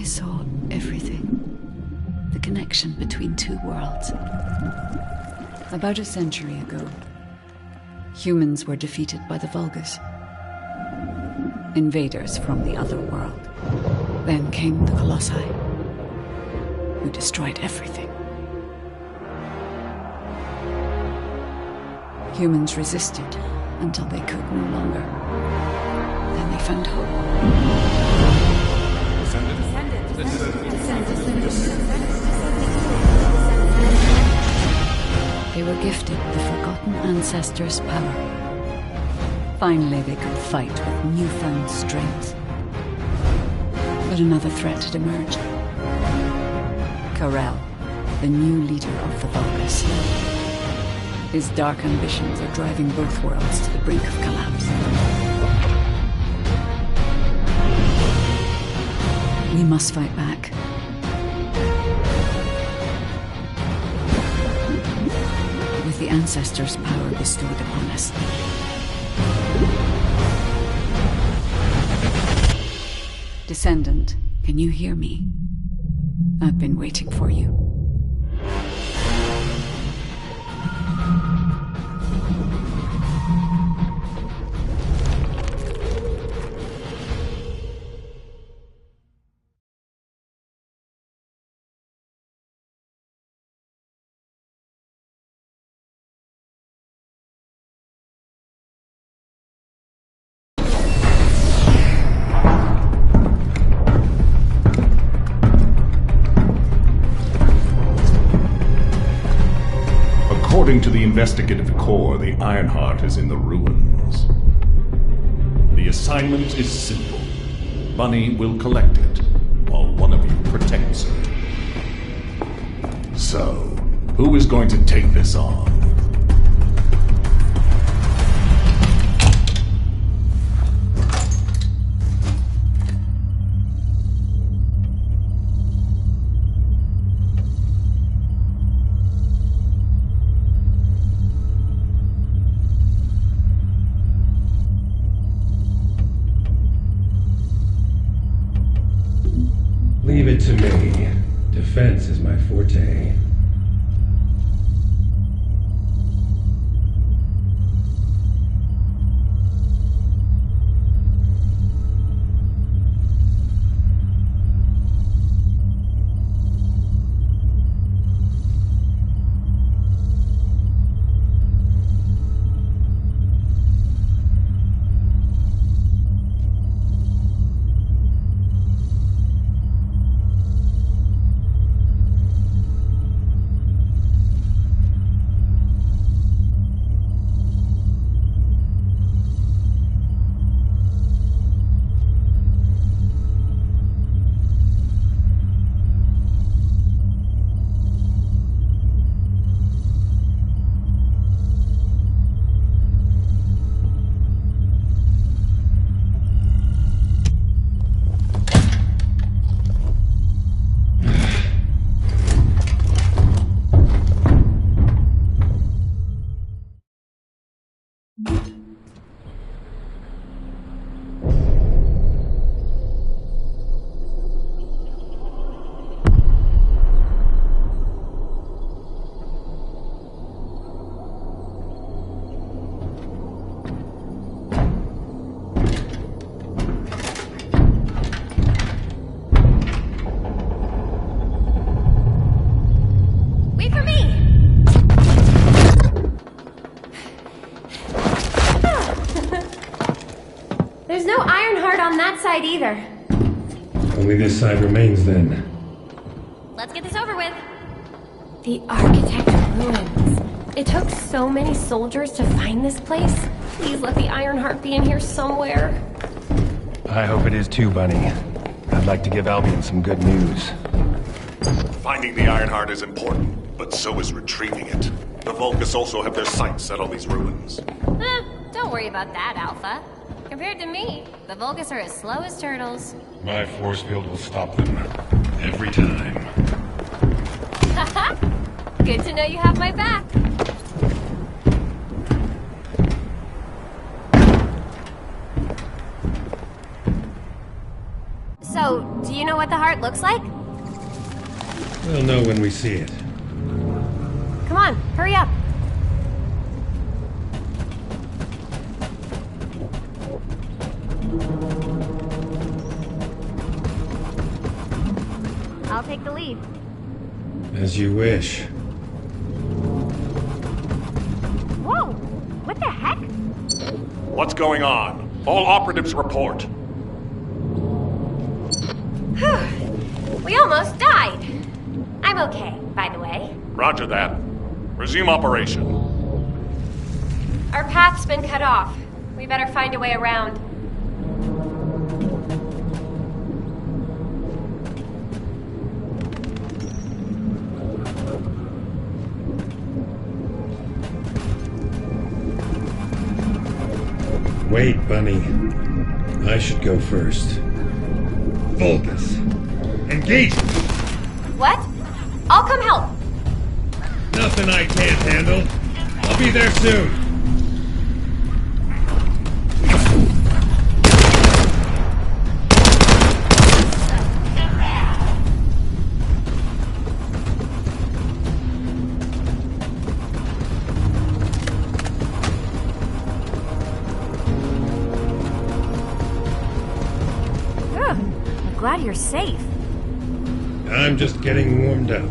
saw everything. The connection between two worlds. About a century ago, humans were defeated by the Vulgus. Invaders from the other world. Then came the Colossi, who destroyed everything. Humans resisted until they could no longer. Then they found hope. They were gifted the forgotten ancestors' power. Finally, they could fight with newfound strength. But another threat had emerged. Karel, the new leader of the Vulgus. His dark ambitions are driving both worlds to the brink of collapse. We must fight back. With the ancestors' power bestowed upon us. Descendant, can you hear me? I've been waiting for you. According to the investigative core, the Ironheart is in the ruins. The assignment is simple. Bunny will collect it, while one of you protects her. So, who is going to take this on? Leave it to me. Defense is my forte. There's no Ironheart on that side either. Only this side remains then. Let's get this over with. The Architect ruins. It took so many soldiers to find this place. Please let the Ironheart be in here somewhere. I hope it is too, Bunny. I'd like to give Albion some good news. Finding the Ironheart is important, but so is retrieving it. The Vulgus also have their sights set on these ruins. Don't worry about that, Alpha. Compared to me, the Vulgus are as slow as turtles. My force field will stop them. Every time. Haha! Good to know you have my back. So, do you know what the heart looks like? We'll know when we see it. Come on, hurry up. I'll take the lead. As you wish. Whoa! What the heck? What's going on? All operatives report. We almost died. I'm okay, by the way. Roger that. Resume operation. Our path's been cut off. We better find a way around. Wait, Bunny. I should go first. Vulpus. Engage! What? I'll come help. Nothing I can't handle. I'll be there soon. I'm glad you're safe. I'm just getting warmed up.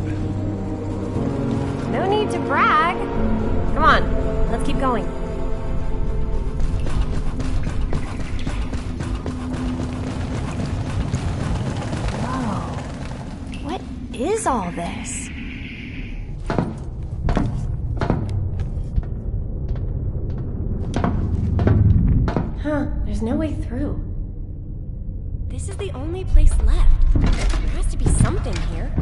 No need to brag. Come on, let's keep going. Whoa. What is all this? Huh, there's no way through. This is the only place left. There has to be something here.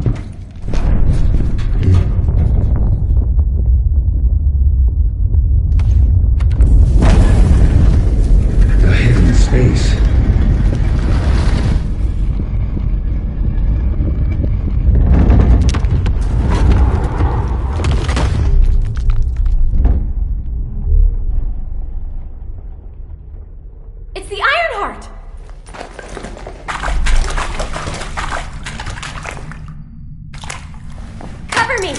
A hidden space. It's the Ironheart! Cover me!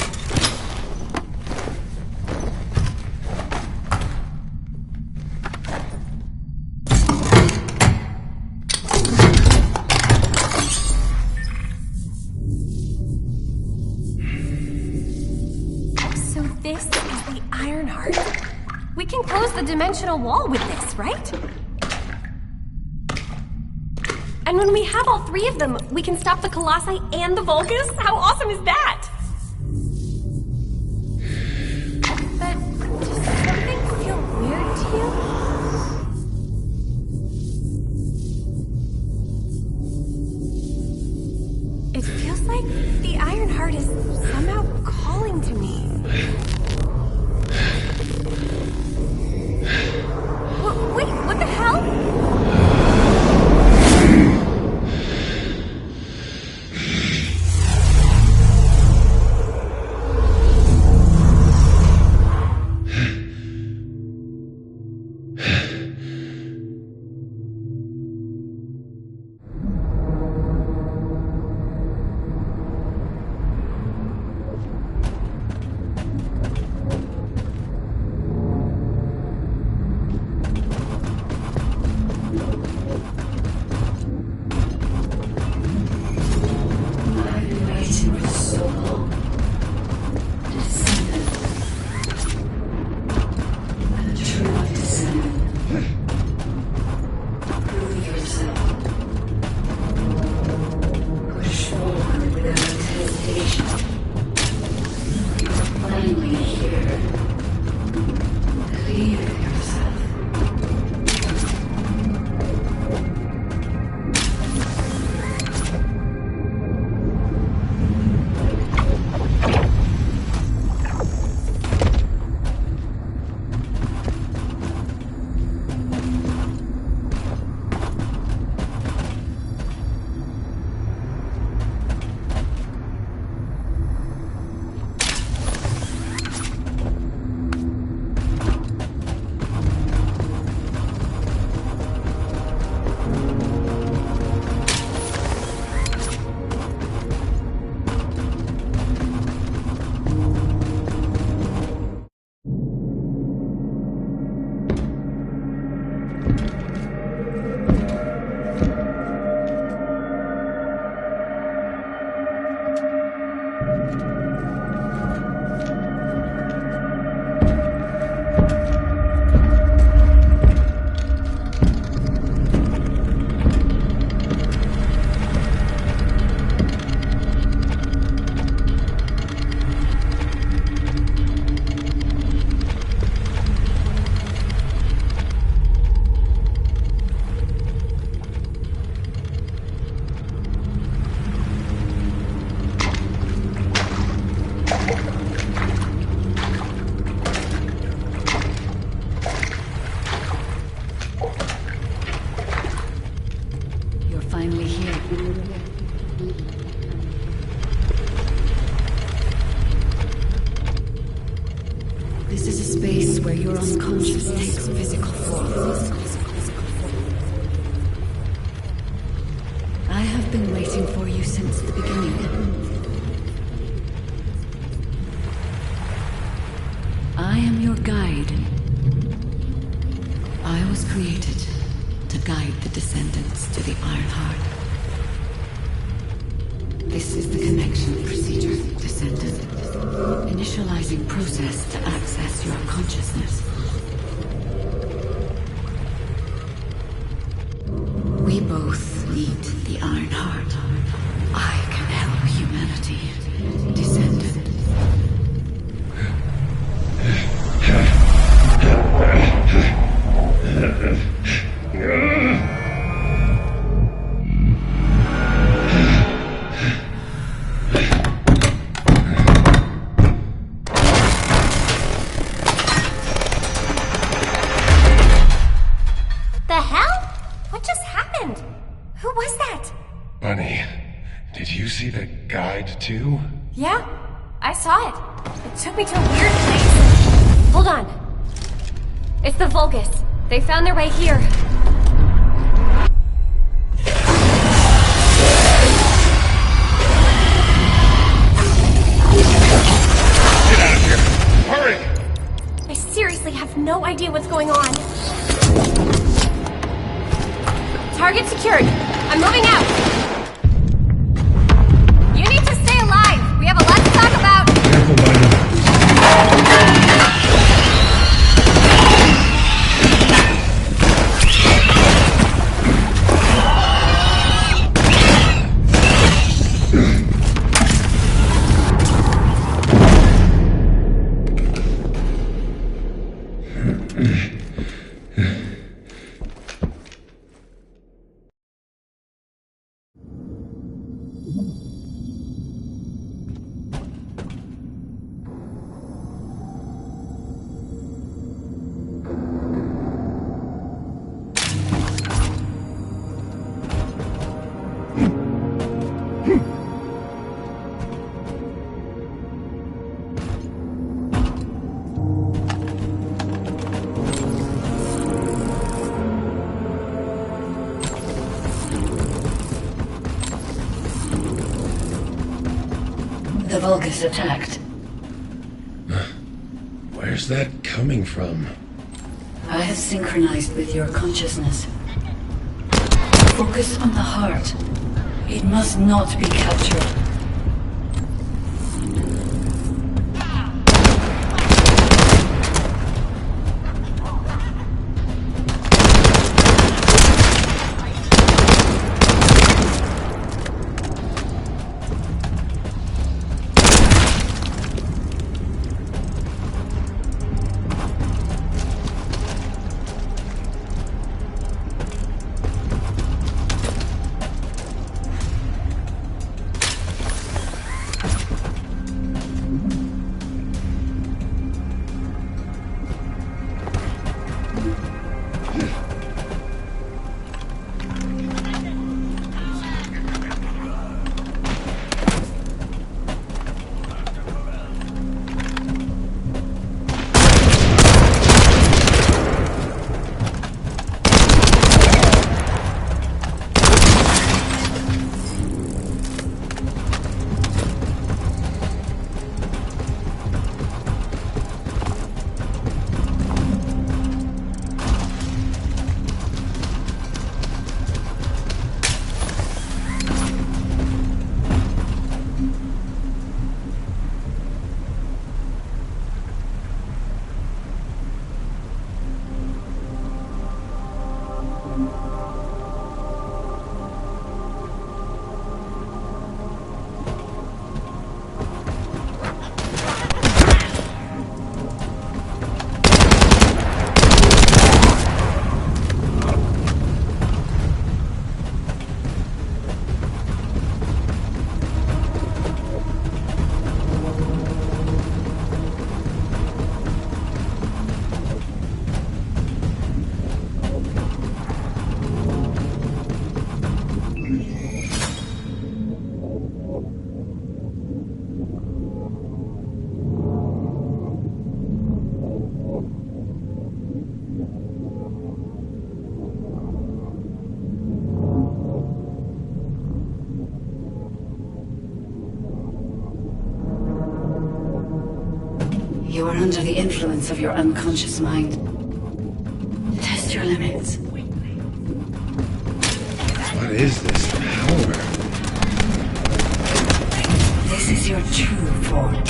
So this is the Ironheart. We can close the dimensional wall with this, right? And when we have all three of them, we can stop the Colossi and the Vulgus? How awesome is that? But does something feel weird to you? It feels like the Ironheart is somehow calling to me. Wait, what the hell? finally here. This is a space where your unconscious takes physical form. I have been waiting for you since the beginning. I am your guide. I was created to guide the Descendants to the Iron Heart. This is the connection procedure, Descendant. Initializing process to access your consciousness. We both need the Iron Heart. I can help humanity. Descendant. The hell? What just happened? Who was that? Bunny, did you see the guide too? Yeah, I saw it. It took me to a weird place. Hold on. It's the Vulgus. They found their way here. Get out of here! Hurry! I seriously have no idea what's going on. Target secured. I'm moving out. You need to stay alive. We have a lot to talk about. Careful, Bunny. The Vulgus attacked. Where's that coming from? I have synchronized with your consciousness. Focus on the heart. It must not be captured. You are under the influence of your unconscious mind. Test your limits. What is this power? This is your true form.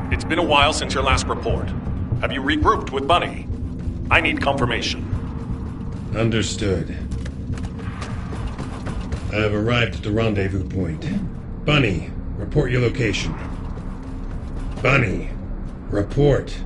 It's been a while since your last report. Have you regrouped with Bunny? I need confirmation. Understood. I have arrived at the rendezvous point. Bunny, report your location. Bunny, report.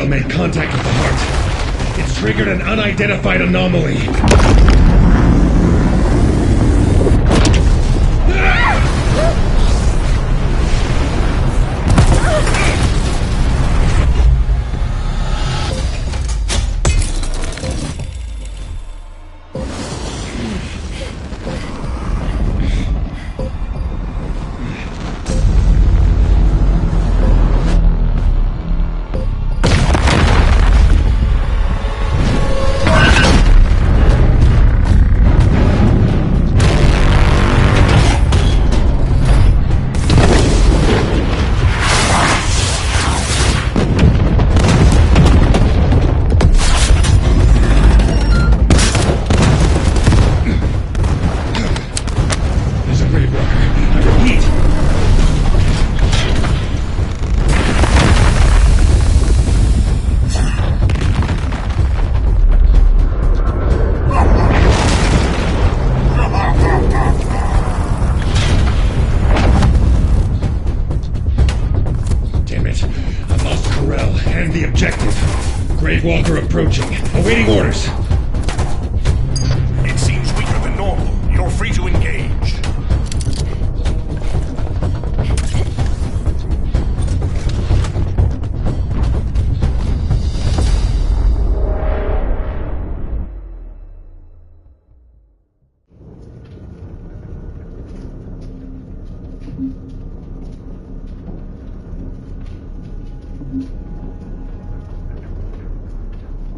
Made contact with the heart. It's triggered an unidentified anomaly. Walker approaching. Awaiting orders. It seems weaker than normal. You're free to engage.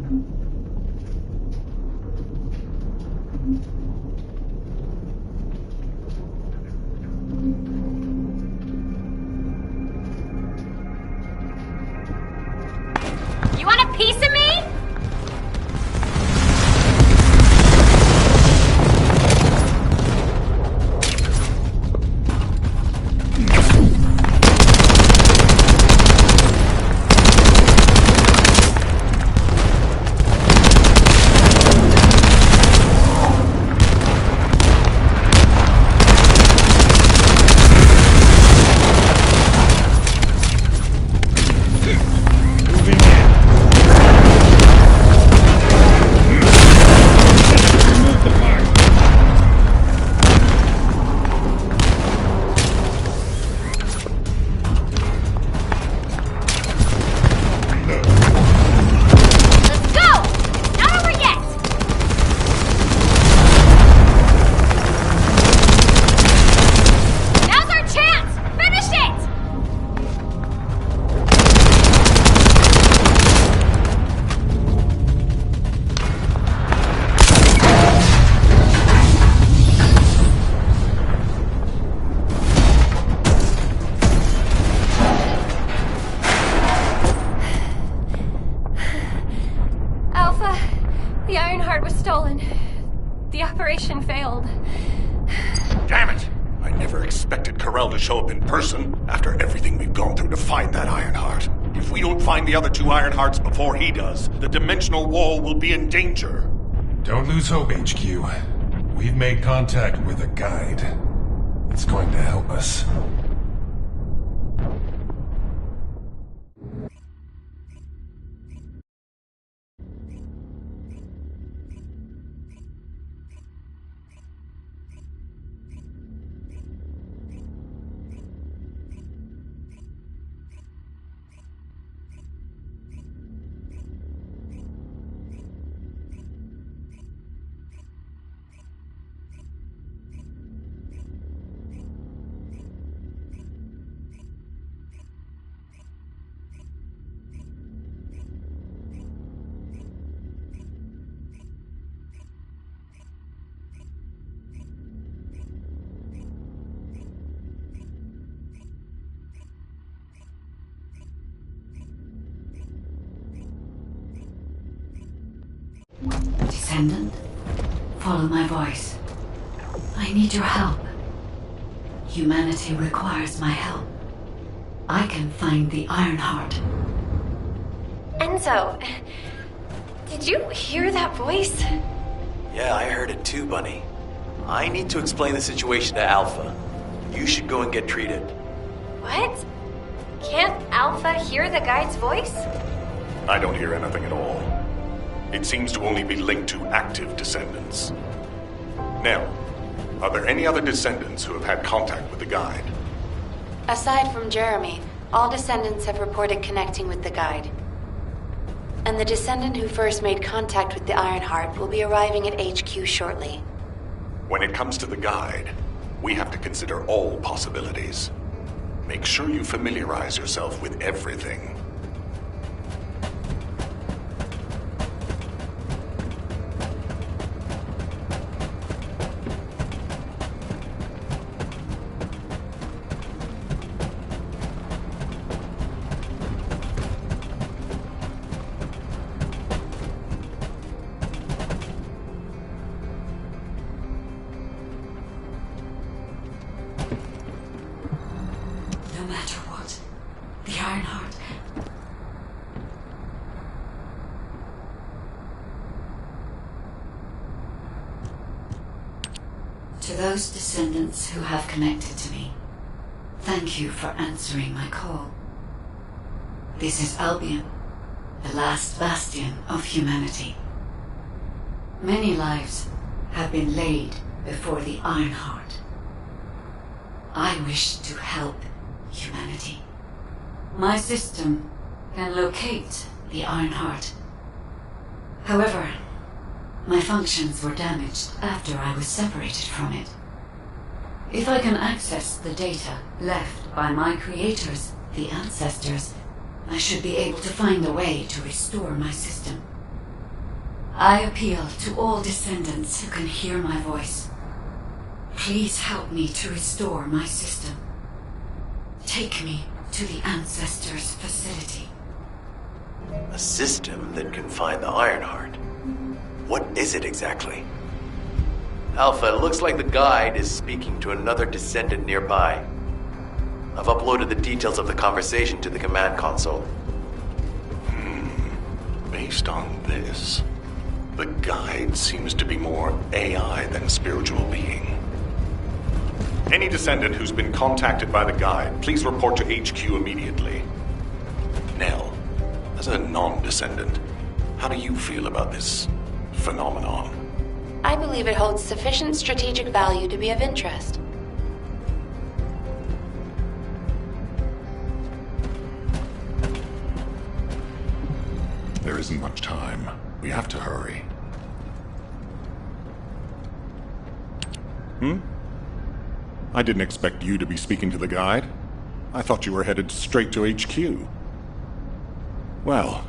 You want a piece of me? The Ironheart was stolen. The operation failed. Damn it! I never expected Corell to show up in person after everything we've gone through to find that Ironheart. If we don't find the other two Ironhearts before he does, the dimensional wall will be in danger. Don't lose hope, HQ. We've made contact with a guide. It's going to help us. Descendant, follow my voice. I need your help. Humanity requires my help. I can find the Ironheart. Enzo, did you hear that voice? Yeah, I heard it too, Bunny. I need to explain the situation to Alpha. You should go and get treated. What? Can't Alpha hear the guide's voice? I don't hear anything at all. It seems to only be linked to active descendants. Now, are there any other descendants who have had contact with the guide? Aside from Jeremy, all descendants have reported connecting with the guide. And the descendant who first made contact with the Ironheart will be arriving at HQ shortly. When it comes to the guide, we have to consider all possibilities. Make sure you familiarize yourself with everything. No matter what, the Ironheart. To those descendants who have connected to me, thank you for answering my call. This is Albion, the last bastion of humanity. Many lives have been laid before the Ironheart. I wish to help humanity. My system can locate the Ironheart. However, my functions were damaged after I was separated from it. If I can access the data left by my creators, the ancestors, I should be able to find a way to restore my system. I appeal to all descendants who can hear my voice. Please help me to restore my system. Take me to the Ancestors' facility. A system that can find the Ironheart. What is it exactly? Alpha, it looks like the guide is speaking to another descendant nearby. I've uploaded the details of the conversation to the command console. Based on this, the guide seems to be more AI than spiritual being. Any descendant who's been contacted by the guide, please report to HQ immediately. Nell, as a non-descendant, how do you feel about this phenomenon? I believe it holds sufficient strategic value to be of interest. There isn't much time. We have to hurry. I didn't expect you to be speaking to the guide. I thought you were headed straight to HQ. Well,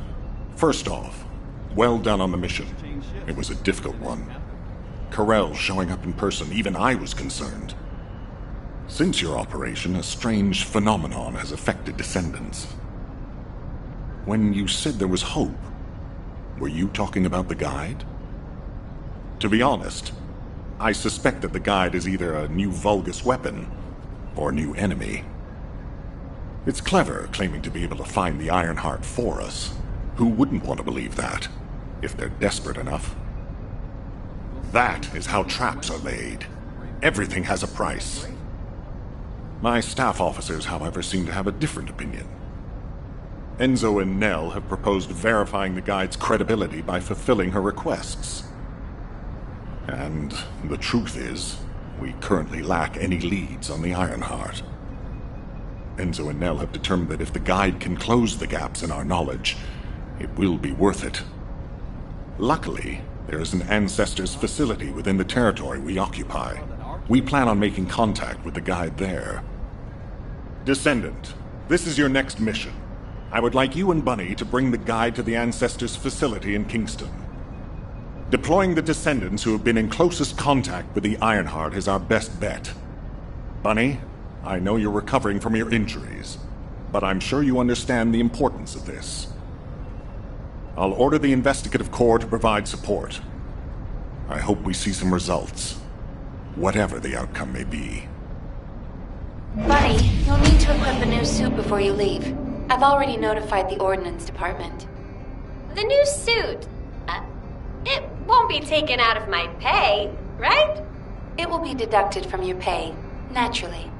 first off, well done on the mission. It was a difficult one. Carell showing up in person, even I was concerned. Since your operation, a strange phenomenon has affected descendants. When you said there was hope, were you talking about the guide? To be honest, I suspect that the guide is either a new Vulgus weapon or a new enemy. It's clever claiming to be able to find the Ironheart for us. Who wouldn't want to believe that, if they're desperate enough? That is how traps are laid. Everything has a price. My staff officers, however, seem to have a different opinion. Enzo and Nell have proposed verifying the guide's credibility by fulfilling her requests. And the truth is, we currently lack any leads on the Ironheart. Enzo and Nell have determined that if the guide can close the gaps in our knowledge, it will be worth it. Luckily, there is an Ancestors' facility within the territory we occupy. We plan on making contact with the guide there. Descendant, this is your next mission. I would like you and Bunny to bring the guide to the Ancestors' facility in Kingston. Deploying the descendants who have been in closest contact with the Ironheart is our best bet. Bunny, I know you're recovering from your injuries, but I'm sure you understand the importance of this. I'll order the Investigative Corps to provide support. I hope we see some results, whatever the outcome may be. Bunny, you'll need to equip a new suit before you leave. I've already notified the Ordnance Department. The new suit. It won't be taken out of my pay, right? It will be deducted from your pay, naturally.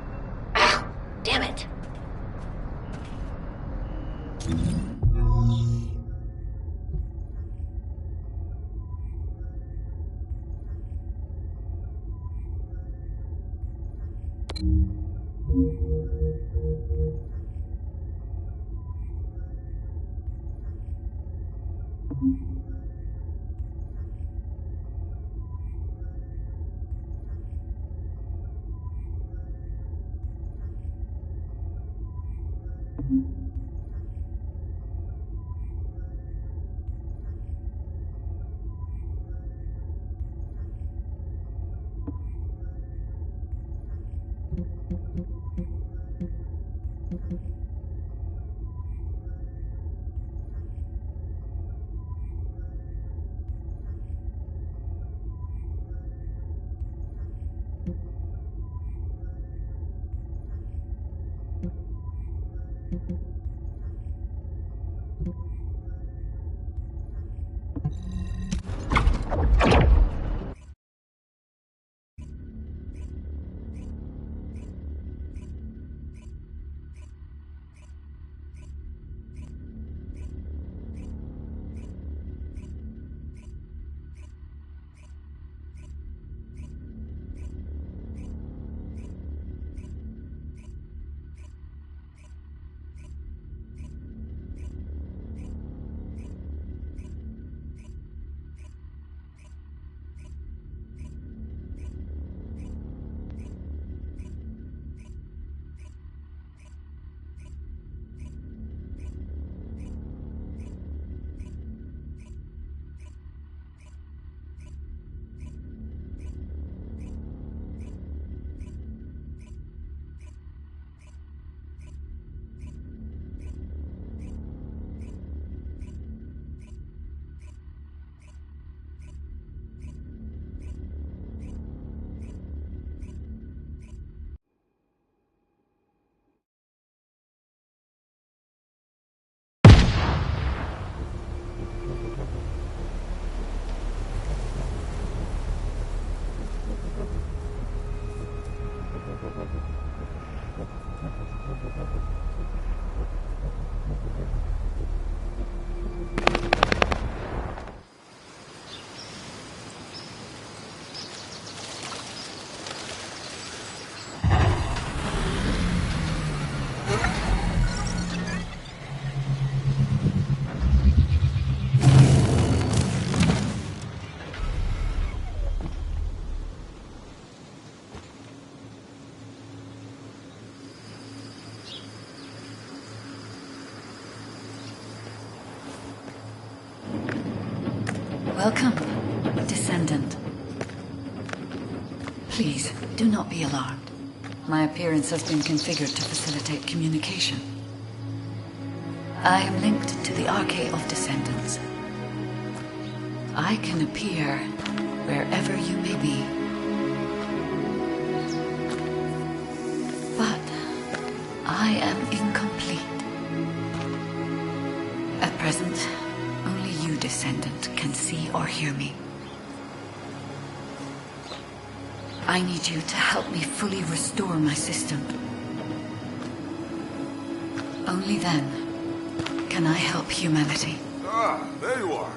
Ah, damn it. Welcome, Descendant. Please, do not be alarmed. My appearance has been configured to facilitate communication. I am linked to the Arcade of Descendants. I can appear wherever you may be. But I am incomplete. At present, only you, Descendant, can see or hear me. I need you to help me fully restore my system. Only then can I help humanity. Ah, there you are.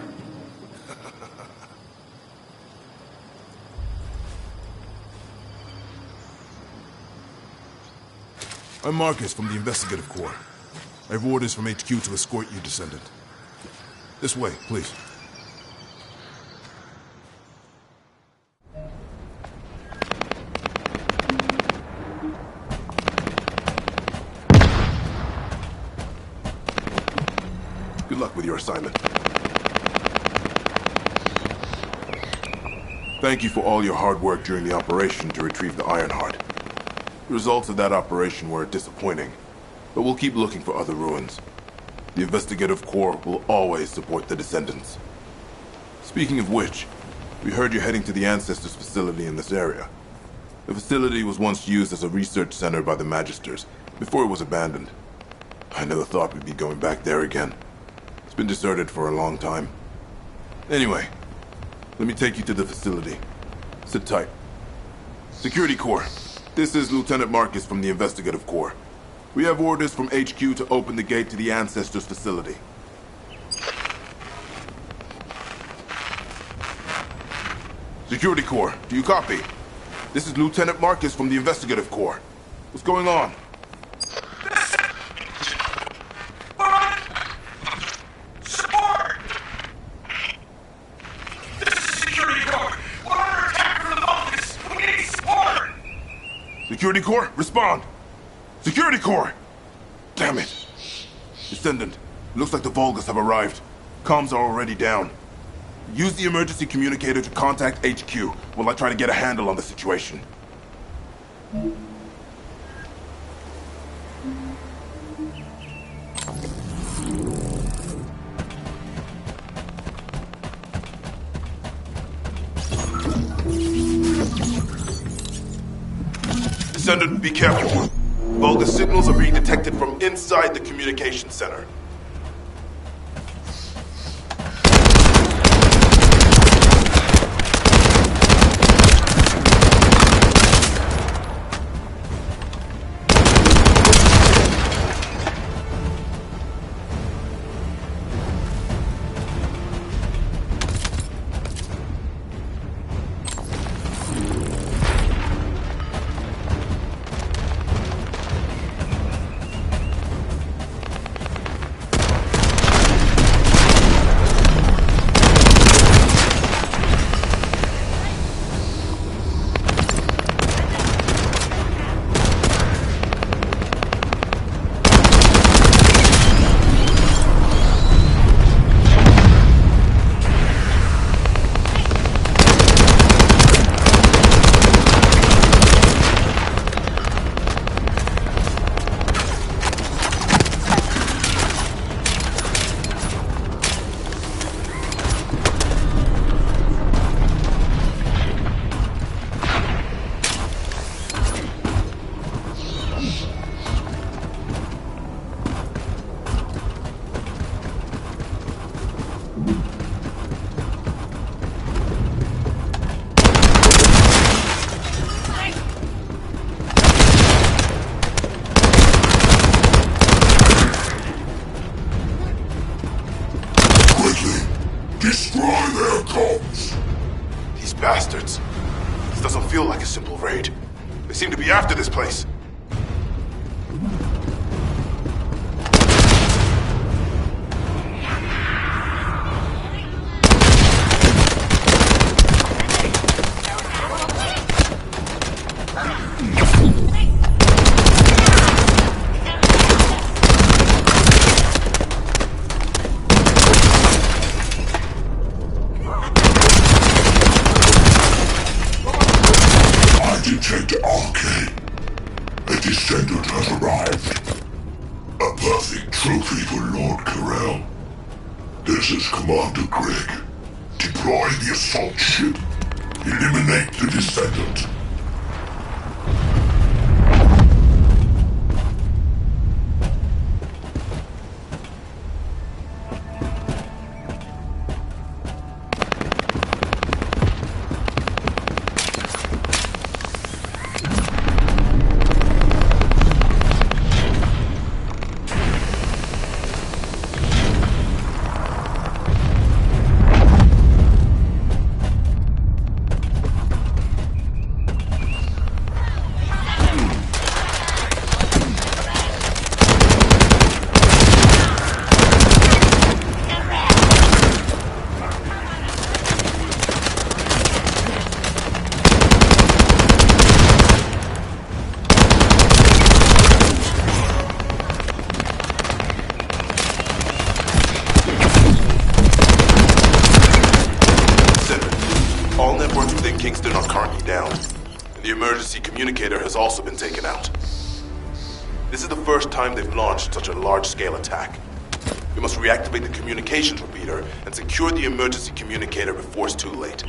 I'm Marcus from the Investigative Corps. I have orders from HQ to escort you, Descendant. This way, please. Good luck with your assignment. Thank you for all your hard work during the operation to retrieve the Ironheart. The results of that operation were disappointing, but we'll keep looking for other ruins. The Investigative Corps will always support the Descendants. Speaking of which, we heard you're heading to the Ancestors facility in this area. The facility was once used as a research center by the Magisters, before it was abandoned. I never thought we'd be going back there again. It's been deserted for a long time. Anyway, let me take you to the facility. Sit tight. Security Corps, this is Lieutenant Marcus from the Investigative Corps. We have orders from HQ to open the gate to the Ancestors facility. Security Corps, do you copy? This is Lieutenant Marcus from the Investigative Corps. What's going on? Support! This is Security Corps. We're under attack from the Vulcans. We need support! Security Corps, respond! Security Corps! Damn it! Descendant, looks like the Vulgus have arrived. Comms are already down. Use the emergency communicator to contact HQ while I try to get a handle on the situation. Descendant, be careful. Vulgus signals are being detected from inside the communication center. Destroy their cults! These bastards. This doesn't feel like a simple raid. They seem to be after this place. Project Arcane. A Descendant has arrived. A perfect trophy for Lord Carell. This is Commander Greg. Deploy the assault ship. Eliminate the Descendant. All networks within Kingston are currently down, and the emergency communicator has also been taken out. This is the first time they've launched such a large-scale attack. We must reactivate the communications repeater and secure the emergency communicator before it's too late.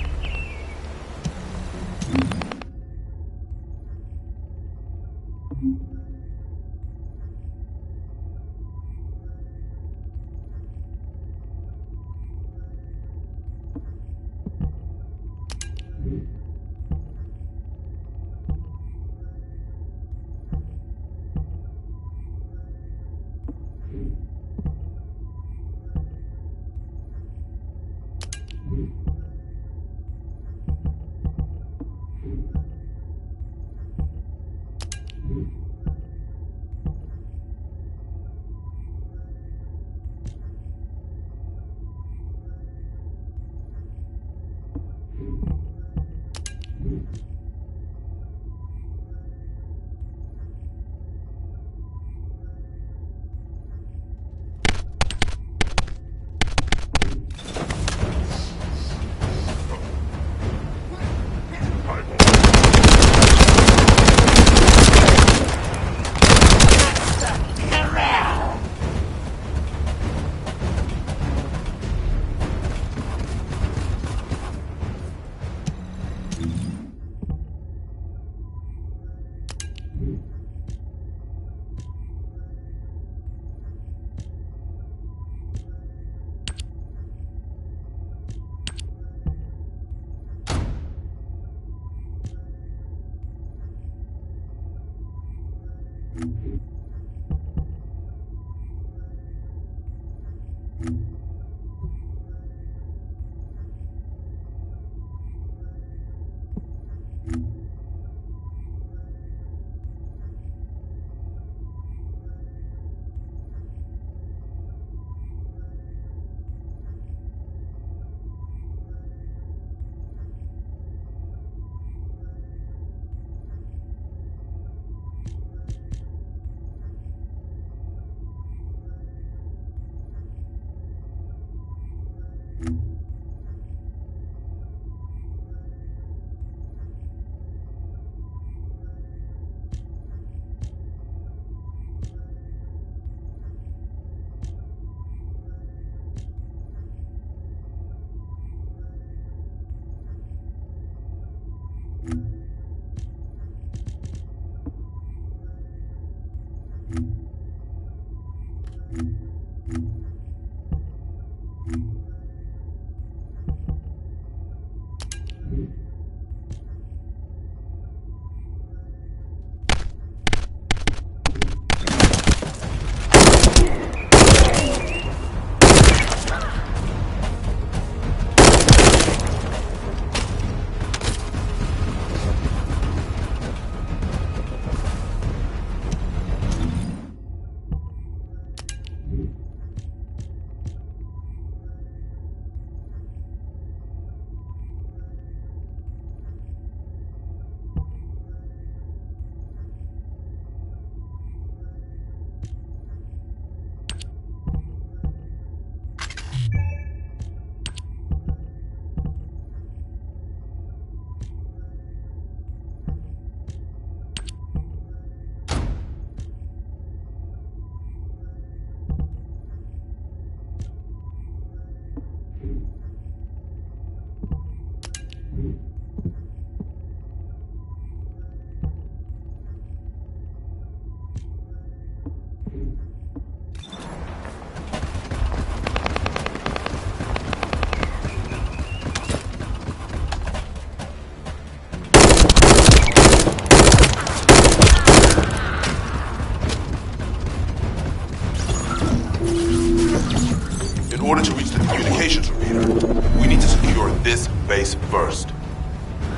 We need to secure this base first.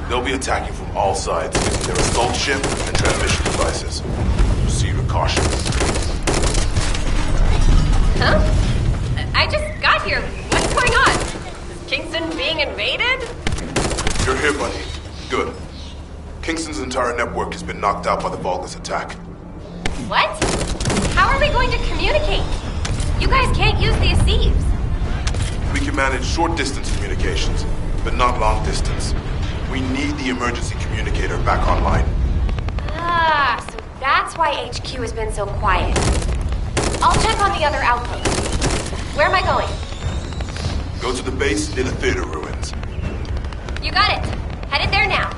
They'll be attacking from all sides using their assault ship and transmission devices. Proceed with caution. Huh? I just got here. What's going on? Is Kingston being invaded? You're here, Bunny. Good. Kingston's entire network has been knocked out by the Vulgus attack. What? How are we going to communicate? You guys can't use the Aceves. We can manage short-distance communications, but not long-distance. We need the emergency communicator back online. Ah, so that's why HQ has been so quiet. I'll check on the other outposts. Where am I going? Go to the base near the theater ruins. You got it. Headed there now.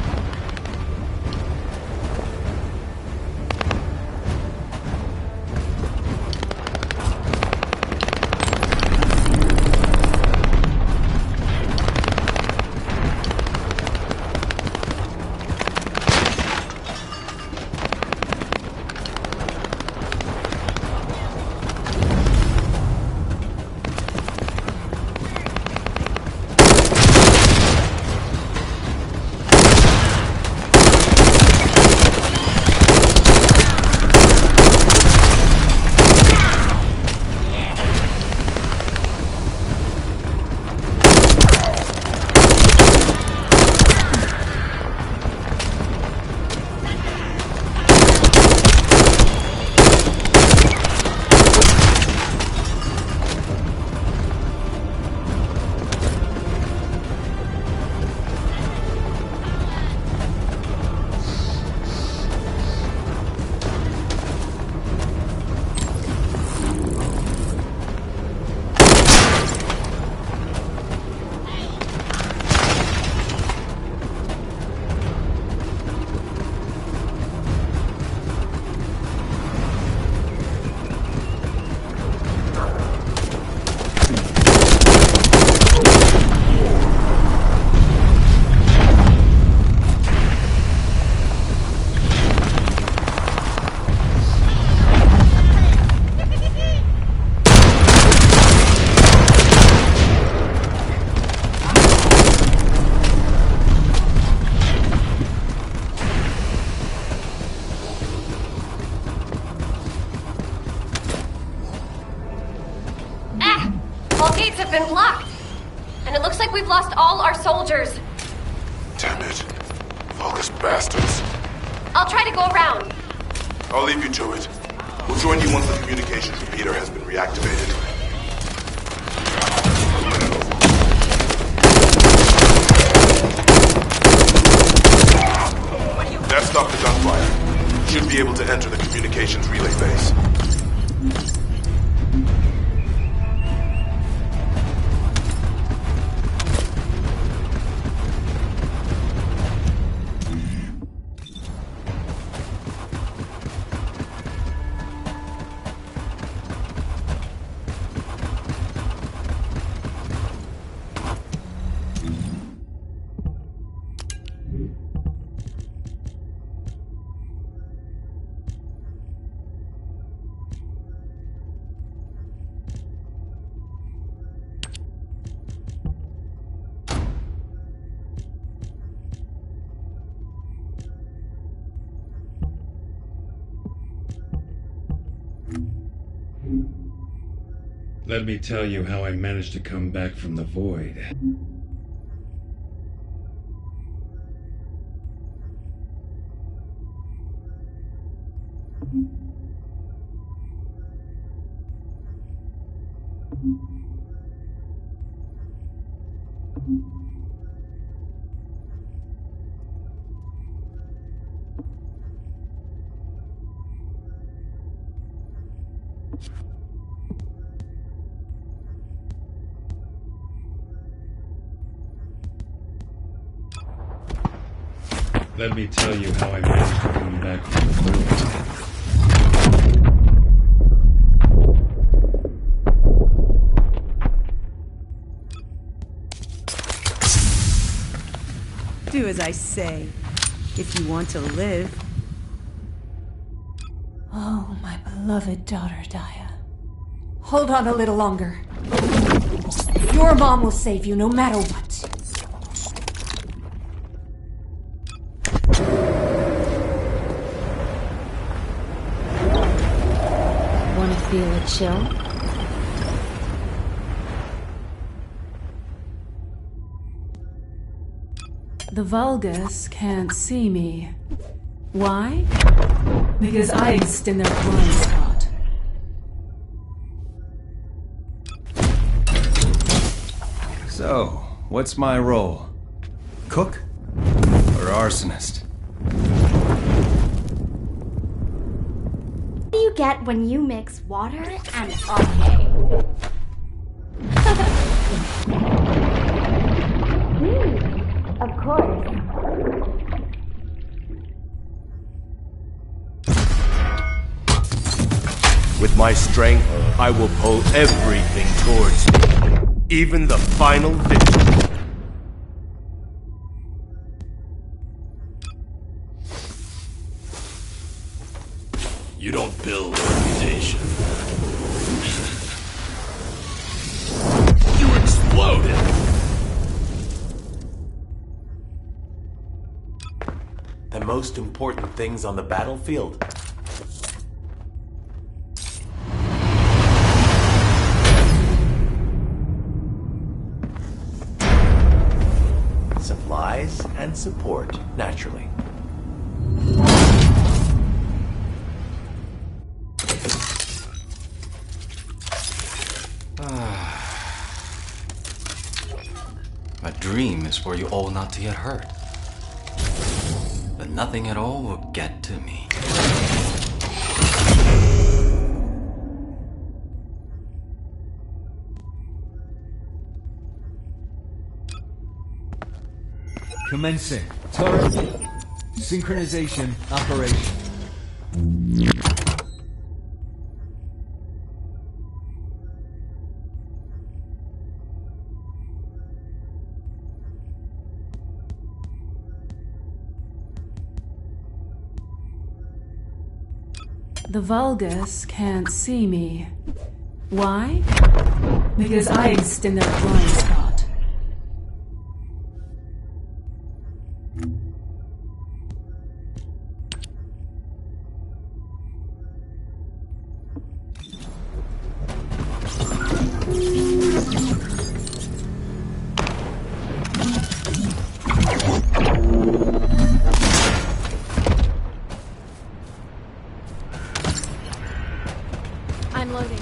All gates have been blocked. And it looks like we've lost all our soldiers. Damn it. Vulgus bastards. I'll try to go around. I'll leave you to it. We'll join you once the communications repeater has been reactivated. That stopped the gunfire. Should be able to enter the communications relay base. Let me tell you how I managed to come back from the void. Let me tell you how I managed to come back from the void. Do as I say, if you want to live. Oh, my beloved daughter, Daya. Hold on a little longer. Your mom will save you no matter what. Wanna feel a chill? The Vulgus can't see me. Why? Because I exist in their blind spot. So, what's my role? Cook? Or arsonist? What do you get when you mix water and RK? Of course. With my strength, I will pull everything towards me. Even the final victory. You don't build a reputation. You exploded! The most important things on the battlefield. Supplies and support, naturally. My dream is for you all not to get hurt. But nothing at all will get to me. Commencing. Turret. Synchronization operation. The Vulgus can't see me. Why? Because I exist in their blind spot. I'm loading.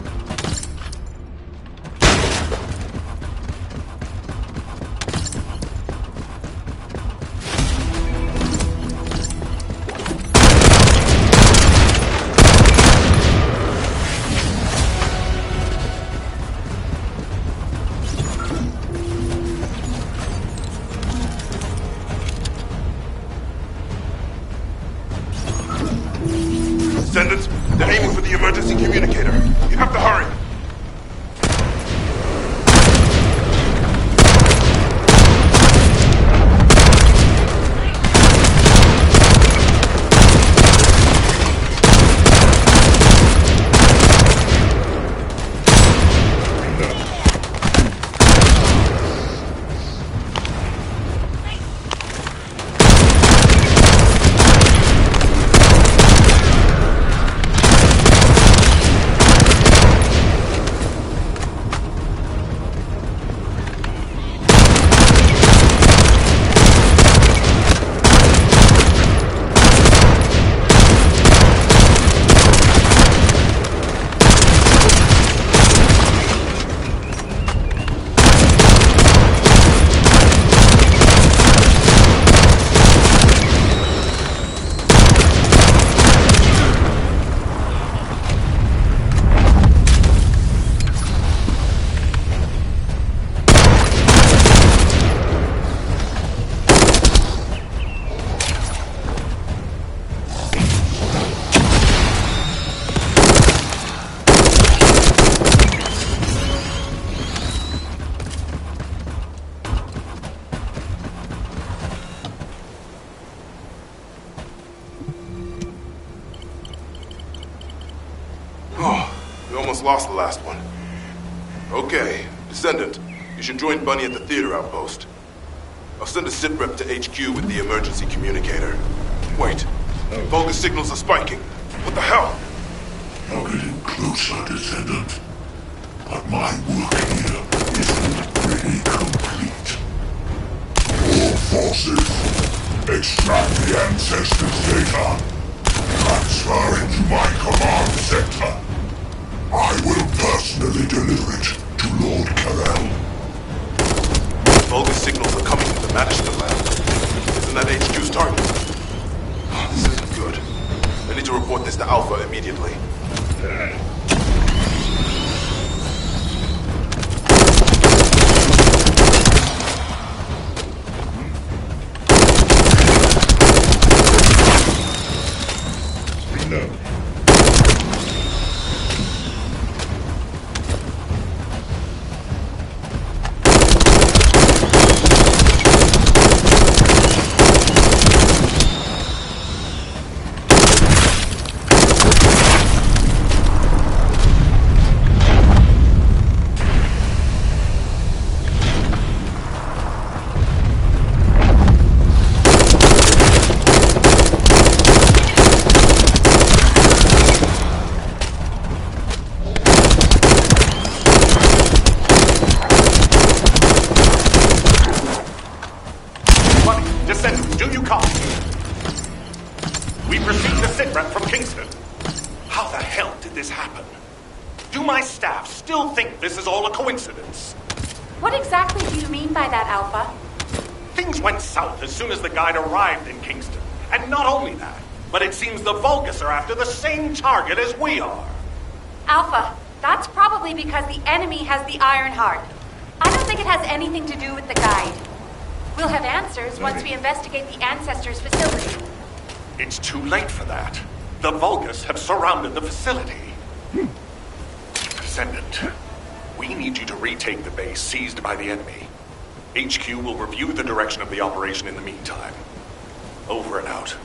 Descendants, they're aiming for the emergency communicator. You have to hurry. Oh, we almost lost the last one. Okay, Descendant, You should join Bunny at the theater outpost. I'll send a sit-rep to HQ with the emergency communicator. Wait. Vulgus signals are spiking. What the hell? You're getting closer, Descendant. But my work here isn't pretty complete. All forces, extract the Ancestors' data. Transfer it to my command center. I will personally deliver it to Lord Carell. Vulgus signals are coming from the management lab. Isn't that HQ's target? This isn't good. I need to report this to Alpha immediately. Reload. Descendant, do you copy? We've received a sitrep from Kingston. How the hell did this happen? Do my staff still think this is all a coincidence? What exactly do you mean by that, Alpha? Things went south as soon as the guide arrived in Kingston. And not only that, but it seems the Vulgus are after the same target as we are. Alpha, that's probably because the enemy has the Iron Heart. I don't think it has anything to do with the guide. We'll have answers once we investigate the Ancestors' facility. It's too late for that. The Vulgus have surrounded the facility. Descendant, we need you to retake the base seized by the enemy. HQ will review the direction of the operation in the meantime. Over and out.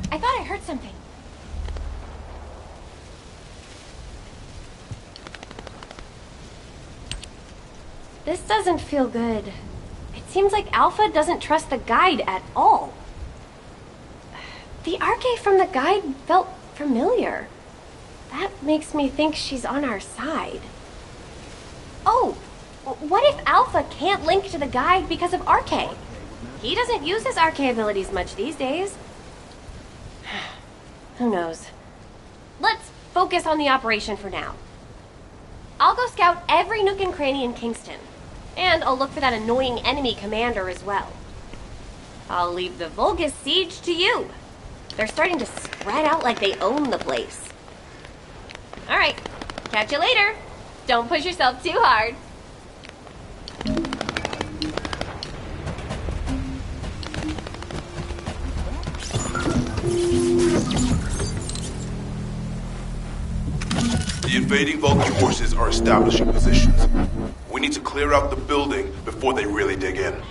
I thought I heard something. This doesn't feel good. It seems like Alpha doesn't trust the guide at all. The arche from the guide felt familiar. That makes me think she's on our side. Oh, what if Alpha can't link to the guide because of arche? He doesn't use his arche abilities much these days. Who knows? Let's focus on the operation for now. I'll go scout every nook and cranny in Kingston. And I'll look for that annoying enemy commander as well. I'll leave the Vulgus siege to you. They're starting to spread out like they own the place. Alright, catch you later. Don't push yourself too hard. The invading Vulcan forces are establishing positions. We need to clear out the building before they really dig in.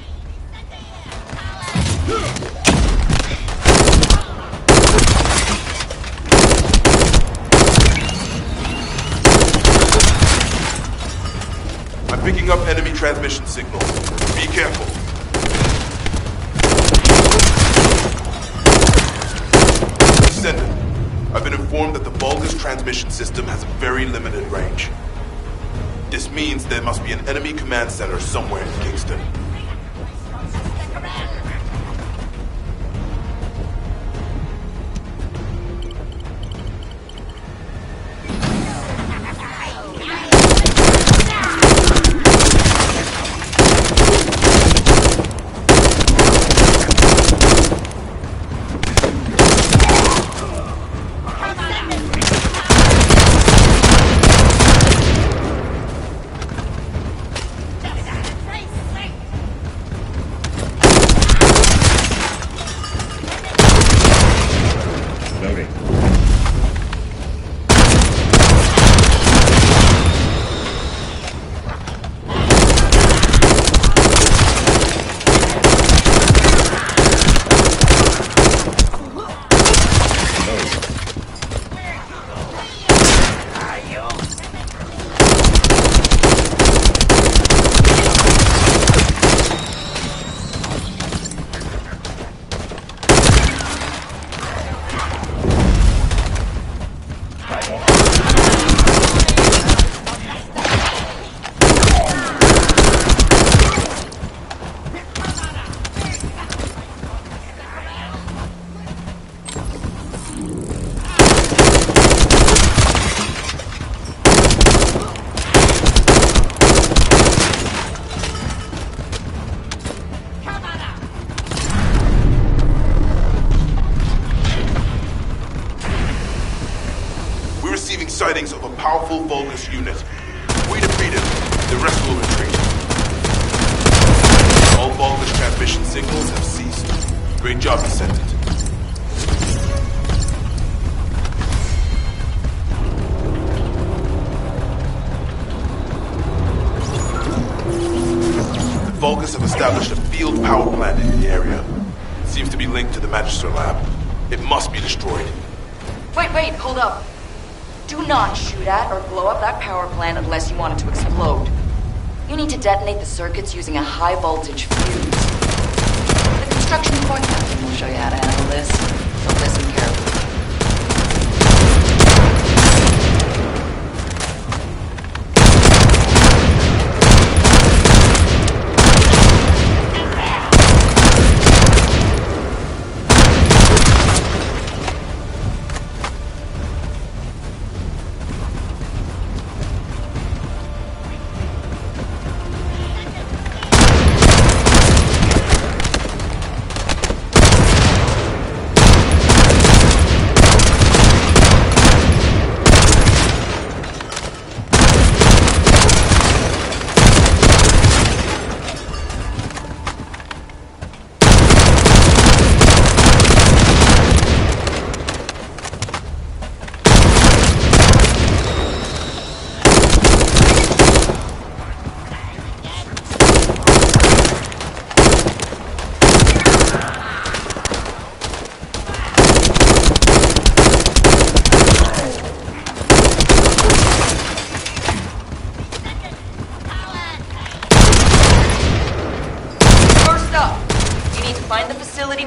Picking up enemy transmission signals. Be careful. Descendant, I've been informed that the Vulgus transmission system has a very limited range. This means there must be an enemy command center somewhere in Kingston. Sightings of a powerful Vulgus unit. We defeat it. The rest will retreat. All Vulgus transmission signals have ceased. Great job, Descendant. The Vulgus have established a field power plant in the area. It seems to be linked to the Magister lab. It must be destroyed. Wait, hold up. Do not shoot at or blow up that power plant unless you want it to explode. You need to detonate the circuits using a high voltage fuse. The construction point captain will show you how to handle this, so listen carefully.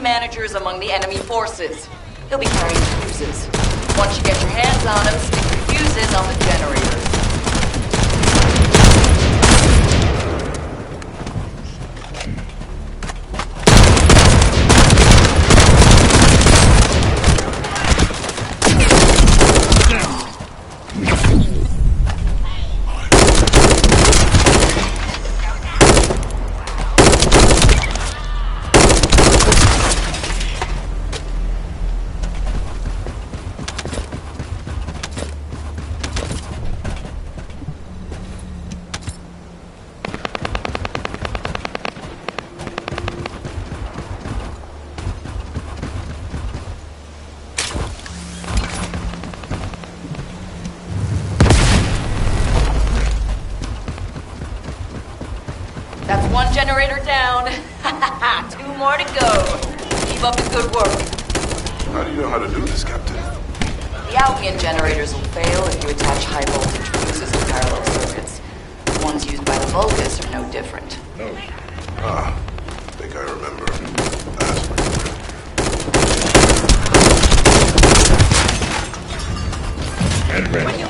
Managers among the enemy forces. He'll be carrying fuses. Once you get your hands on him, stick the fuses on the generators. That's one generator down. Two more to go. Keep up the good work. How do you know how to do this, Captain? The Albion generators will fail if you attach high voltage fuses to parallel circuits. ones used by the Vulgus are no different. No. I think I remember. And ready.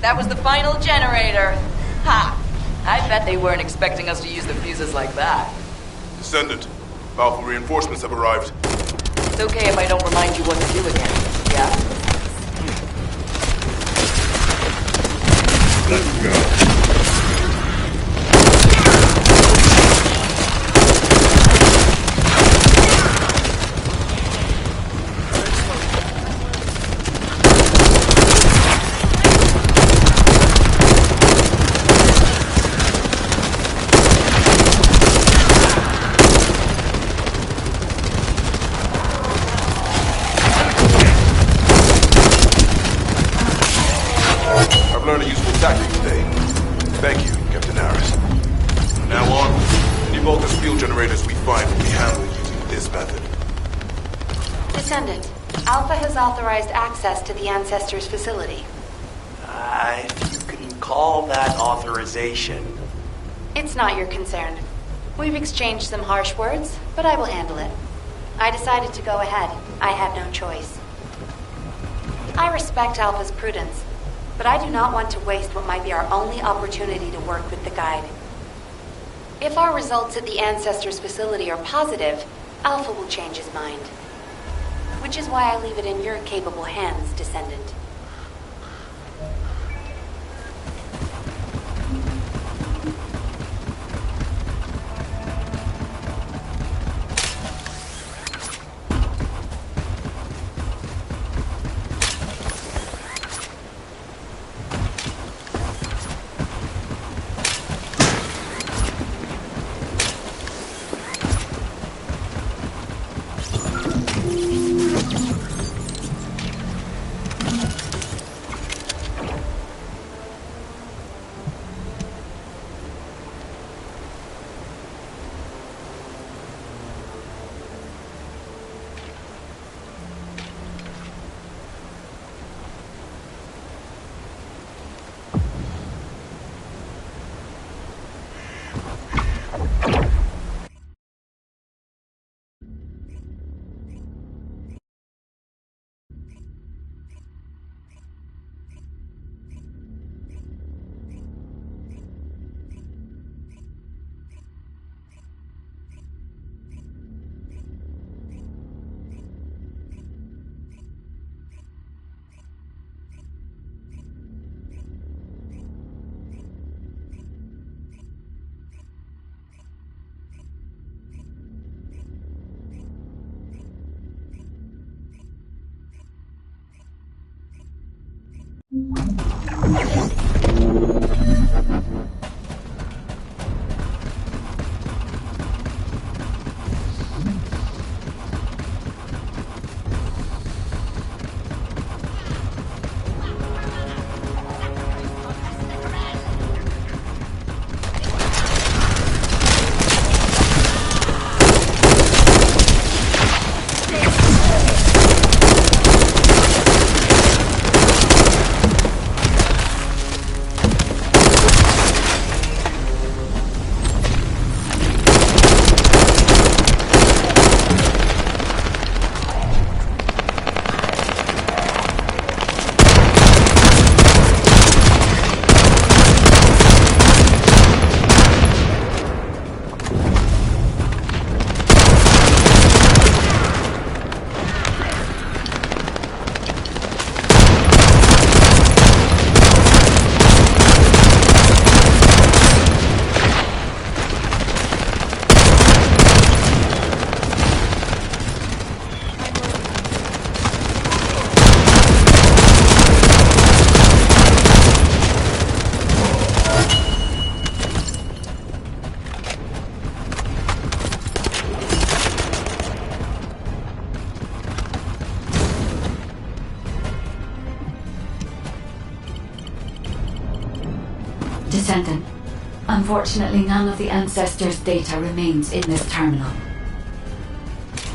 That was the final generator. Ha! I bet they weren't expecting us to use the fuses like that. Descendant, powerful reinforcements have arrived. It's okay if I don't remind you what to do again, yeah? Let's go. Learned a useful tactic today. Thank you, Captain Harris. From now on, any Vulgus field generators we find will be handled using this method. Descendant, Alpha has authorized access to the Ancestors' facility. If you can call that authorization. It's not your concern. We've exchanged some harsh words, but I will handle it. I decided to go ahead. I had no choice. I respect Alpha's prudence, but I do not want to waste what might be our only opportunity to work with the Guide. If our results at the Ancestors' facility are positive, Alpha will change his mind. Which is why I leave it in your capable hands, Descendant. Descendant, unfortunately none of the Ancestors' data remains in this terminal.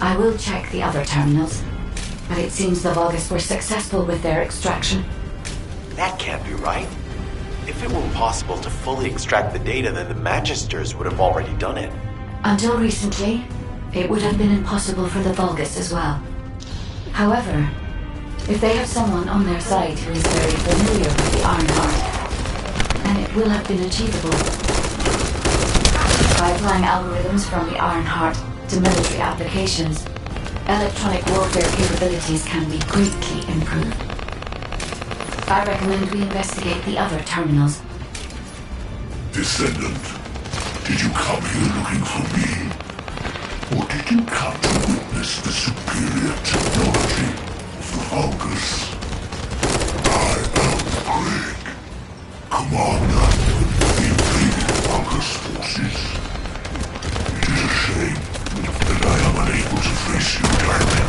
I will check the other terminals, but it seems the Vulgus were successful with their extraction. That can't be right. If it were possible to fully extract the data, then the Magisters would have already done it. Until recently, it would have been impossible for the Vulgus as well. However, if they have someone on their side who is very familiar with the Ironheart, then it will have been achievable. By applying algorithms from the Ironheart to military applications, electronic warfare capabilities can be greatly improved. I recommend we investigate the other terminals. Descendant, did you come here looking for me? Or did you come to witness the superior technology of the Vulgus? I am Greg, commander of the invaded Vulgus forces. It is a shame that I am unable to face you directly.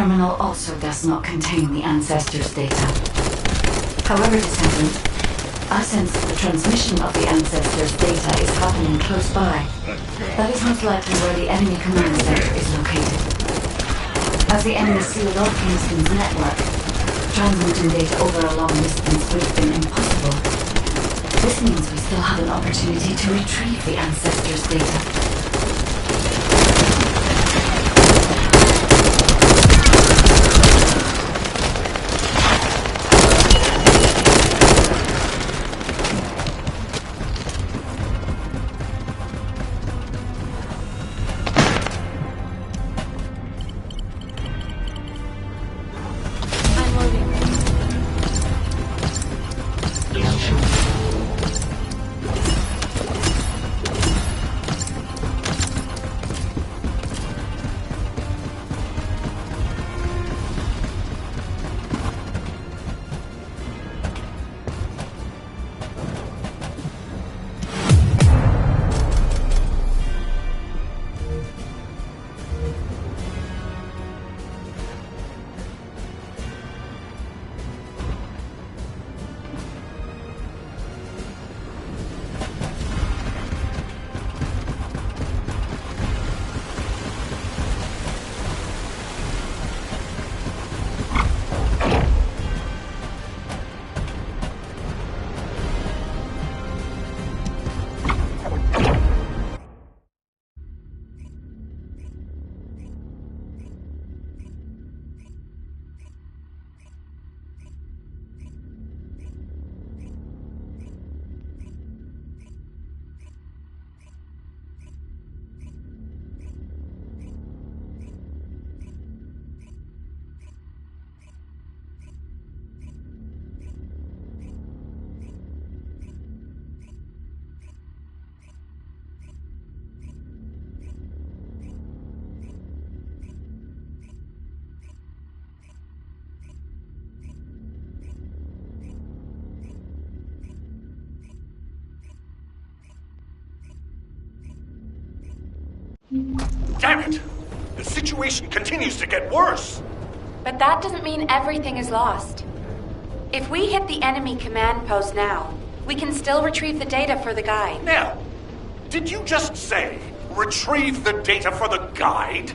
terminal also does not contain the Ancestors' data. However, Descendant, I sense that the transmission of the Ancestors' data is happening close by. That is most likely where the enemy command center is located. As the enemy sealed off Kingston's network, transmitting data over a long distance would have been impossible. This means we still have an opportunity to retrieve the Ancestors' data. Damn it! The situation continues to get worse! But that doesn't mean everything is lost. If we hit the enemy command post now, we can still retrieve the data for the guide. Now, did you just say, retrieve the data for the guide?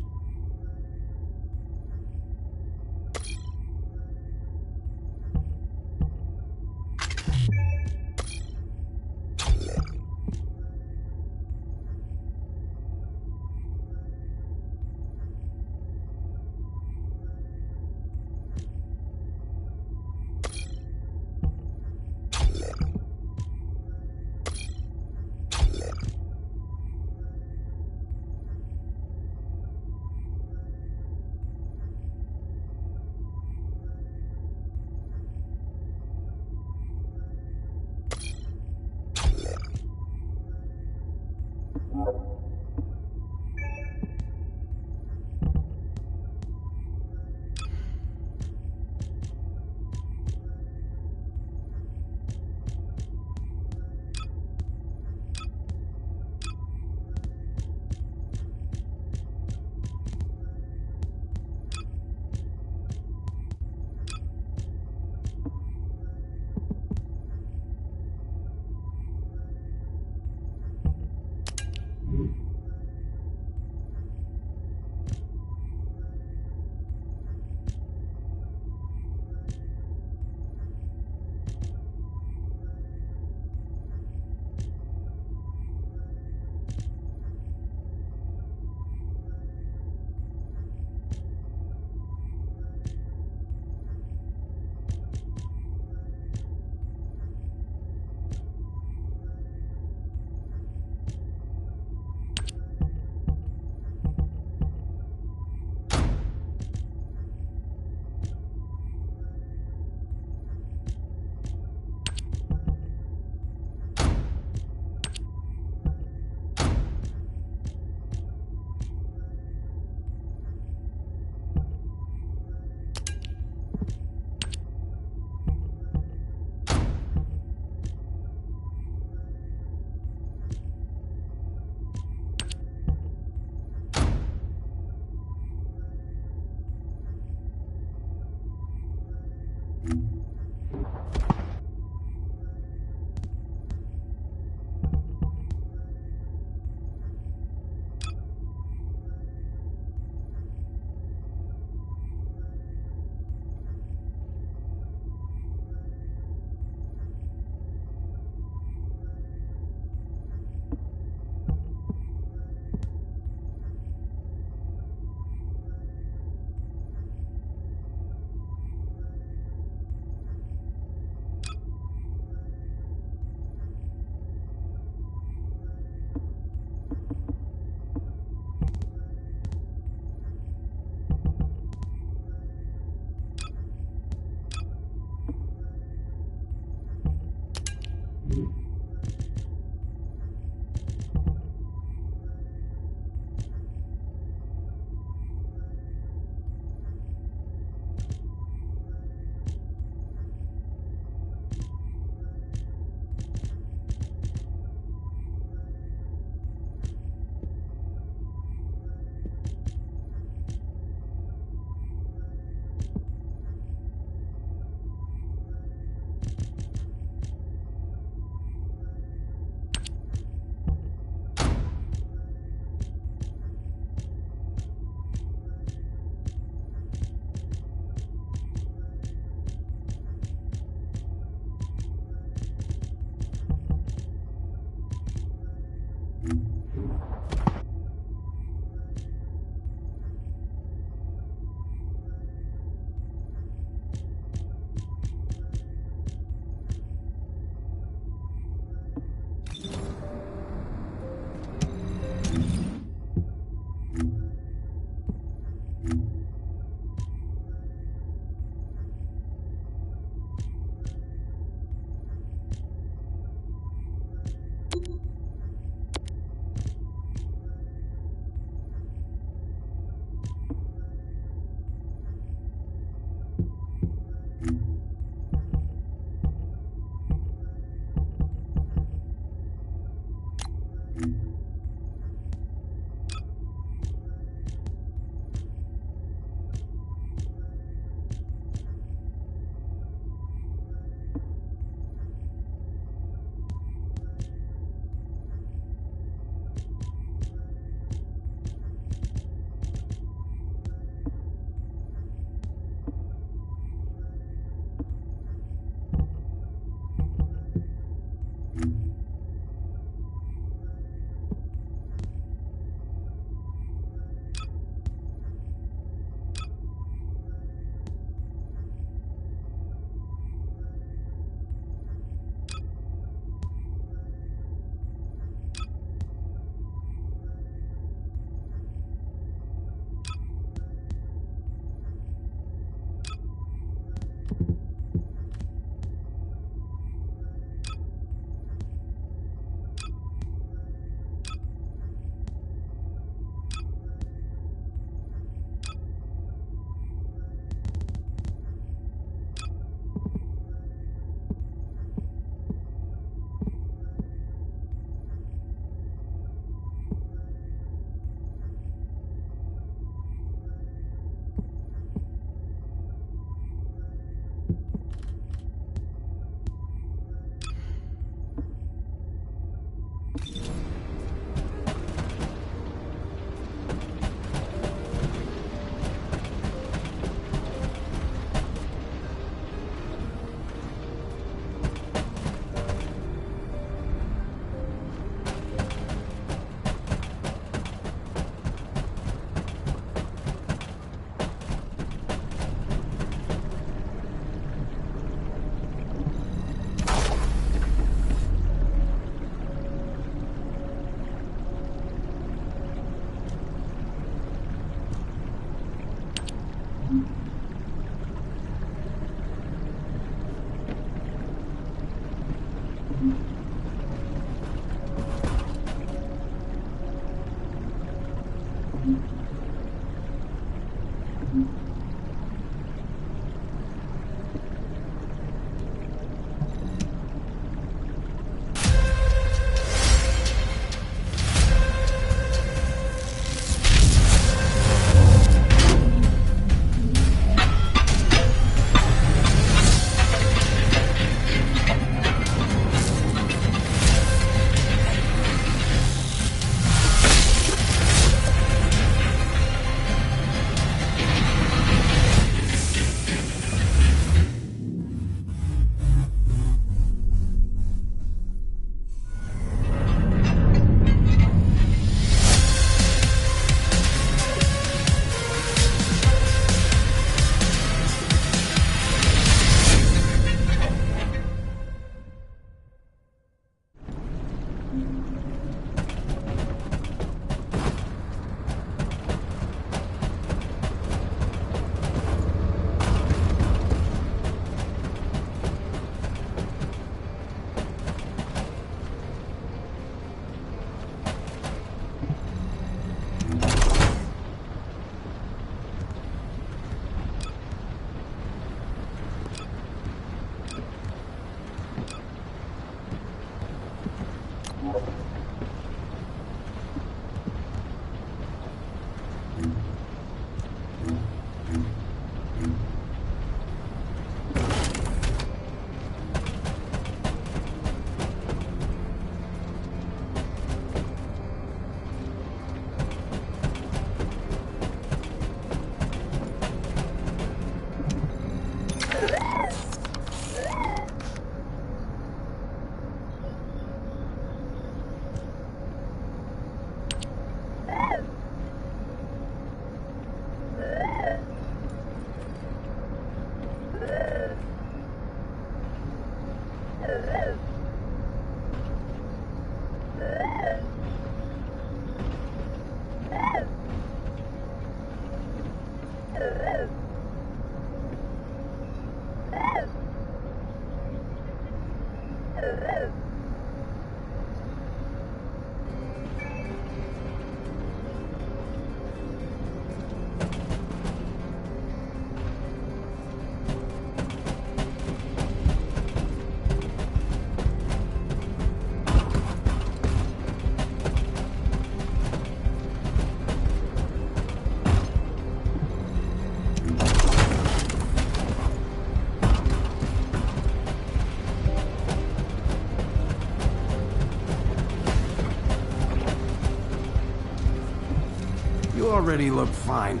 You already look fine,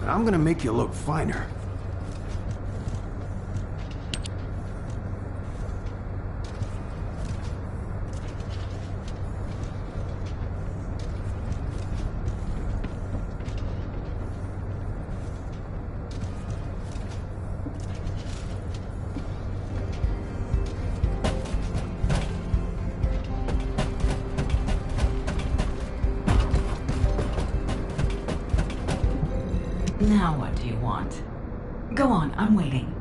but I'm gonna make you look finer. Now what do you want? Go on, I'm waiting.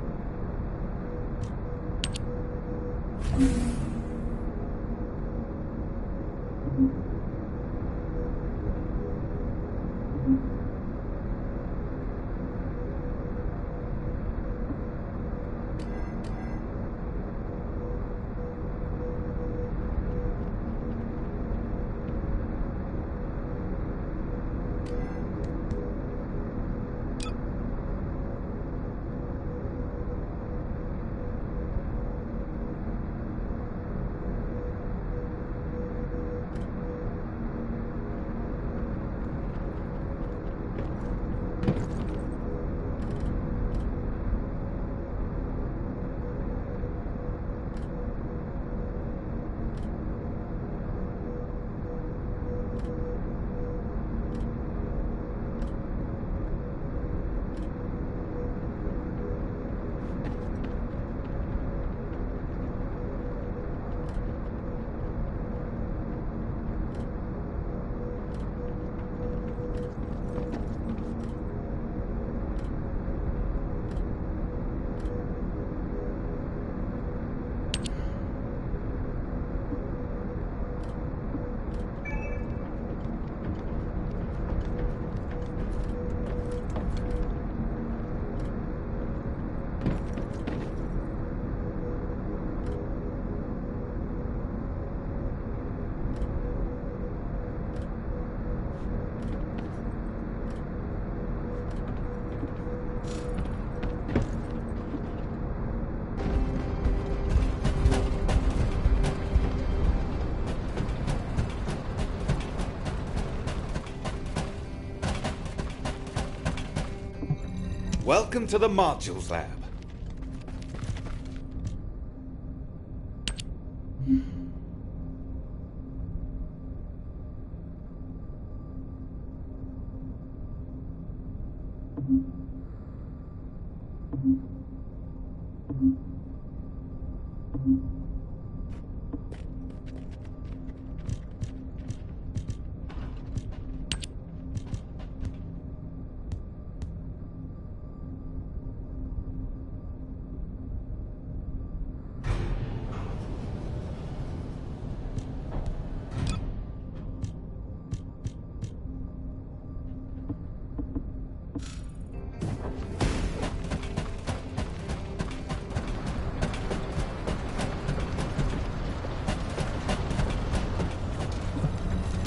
Welcome to the Modules Lab.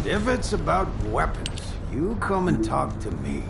If it's about weapons, you come and talk to me.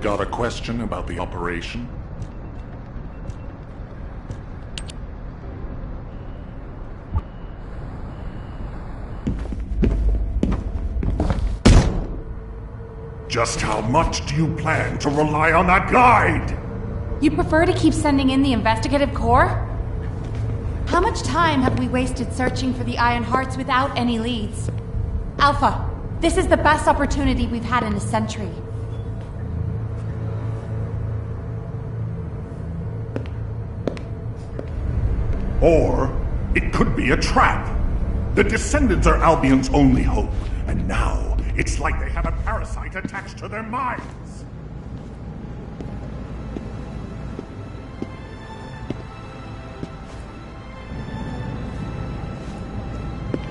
Got a question about the operation? Just how much do you plan to rely on that guide? You prefer to keep sending in the investigative corps? How much time have we wasted searching for the Iron Hearts without any leads? Alpha, this is the best opportunity we've had in a century. Or it could be a trap. The Descendants are Albion's only hope, and now it's like they have a parasite attached to their minds.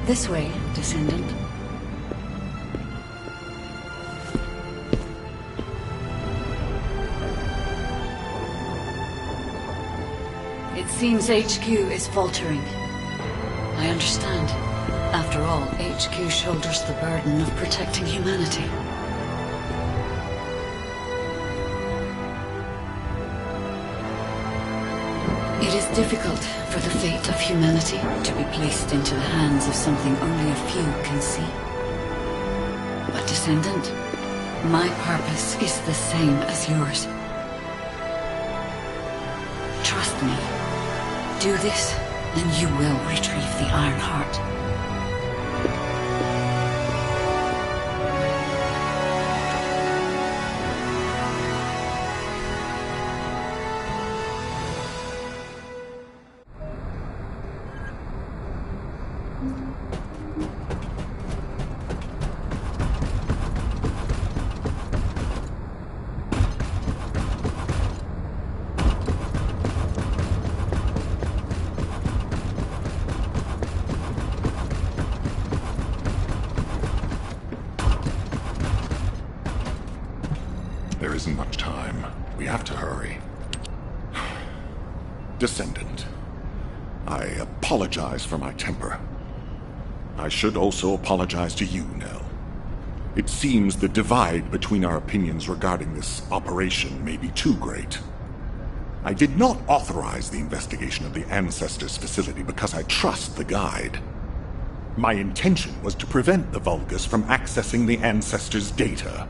This way, Descendant. It seems HQ is faltering. I understand. After all, HQ shoulders the burden of protecting humanity. It is difficult for the fate of humanity to be placed into the hands of something only a few can see. But Descendant, my purpose is the same as yours. Trust me. Do this, and you will retrieve the Iron Heart. There isn't much time. We have to hurry. Descendant, I apologize for my temper. I should also apologize to you, Nell. It seems the divide between our opinions regarding this operation may be too great. I did not authorize the investigation of the Ancestors' facility because I trust the guide. My intention was to prevent the Vulgus from accessing the Ancestors' data.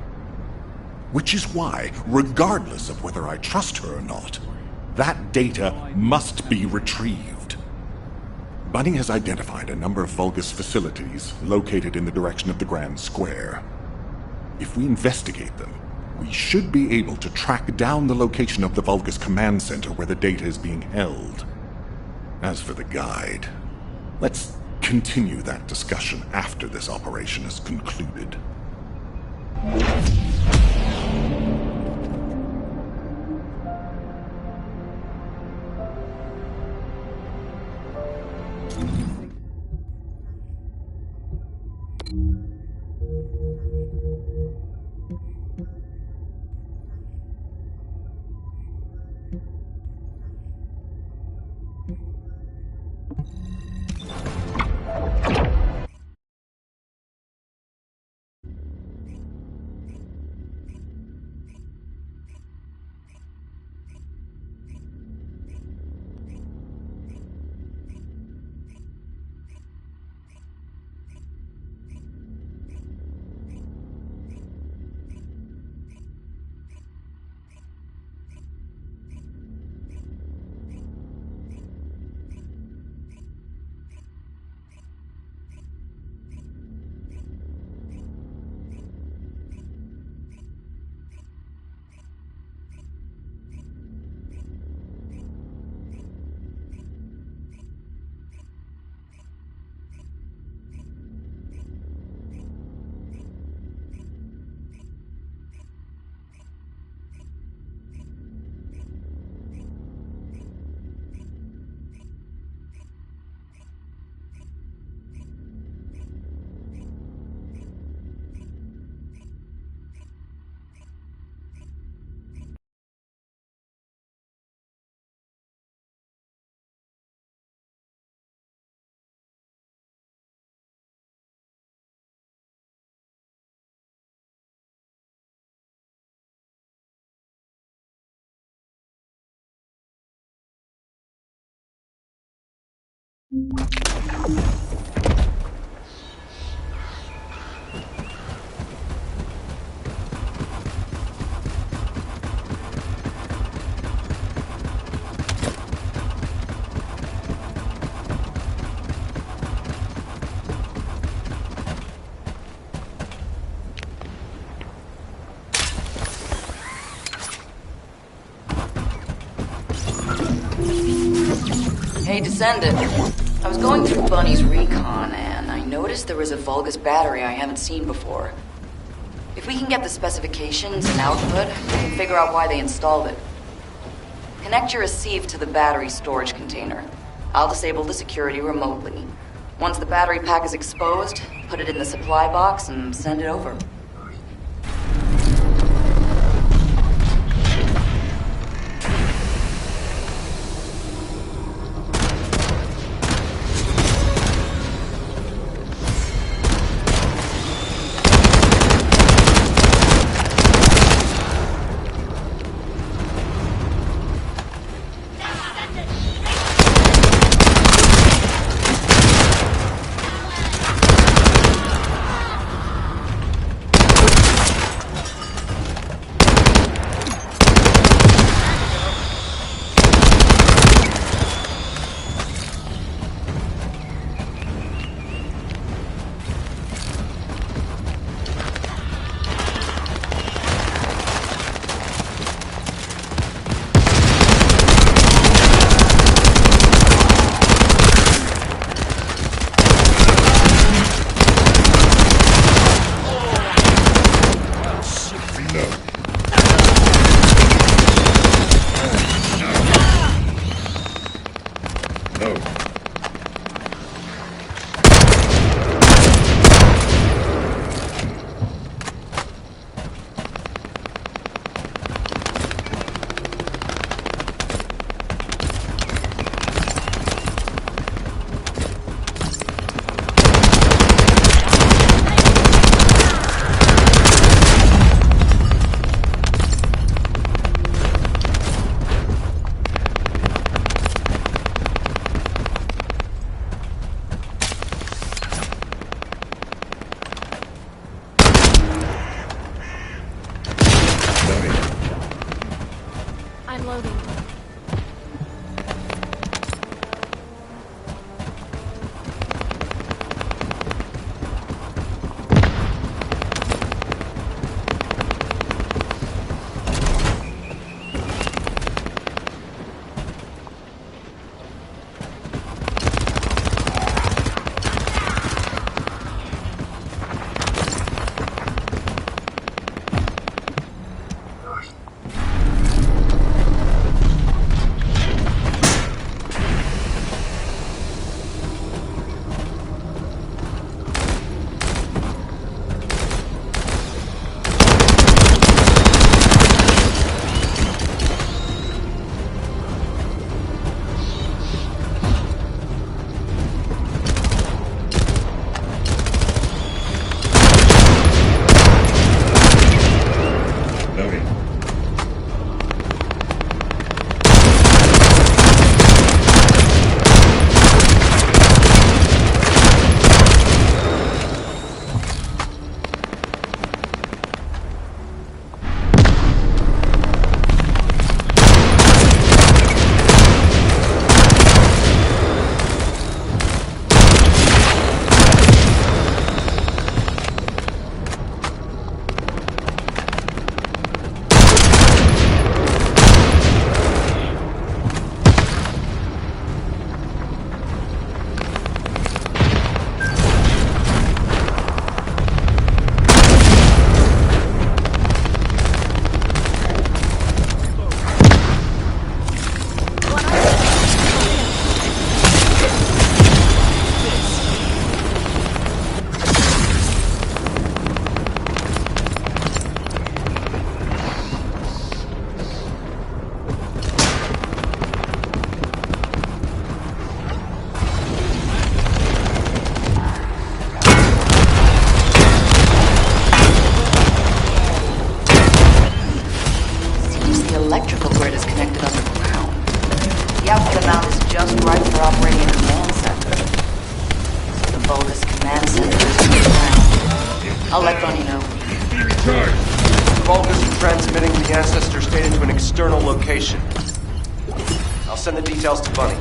Which is why, regardless of whether I trust her or not, that data must be retrieved. Bunny has identified a number of Vulgus facilities located in the direction of the Grand Square. If we investigate them, we should be able to track down the location of the Vulgus command center where the data is being held. As for the guide, let's continue that discussion after this operation is concluded. Hey, Descendant. I was going through Bunny's recon, and I noticed there was a Vulgus battery I haven't seen before. If we can get the specifications and output, we can figure out why they installed it. Connect your receive to the battery storage container. I'll disable the security remotely. Once the battery pack is exposed, put it in the supply box and send it over. I'm loading. command center is underground. I'll let Bunny know. The Vulgus are transmitting the Ancestors data to an external location. I'll send the details to Bunny.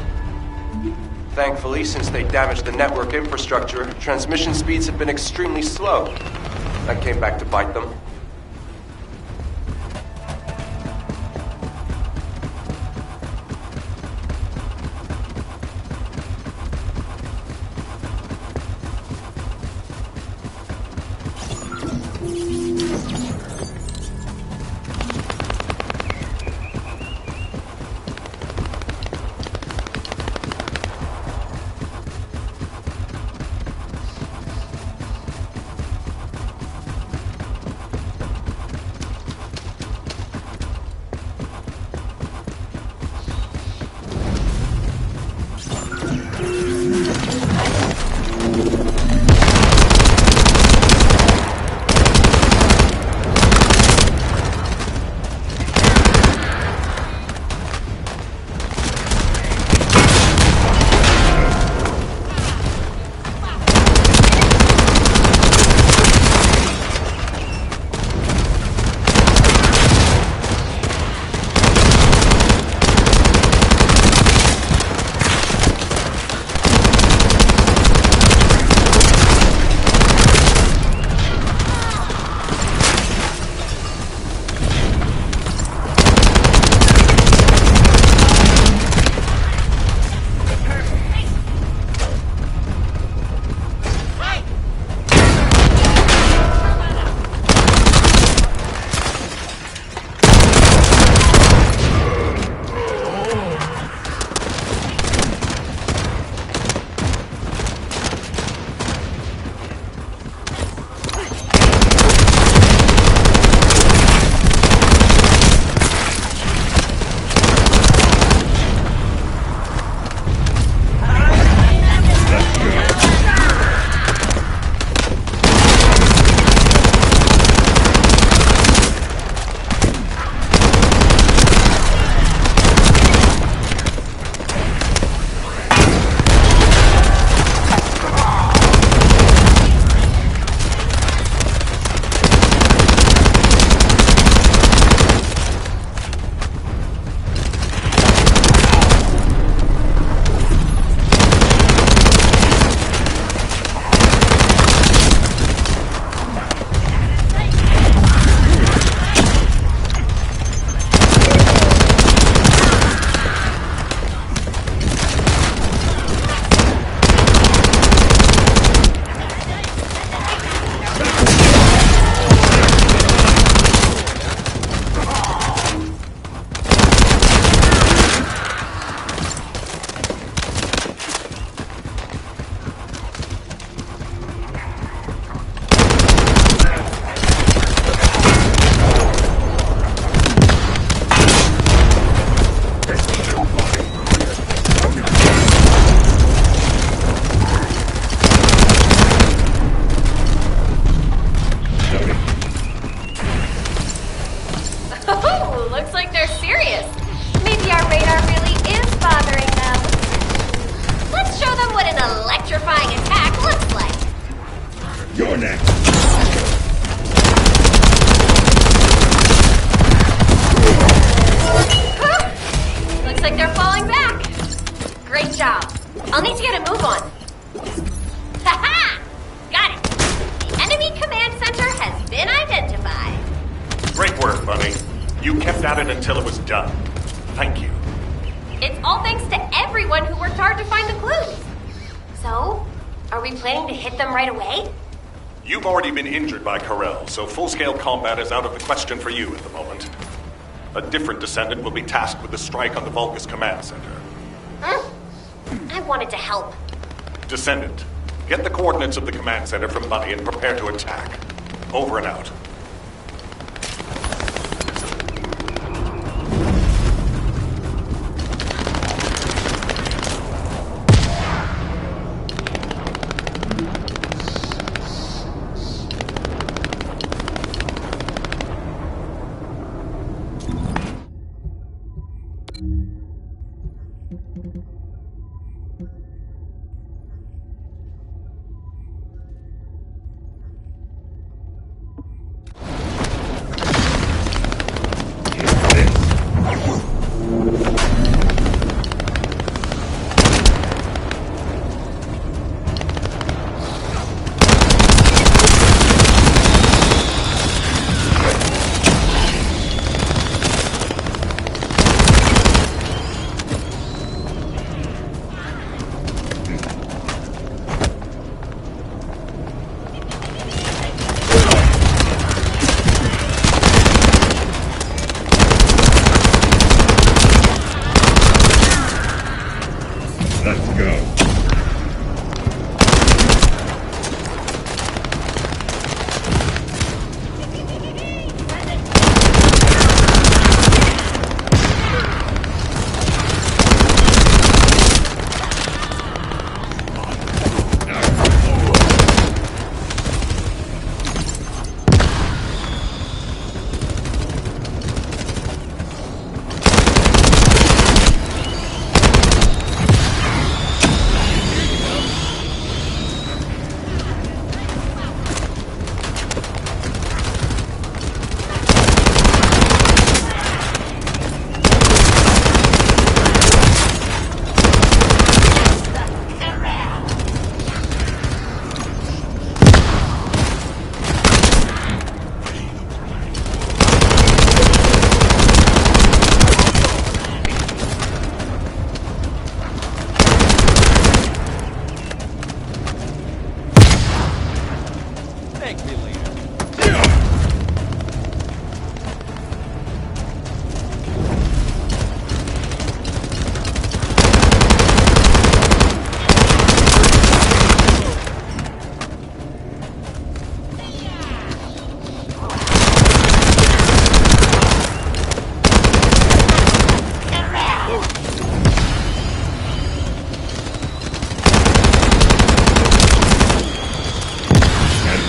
Thankfully, since they damaged the network infrastructure, transmission speeds have been extremely slow. That came back to bite them. You're next. Huh? Looks like they're falling back. Great job. I'll need to get a move on. Ha-ha! Got it. The enemy command center has been identified. Great work, Bunny. You kept at it until it was done. Thank you. It's all thanks to everyone who worked hard to find the clues. So, are we planning to hit them right away? You've already been injured by Karel, so full-scale combat is out of the question for you at the moment. A different Descendant will be tasked with the strike on the Vulgus command center. I wanted to help. Descendant, get the coordinates of the command center from Bunny and prepare to attack. Over and out.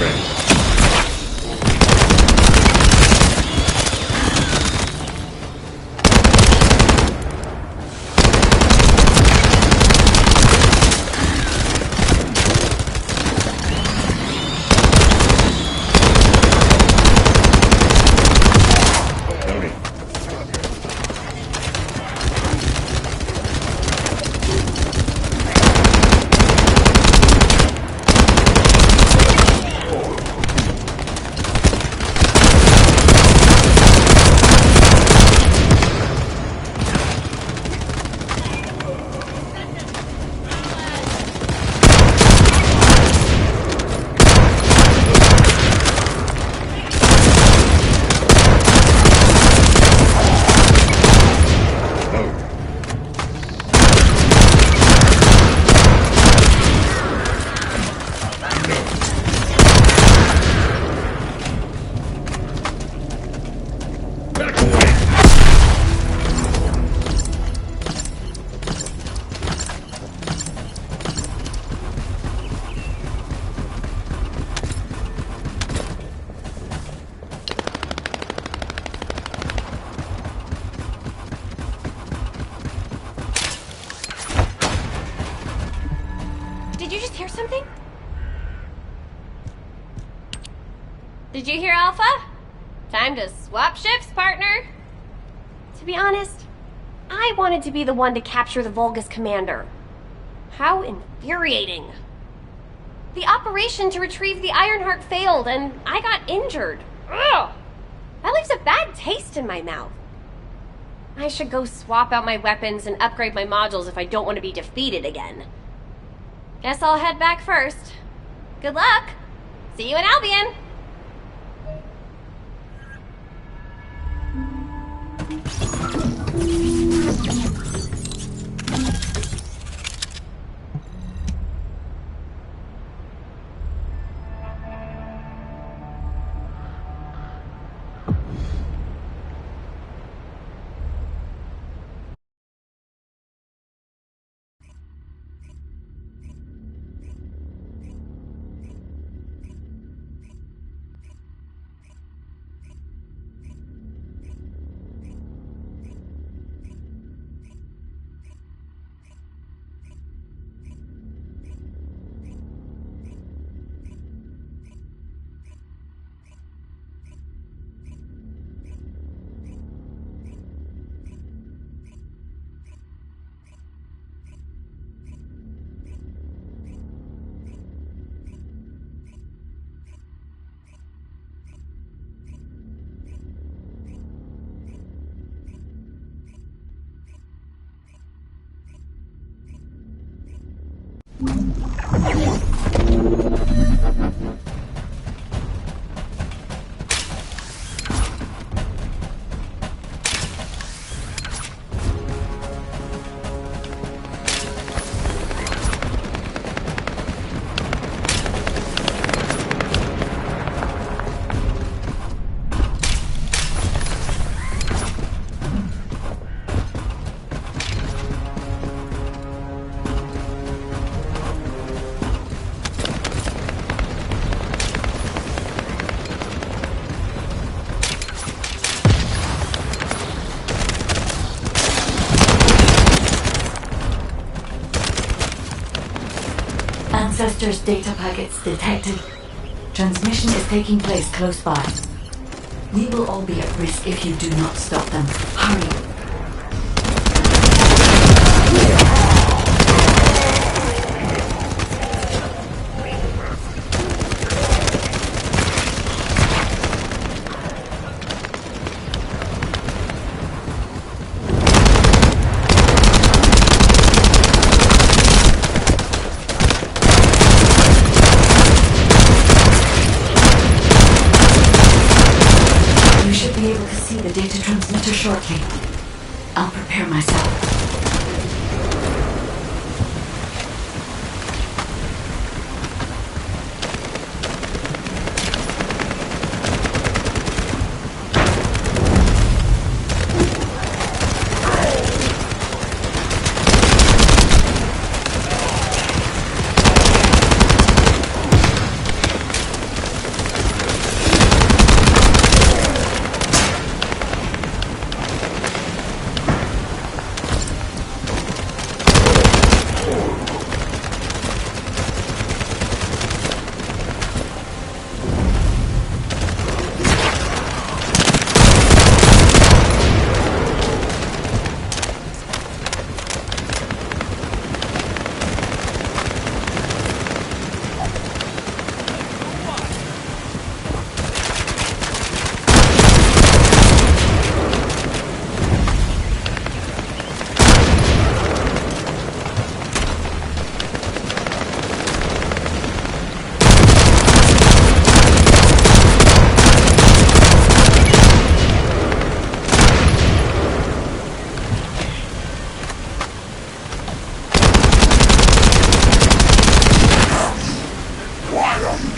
ready. Did you just hear something? Did you hear Alpha? Time to swap shifts, partner. To be honest, I wanted to be the one to capture the Vulgus commander. How infuriating. The operation to retrieve the Ironheart failed and I got injured. Ugh! That leaves a bad taste in my mouth. I should go swap out my weapons and upgrade my modules if I don't want to be defeated again. Guess I'll head back first. Good luck! See you in Albion! Ancestors data packets detected. Transmission is taking place close by. We will all be at risk if you do not stop them. Hurry! Data transmitter shortly. I'll prepare myself.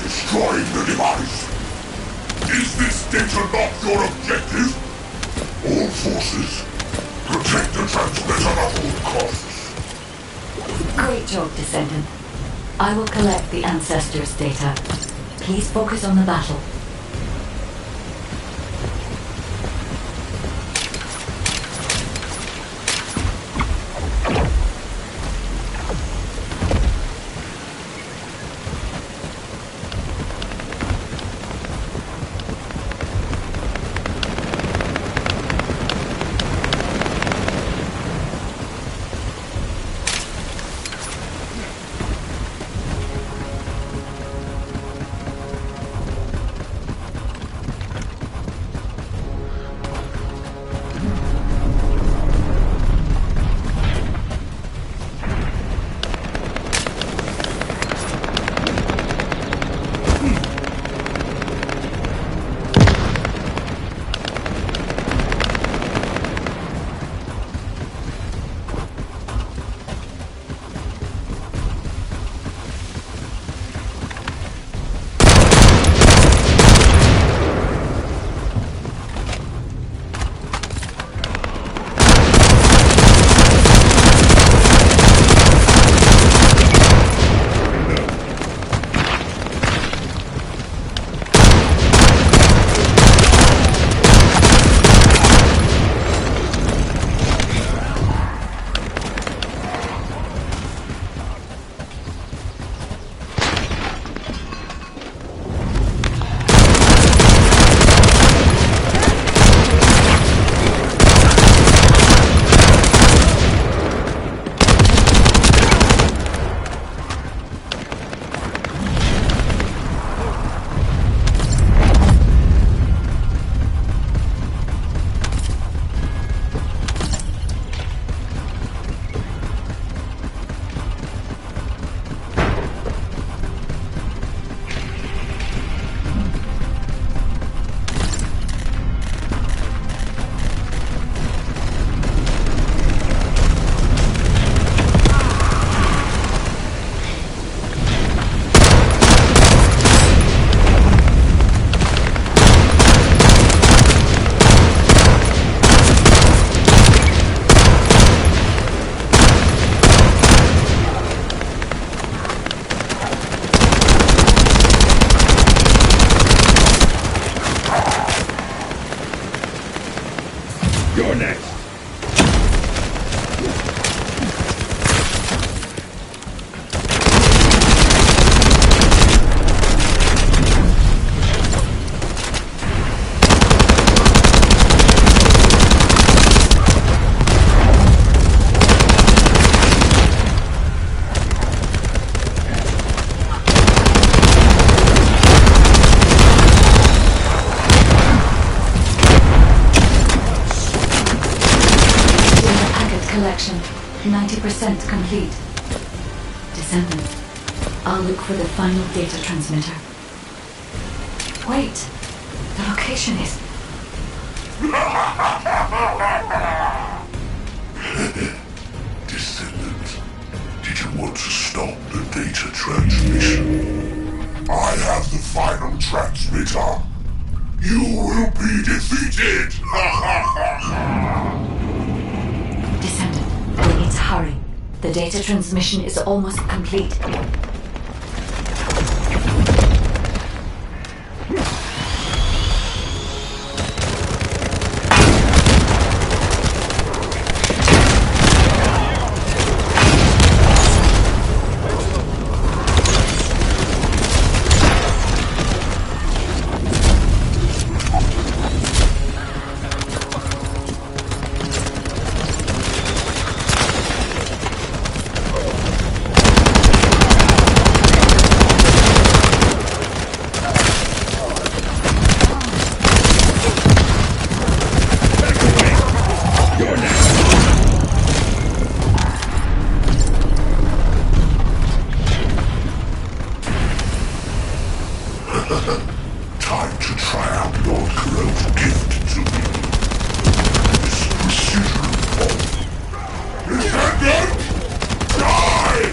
destroying the device. Is this data not your objective? All forces, protect the transmitter at all costs. Great job, Descendant. I will collect the Ancestors' data. Please focus on the battle. You're next. Collection 90% complete. Descendant, I'll look for the final data transmitter. Wait, the location is... Descendant, did you want to stop the data transmission? I have the final transmitter. You will be defeated! Descendant, we need to hurry. The data transmission is almost complete. Time to try out Lord Corell's gift to me. This precision bomb. Descendant! Die!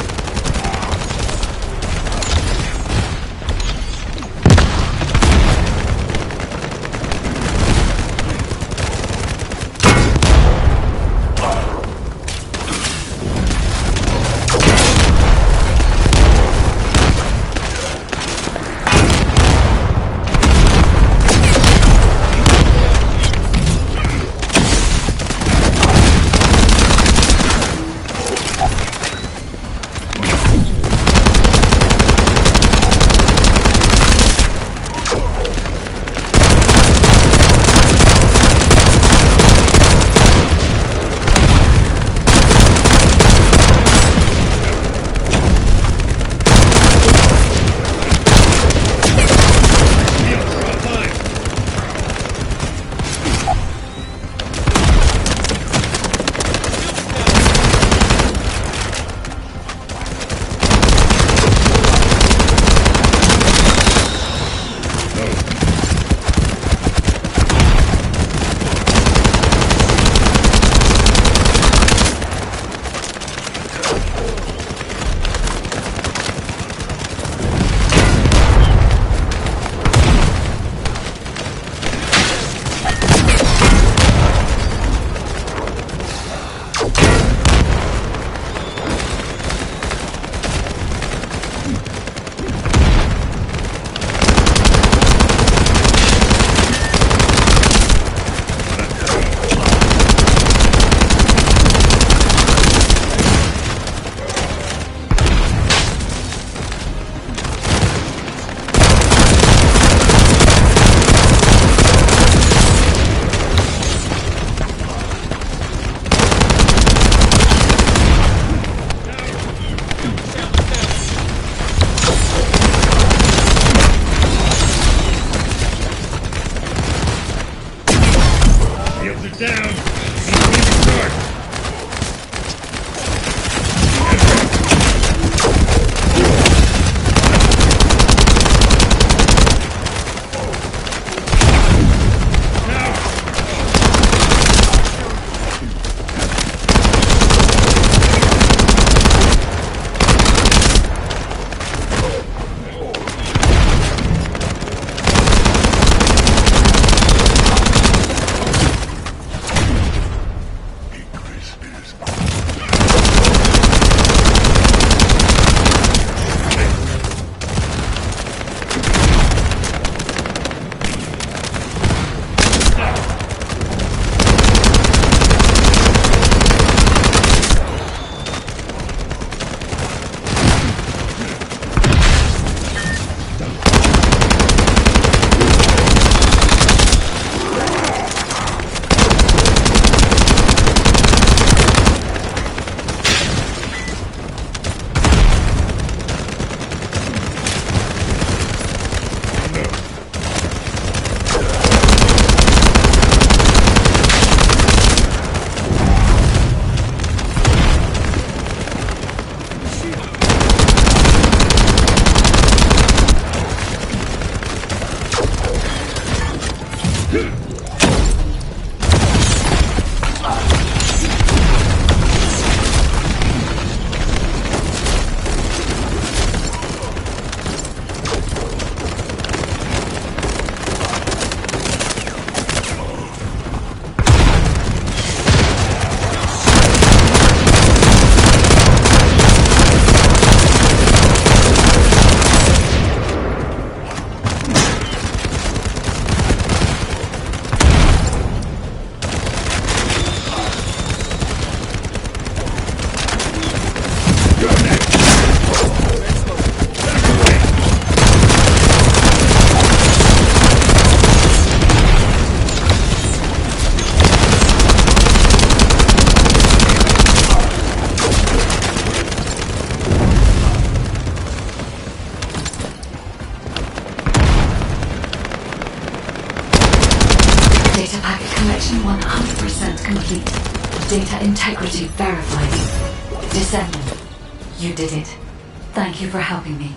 Data packet collection 100% complete. Data integrity verified. Descendant, you did it. Thank you for helping me.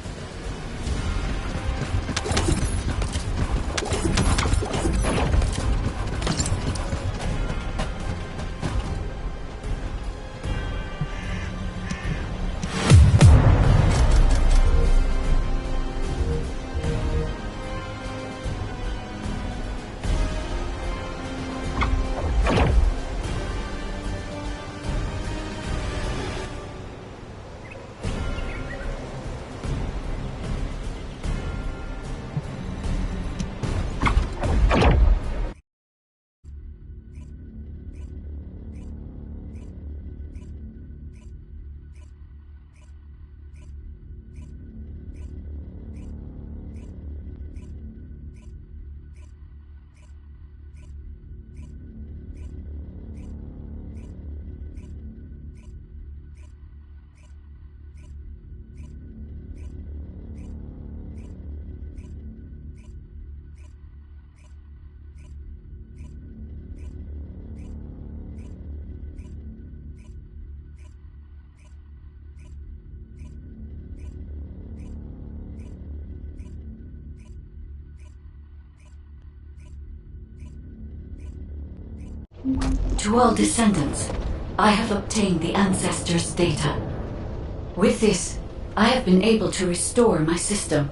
To all descendants, I have obtained the Ancestors' data. With this, I have been able to restore my system.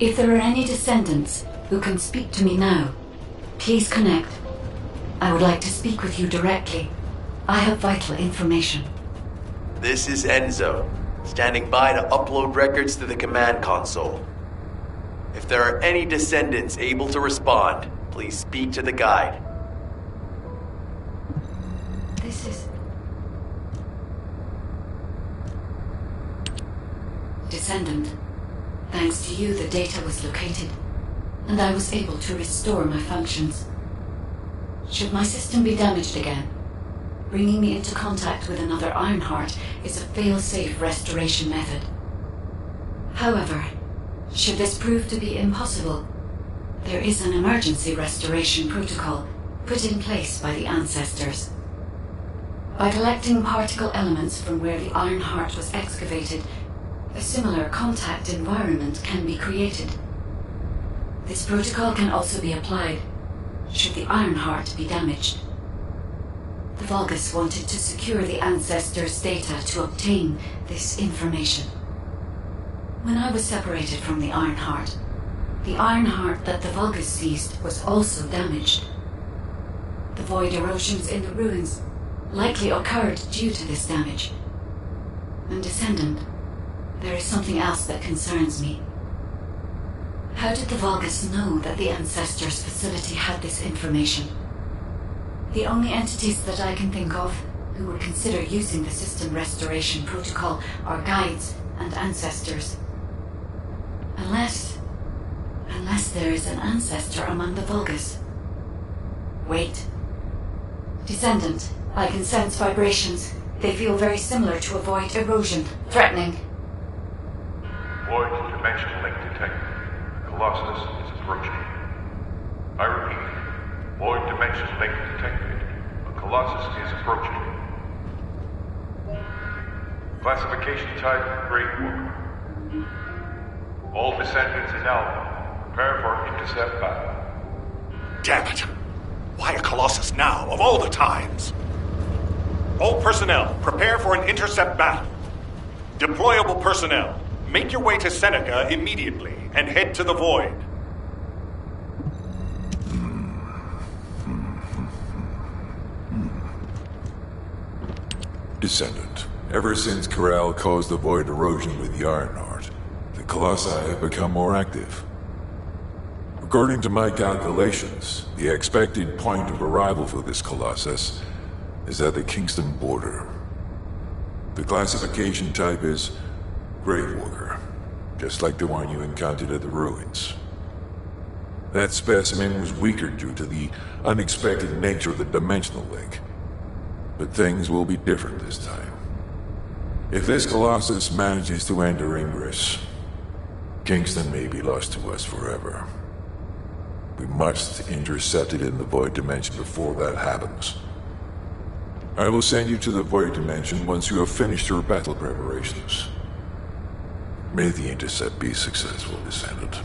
If there are any descendants who can speak to me now, please connect. I would like to speak with you directly. I have vital information. This is Enzo, standing by to upload records to the command console. If there are any descendants able to respond, please speak to the guide. This is... Descendant. Thanks to you, the data was located, and I was able to restore my functions. Should my system be damaged again, bringing me into contact with another Ironheart is a fail-safe restoration method. However, should this prove to be impossible, there is an emergency restoration protocol put in place by the Ancestors. By collecting particle elements from where the Ironheart was excavated, a similar contact environment can be created. This protocol can also be applied should the Ironheart be damaged. The Vulgus wanted to secure the Ancestors' data to obtain this information. When I was separated from the Ironheart that the Vulgus seized was also damaged. The void erosions in the ruins likely occurred due to this damage. And Descendant, there is something else that concerns me. How did the Vulgus know that the Ancestors' facility had this information? The only entities that I can think of who would consider using the system restoration protocol are guides and Ancestors. Unless there is an ancestor among the Vulgus. Wait. Descendant, I can sense vibrations. They feel very similar to a void erosion. Threatening. Void dimension link detected. The Colossus is approaching. I repeat, void dimension link detected. The Colossus is approaching. Classification type, Great Walker. All descendants in Alpha. Prepare for intercept battle. Damn it! Why a Colossus now, of all the times? All personnel, prepare for an intercept battle. Deployable personnel, make your way to Seneca immediately and head to the Void. Descendant, ever since Corral caused the void erosion with the Ironheart, the Colossi have become more active. According to my calculations, the expected point of arrival for this Colossus is at the Kingston border. The classification type is Grey Walker, just like the one you encountered at the ruins. That specimen was weaker due to the unexpected nature of the dimensional link. But things will be different this time. If this Colossus manages to enter Ingress, Kingston may be lost to us forever. We must intercept it in the Void Dimension before that happens. I will send you to the Void Dimension once you have finished your battle preparations. May the intercept be successful, Descendant.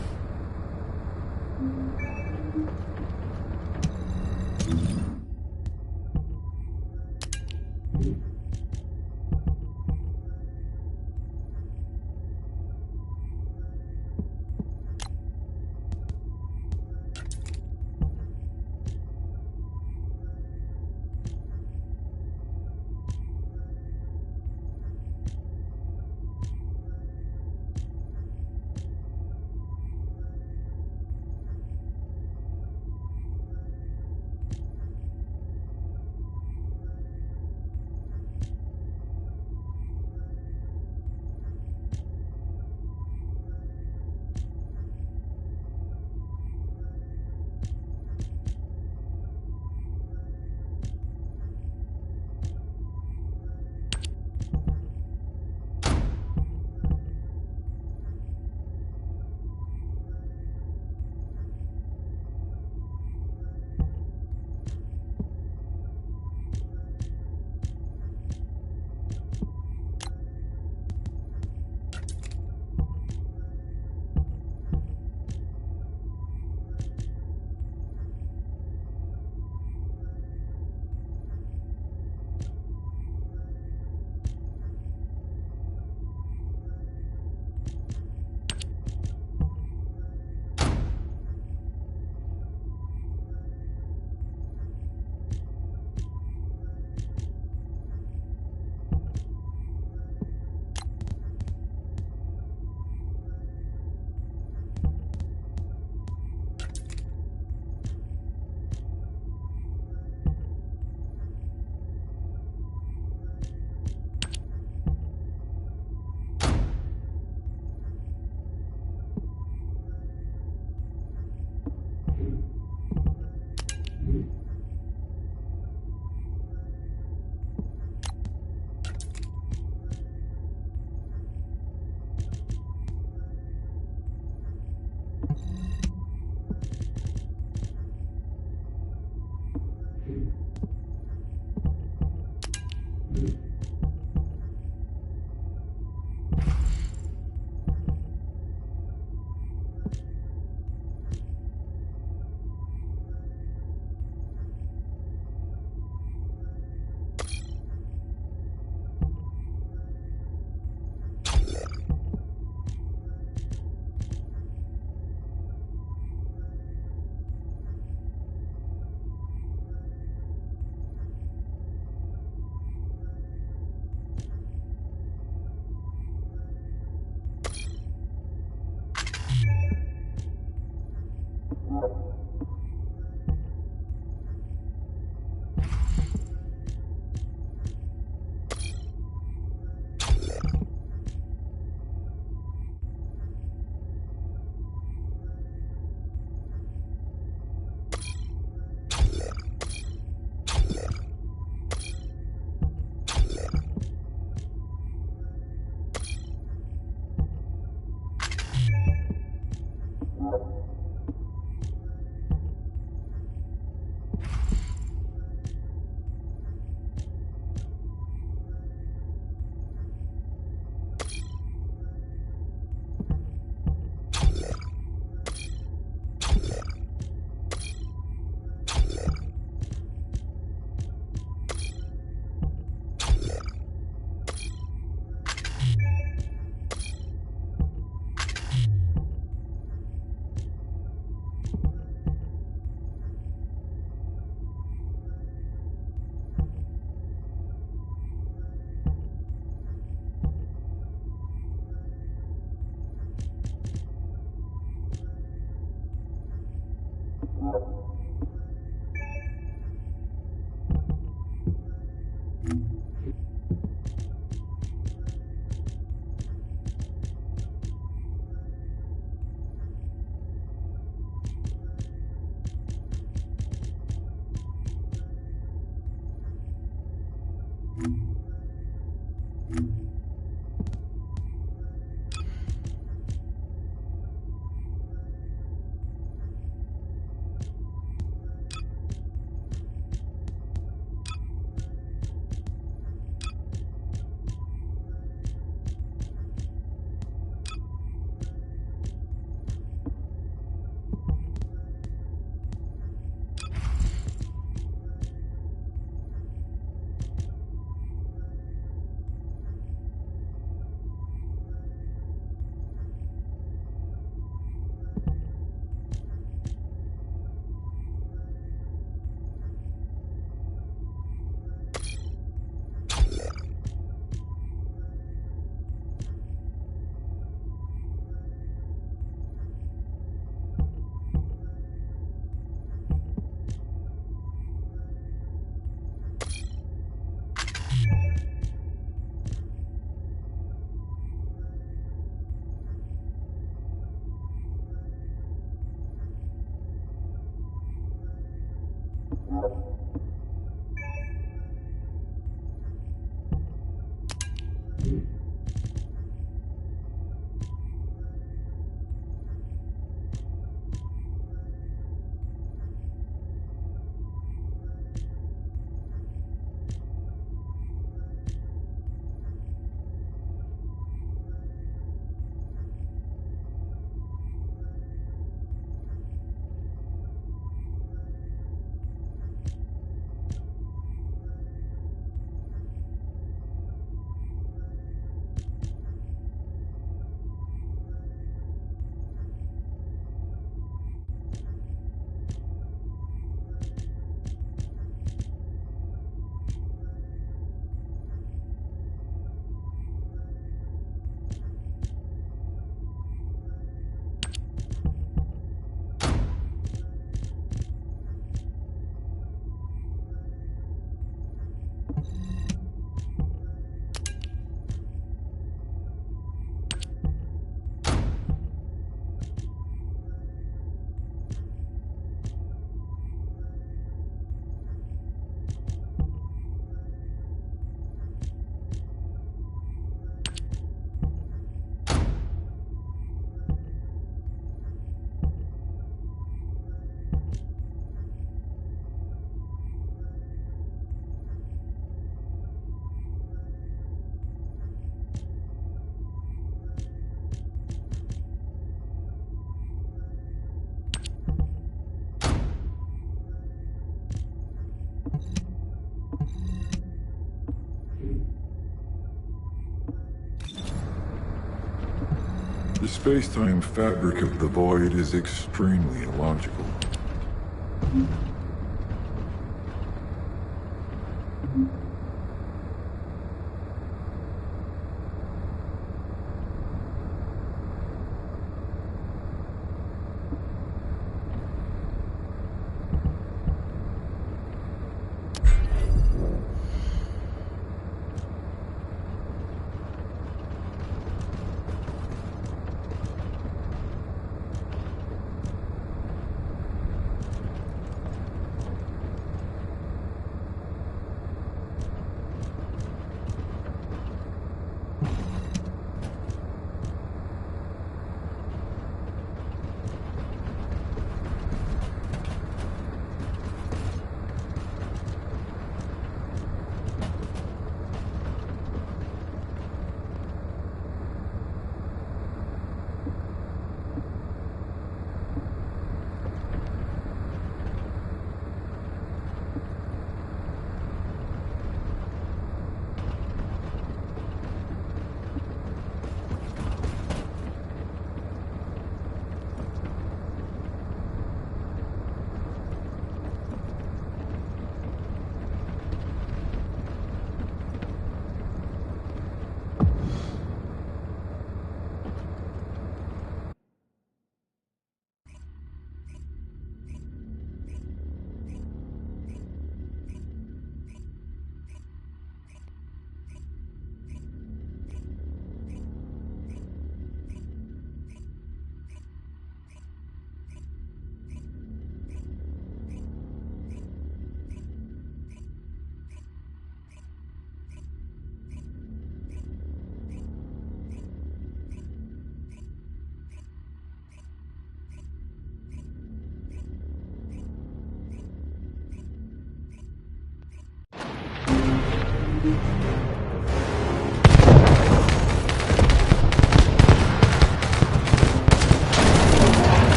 The space-time fabric of the void is extremely illogical.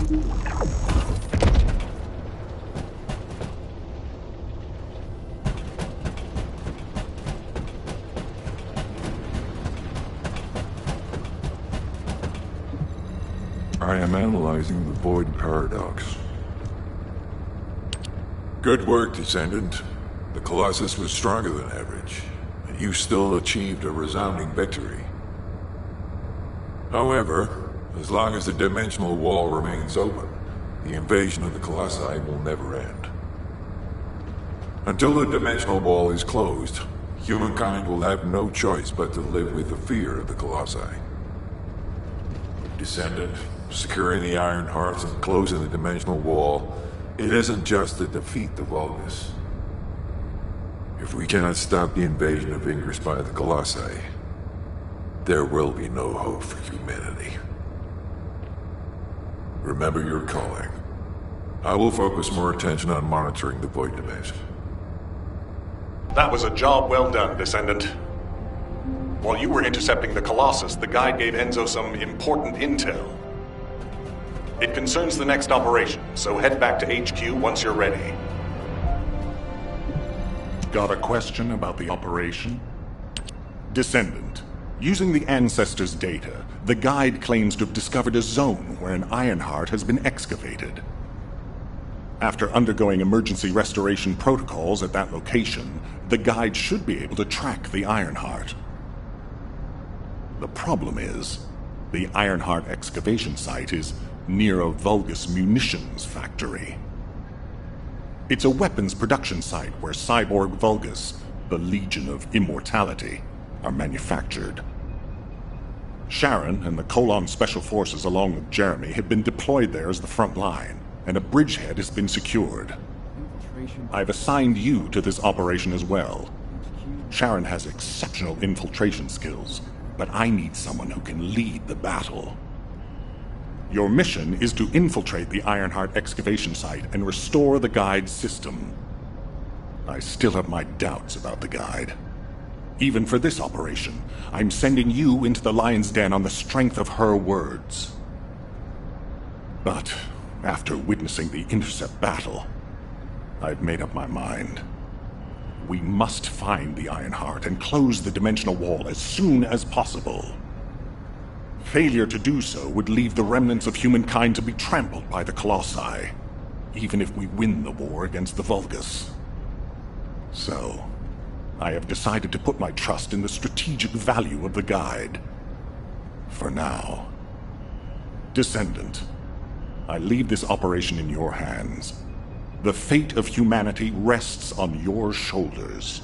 I am analyzing the Void Paradox. Good work, Descendant. The Colossus was stronger than average, and you still achieved a resounding victory. However, as long as the dimensional wall remains open, the invasion of the Colossi will never end. Until the dimensional wall is closed, humankind will have no choice but to live with the fear of the Colossi. Descendant, securing the Iron Hearts and closing the dimensional wall, it isn't just to defeat the Vulgus. If we cannot stop the invasion of Ingress by the Colossi, there will be no hope for humanity. Remember your calling. I will focus more attention on monitoring the Void Dimension. That was a job well done, Descendant. While you were intercepting the Colossus, the guide gave Enzo some important intel. It concerns the next operation, so head back to HQ once you're ready. Got a question about the operation? Descendant, using the Ancestors' data, the guide claims to have discovered a zone where an Ironheart has been excavated. After undergoing emergency restoration protocols at that location, the guide should be able to track the Ironheart. The problem is, the Ironheart excavation site is near a Vulgus munitions factory. It's a weapons production site where cyborg Vulgus, the Legion of Immortality, are manufactured. Sharon and the Colon Special Forces along with Jeremy have been deployed there as the front line, and a bridgehead has been secured. I've assigned you to this operation as well. Sharon has exceptional infiltration skills, but I need someone who can lead the battle. Your mission is to infiltrate the Ironheart excavation site and restore the guide's system. I still have my doubts about the guide. Even for this operation, I'm sending you into the Lion's Den on the strength of her words. But after witnessing the intercept battle, I've made up my mind. We must find the Ironheart and close the dimensional wall as soon as possible. Failure to do so would leave the remnants of humankind to be trampled by the Colossi, even if we win the war against the Vulgus. So, I have decided to put my trust in the strategic value of the guide. For now. Descendant, I leave this operation in your hands. The fate of humanity rests on your shoulders.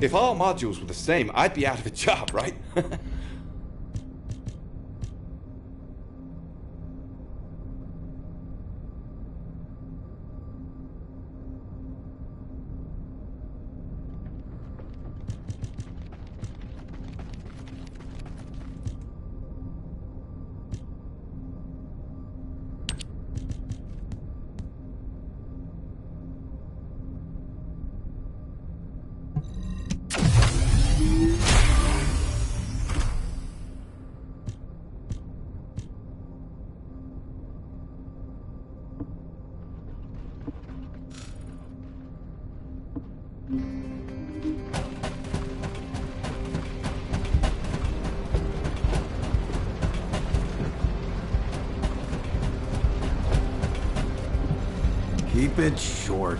If all modules were the same, I'd be out of a job, right? Keep it short.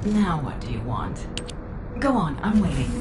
Now what do you want? Go on, I'm waiting.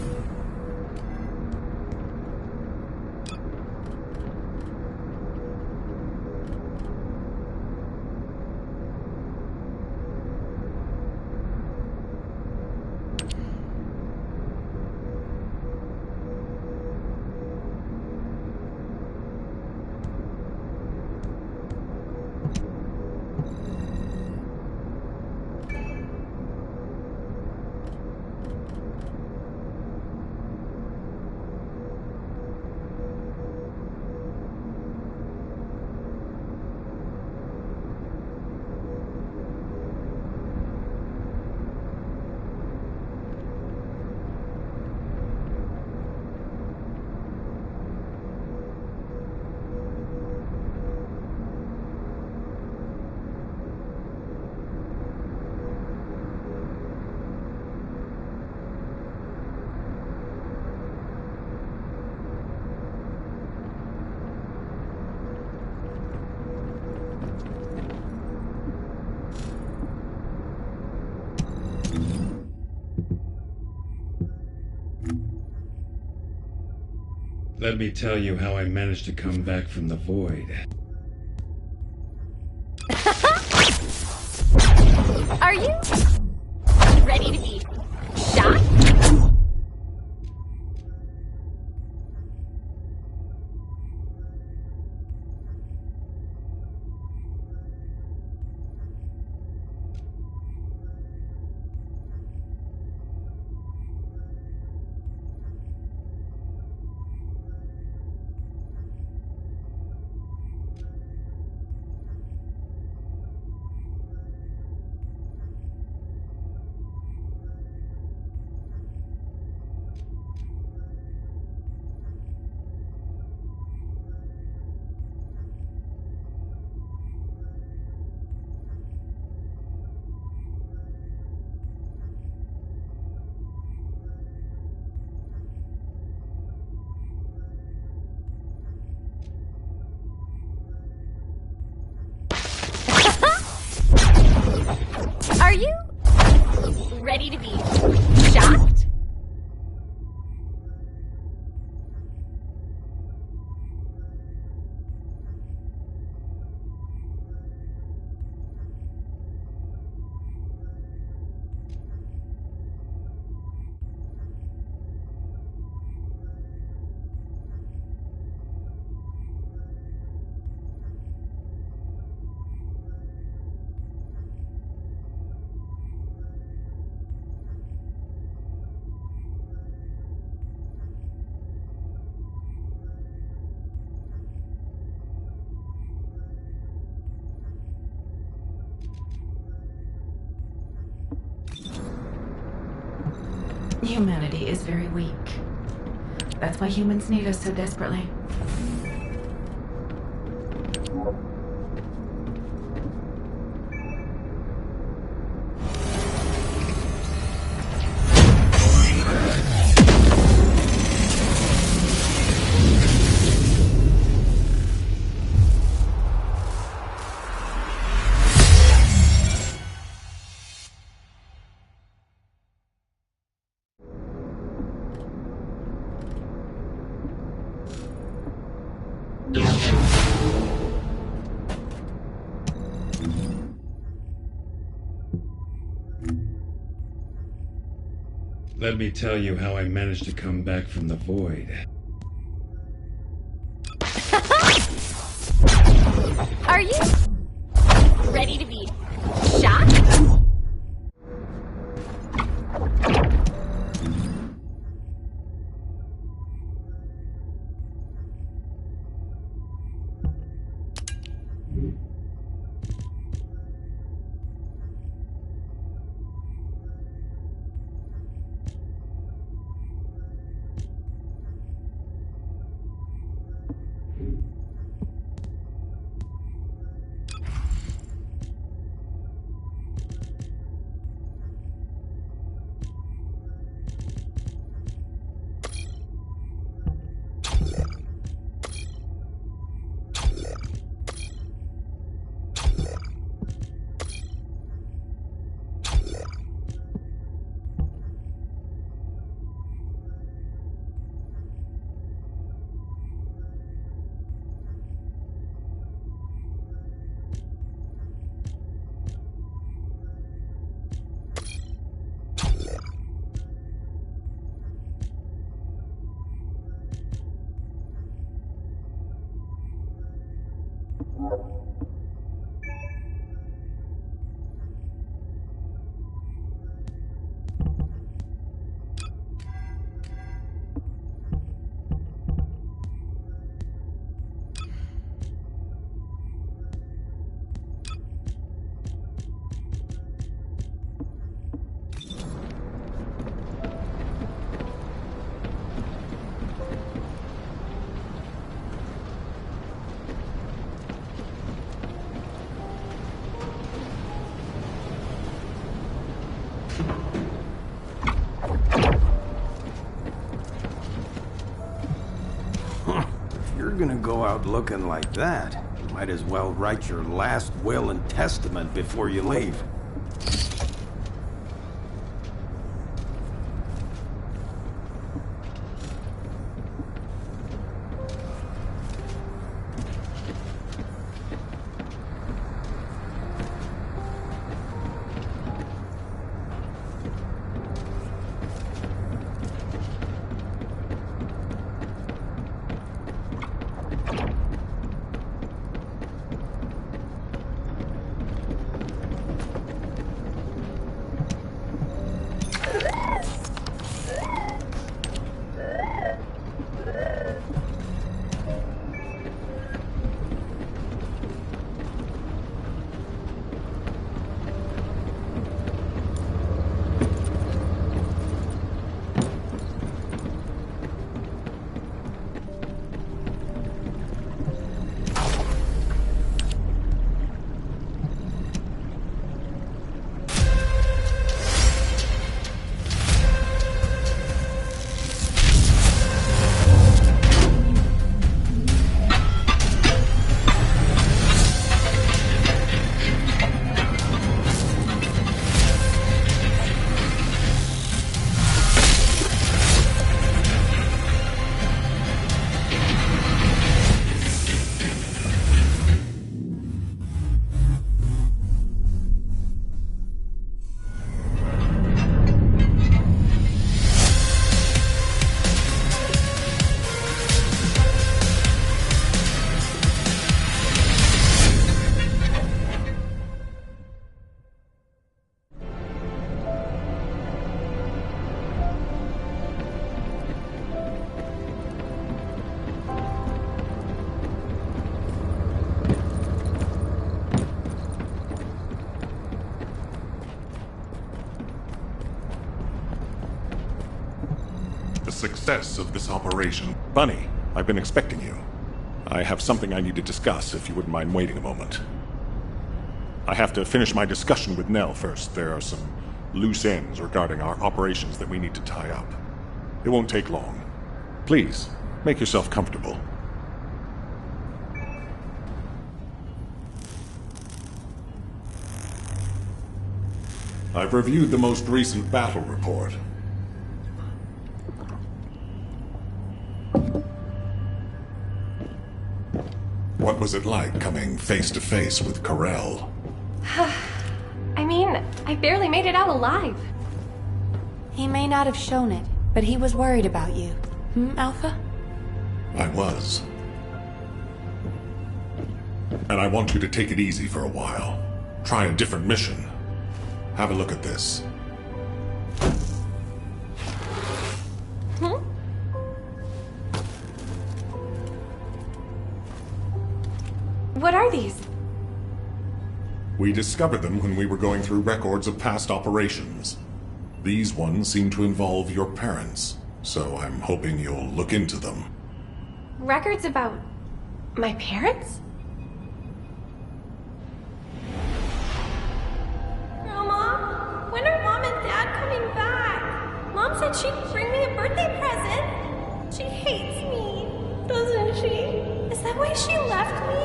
Let me tell you how I managed to come back from the void. Are you ready to be shot? Are you ready to be shocked? Humanity is very weak. That's why humans need us so desperately. Let me tell you how I managed to come back from the void. Are you ready to be shot? If you're gonna go out looking like that, you might as well write your last will and testament before you leave. success of this operation. Bunny, I've been expecting you. I have something I need to discuss, if you wouldn't mind waiting a moment. I have to finish my discussion with Nell first. There are some loose ends regarding our operations that we need to tie up. It won't take long. Please, make yourself comfortable. I've reviewed the most recent battle report. What was it like coming face to face with Corell? I mean, I barely made it out alive. He may not have shown it, but he was worried about you. Alpha? I was. And I want you to take it easy for a while. Try a different mission. Have a look at this. What are these? We discovered them when we were going through records of past operations. These ones seem to involve your parents, so I'm hoping you'll look into them. Records about my parents? Grandma, when are Mom and Dad coming back? Mom said she'd bring me a birthday present. She hates me, doesn't she? Is that why she left me?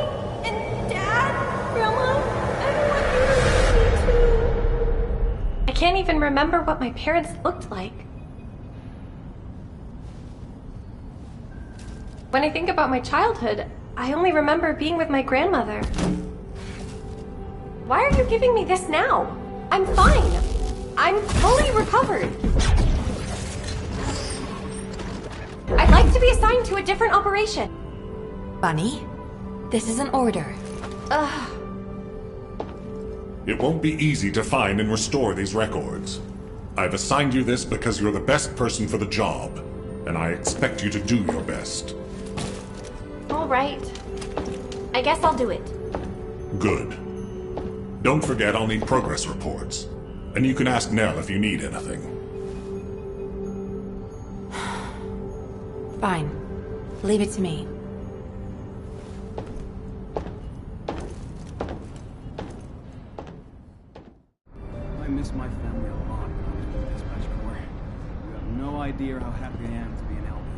And Dad? Grandma? I want you to leave me too. I can't even remember what my parents looked like. When I think about my childhood, I only remember being with my grandmother. Why are you giving me this now? I'm fine. I'm fully recovered. I'd like to be assigned to a different operation. Bunny, this is an order. Ugh. It won't be easy to find and restore these records. I've assigned you this because you're the best person for the job, and I expect you to do your best. All right. I guess I'll do it. Good. Don't forget I'll need progress reports, and you can ask Nell if you need anything. Fine. Leave it to me. I miss my family a lot when I was with the Dispatch Corps. You have no idea how happy I am to be an Albion.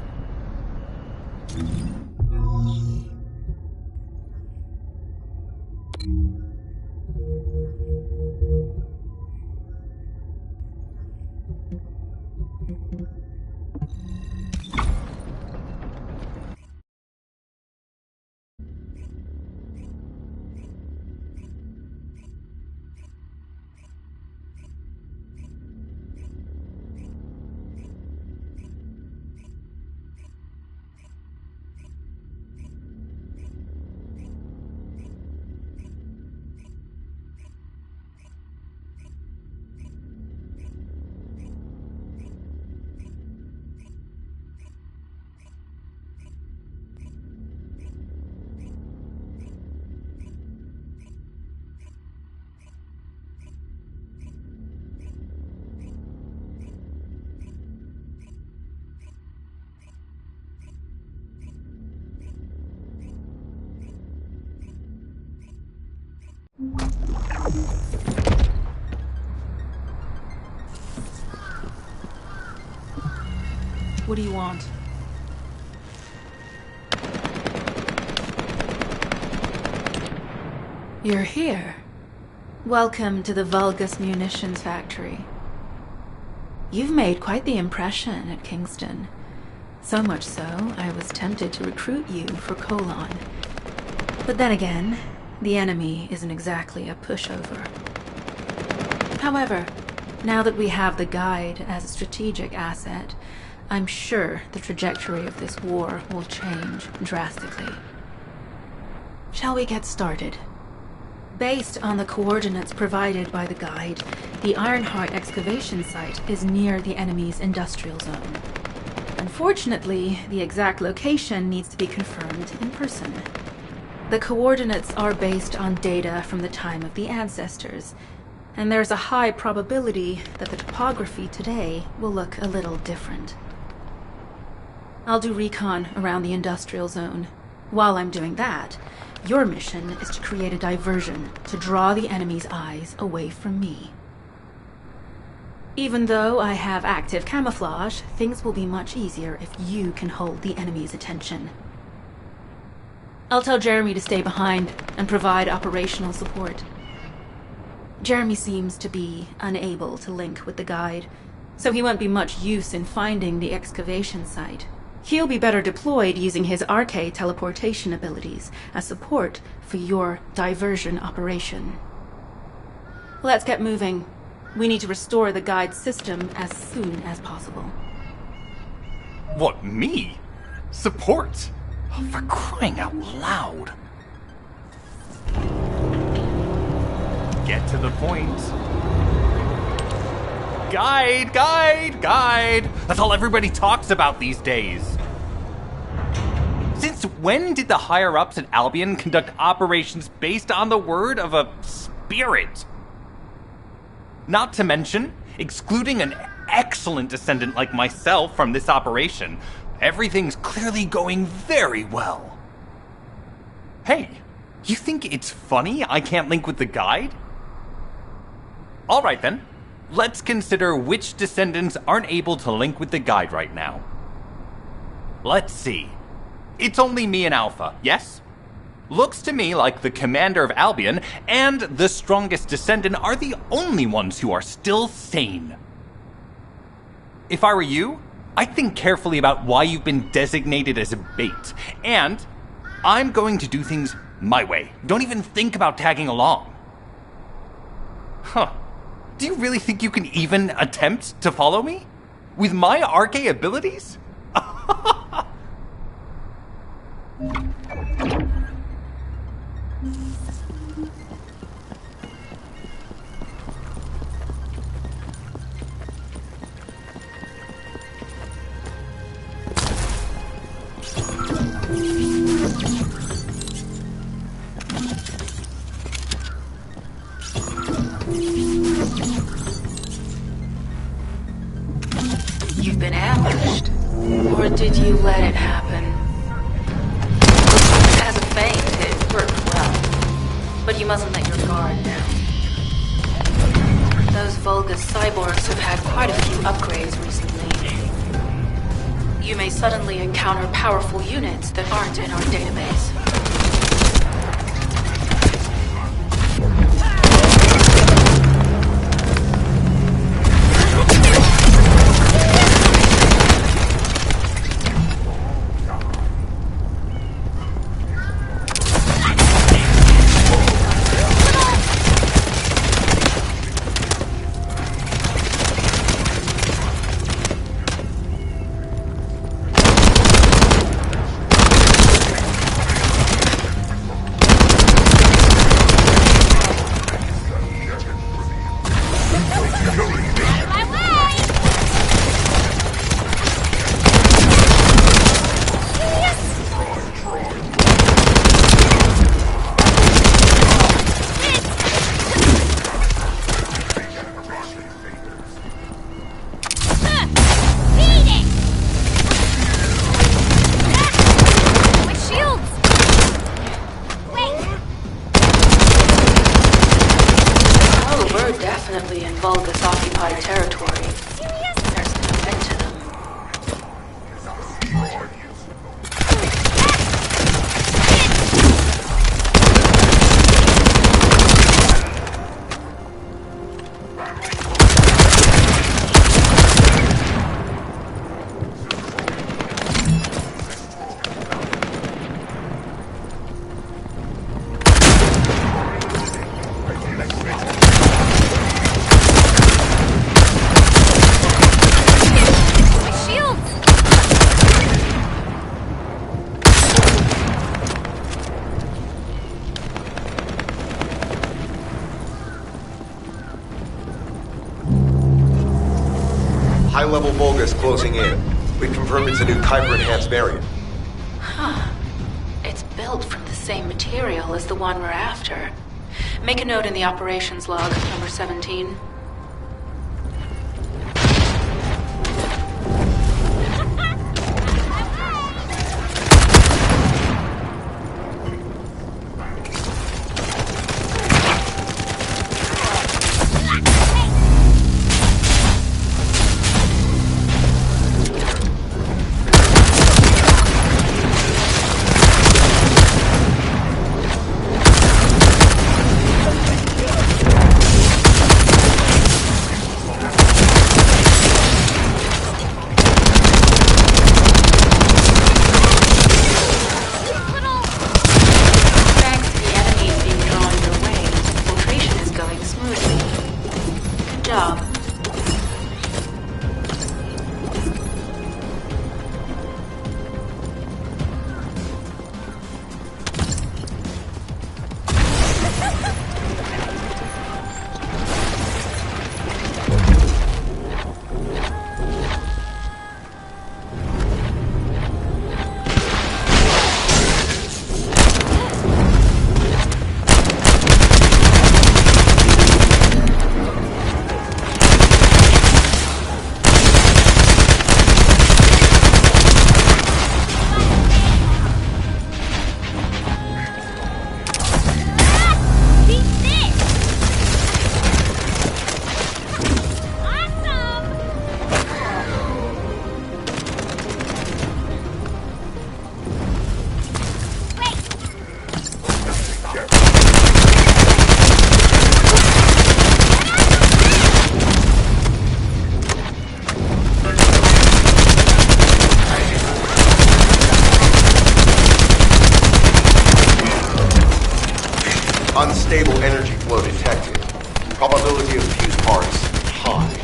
What do you want? You're here. Welcome to the Vulgus Munitions Factory. You've made quite the impression at Kingston. So much so, I was tempted to recruit you for Colon. But then again, the enemy isn't exactly a pushover. However, now that we have the Guide as a strategic asset, I'm sure the trajectory of this war will change drastically. Shall we get started? Based on the coordinates provided by the Guide, the Ironheart excavation site is near the enemy's industrial zone. Unfortunately, the exact location needs to be confirmed in person. The coordinates are based on data from the time of the ancestors, and there's a high probability that the topography today will look a little different. I'll do recon around the industrial zone. While I'm doing that, your mission is to create a diversion to draw the enemy's eyes away from me. Even though I have active camouflage, things will be much easier if you can hold the enemy's attention. I'll tell Jeremy to stay behind and provide operational support. Jeremy seems to be unable to link with the guide, so he won't be much use in finding the excavation site. He'll be better deployed using his RK teleportation abilities as support for your diversion operation. Let's get moving. We need to restore the guide system as soon as possible. What, me? Support? Oh, for crying out loud. Get to the point. Guide, guide, guide. That's all everybody talks about these days. Since when did the higher-ups at Albion conduct operations based on the word of a spirit? Not to mention, excluding an excellent descendant like myself from this operation, everything's clearly going very well. Hey, you think it's funny I can't link with the guide? Alright then, let's consider which descendants aren't able to link with the guide right now. Let's see. It's only me and Alpha, yes? Looks to me like the commander of Albion and the strongest descendant are the only ones who are still sane. If I were you, I'd think carefully about why you've been designated as a bait, and I'm going to do things my way. Don't even think about tagging along. Huh. Do you really think you can even attempt to follow me? With my RK abilities? You've been ambushed. Or did you let it happen? As a feint, it worked well. But you mustn't let your guard down. Those Vulgus cyborgs have had quite a few upgrades recently. You may suddenly encounter powerful units that aren't in our database. Definitely in Vulgus occupied territory. There's no end to them. High-level Vulgus closing in. We've confirmed it's a new Kuiper-enhanced variant. Huh. It's built from the same material as the one we're after. Make a note in the operations log, number 17. Unstable energy flow detected. Probability of fuse parts, high.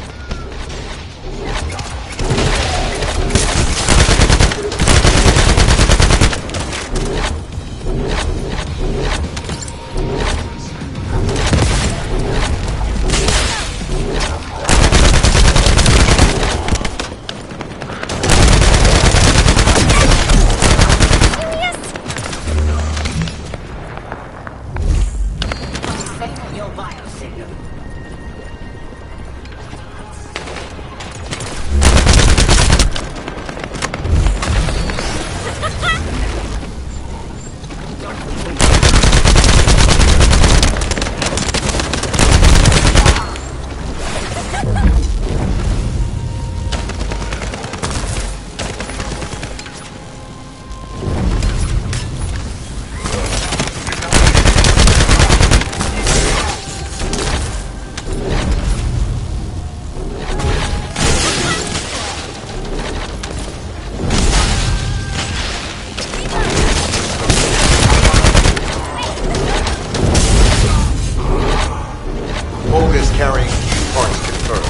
Carrying fuse parts confirmed.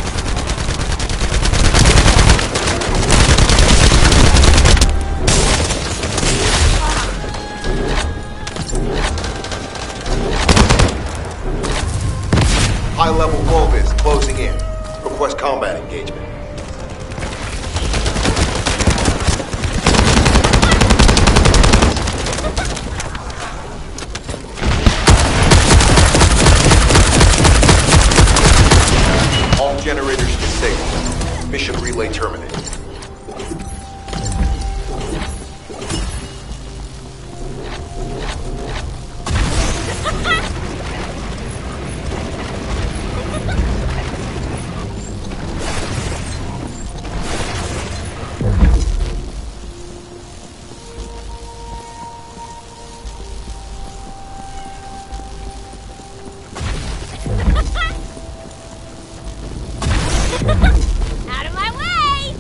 High-level Volvis closing in. Request combat engagement. All generators disabled. Mission relay terminated. Out of my way!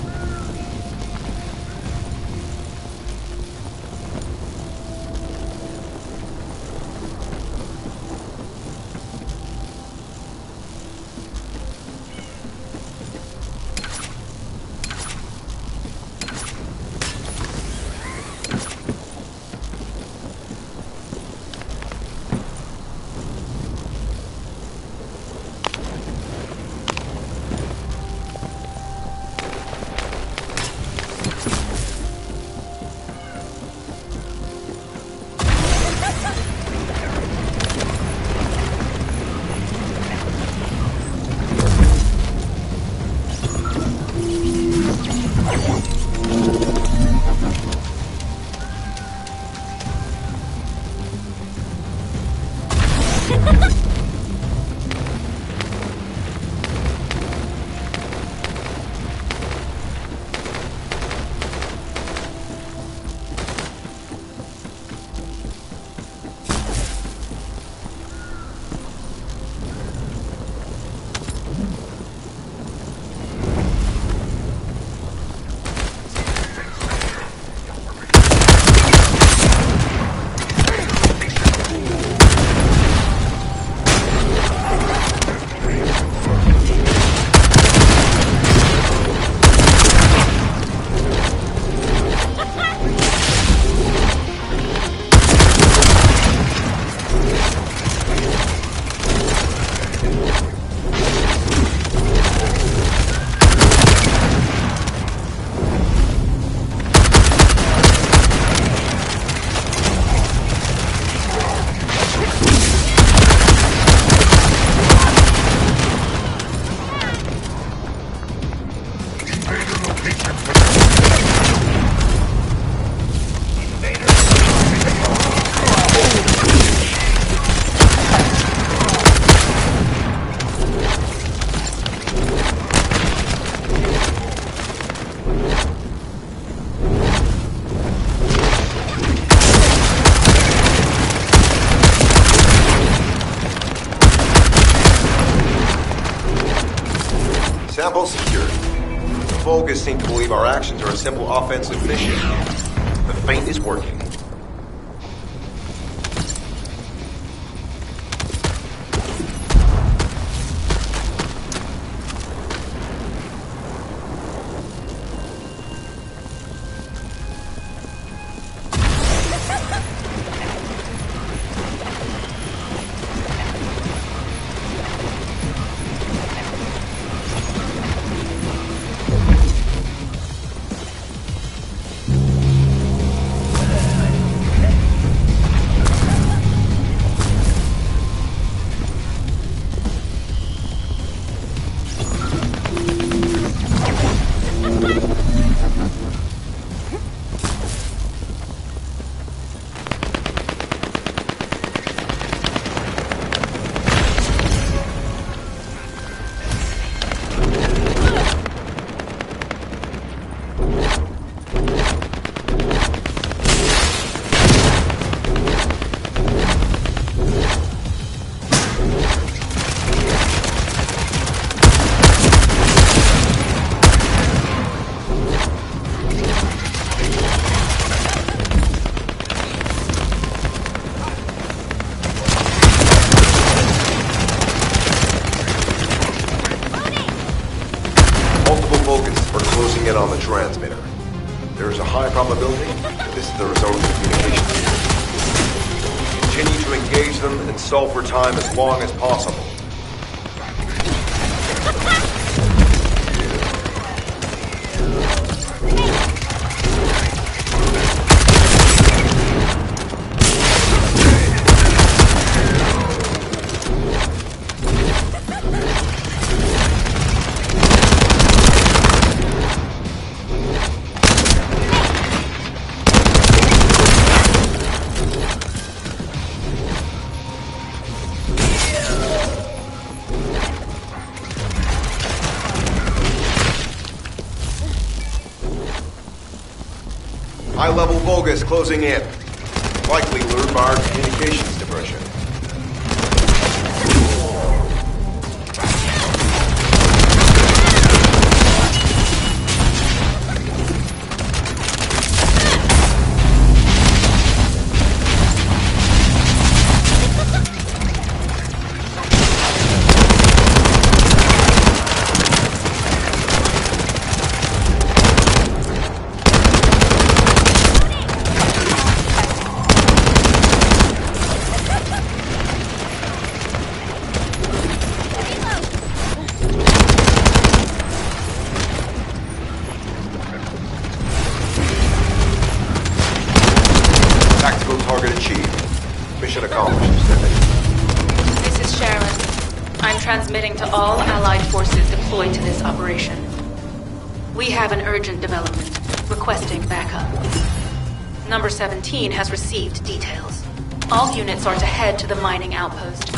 Sample secured. The Vulgus seem to believe our actions are a simple offensive mission. The feint is working. in on the transmitter. There is a high probability that this is the result of communication. Continue to engage them and stall for time as long as possible. High-level Vulgus closing in. Likely lured by our communications diversion. Tactical target achieved. Mission accomplished. This is Sharon. I'm transmitting to all Allied forces deployed to this operation. We have an urgent development, requesting backup. Number 17 has received details. All units are to head to the mining outpost.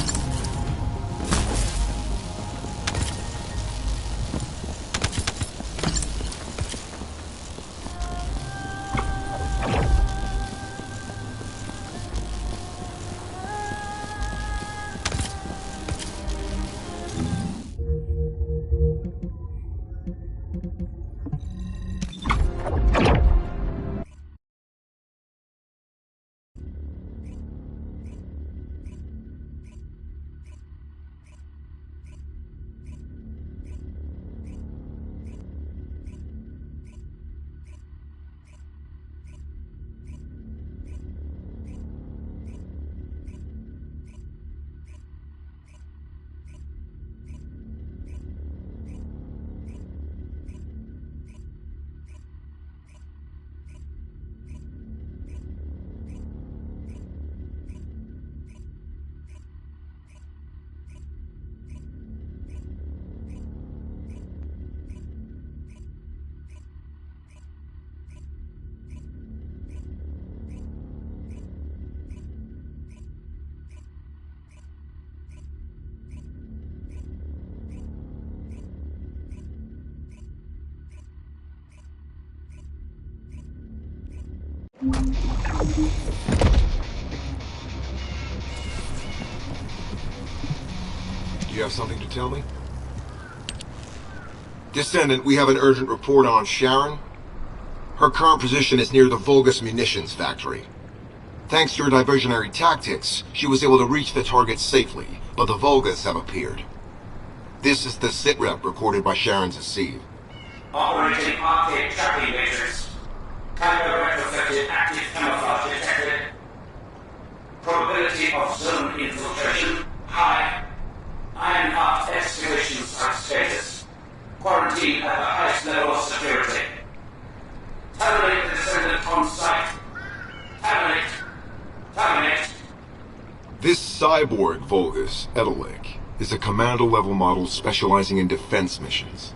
Do you have something to tell me? Descendant, we have an urgent report on Sharon. Her current position is near the Vulgus munitions factory. Thanks to your diversionary tactics, she was able to reach the target safely, but the Vulgus have appeared. This is the sitrep recorded by Sharon's Asive. Operating arcade tracking matrix. Typo retrofitted active camouflage detected. Probability of zone infiltration high. Iron Heart excavation site status. Quarantine at the highest level of security. Terminate the Descendant on site. Terminate. Terminate. This cyborg Vulgus, Edelik, is a commando-level model specializing in defense missions.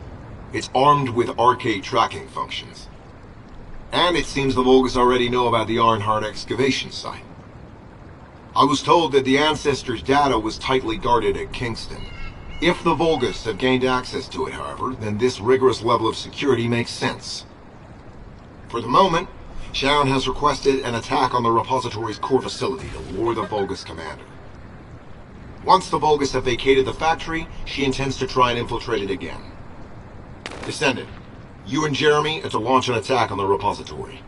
It's armed with arcade tracking functions. And it seems the Vulgus already know about the Ironheart excavation site. I was told that the Ancestors' data was tightly guarded at Kingston. If the Vulgus have gained access to it, however, then this rigorous level of security makes sense. For the moment, Sharon has requested an attack on the repository's core facility to lure the Vulgus commander. Once the Vulgus have vacated the factory, she intends to try and infiltrate it again. Descendant, you and Jeremy are to launch an attack on the repository.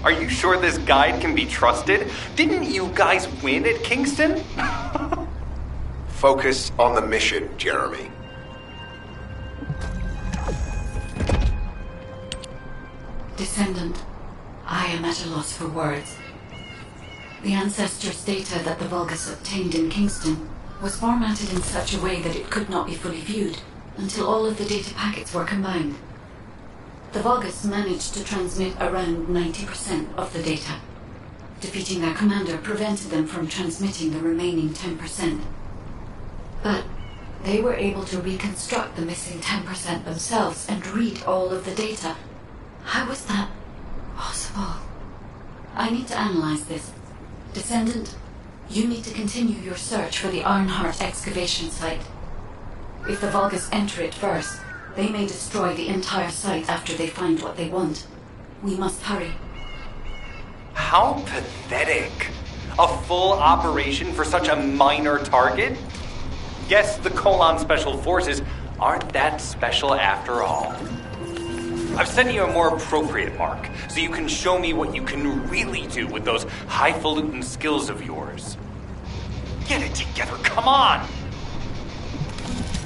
Are you sure this guide can be trusted? Didn't you guys win at Kingston? Focus on the mission, Jeremy. Descendant, I am at a loss for words. The Ancestors' data that the Vulgus obtained in Kingston was formatted in such a way that it could not be fully viewed until all of the data packets were combined. The Vulgus managed to transmit around 90% of the data. Defeating their commander prevented them from transmitting the remaining 10%. But they were able to reconstruct the missing 10% themselves and read all of the data. How was that possible? I need to analyze this. Descendant, you need to continue your search for the Ironheart excavation site. If the Vulgus enter it first, they may destroy the entire site after they find what they want. We must hurry. How pathetic. A full operation for such a minor target? Guess the Colon Special Forces aren't that special after all. I've sent you a more appropriate mark, so you can show me what you can really do with those highfalutin skills of yours. Get it together, come on!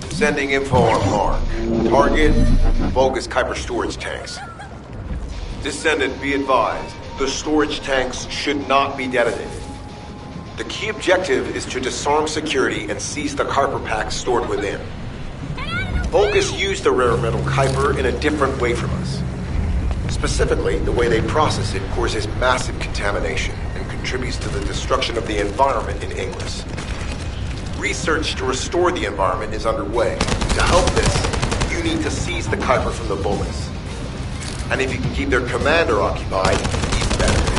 Sending info on mark. Target, Vulgus Kuiper storage tanks. Descendant, be advised, the storage tanks should not be detonated. The key objective is to disarm security and seize the Kuiper packs stored within. Vulgus used the rare metal Kuiper in a different way from us. Specifically, the way they process it causes massive contamination and contributes to the destruction of the environment in Inglis. Research to restore the environment is underway. To help this, you need to seize the Kuiper from the Vulgus. And if you can keep their commander occupied, even better.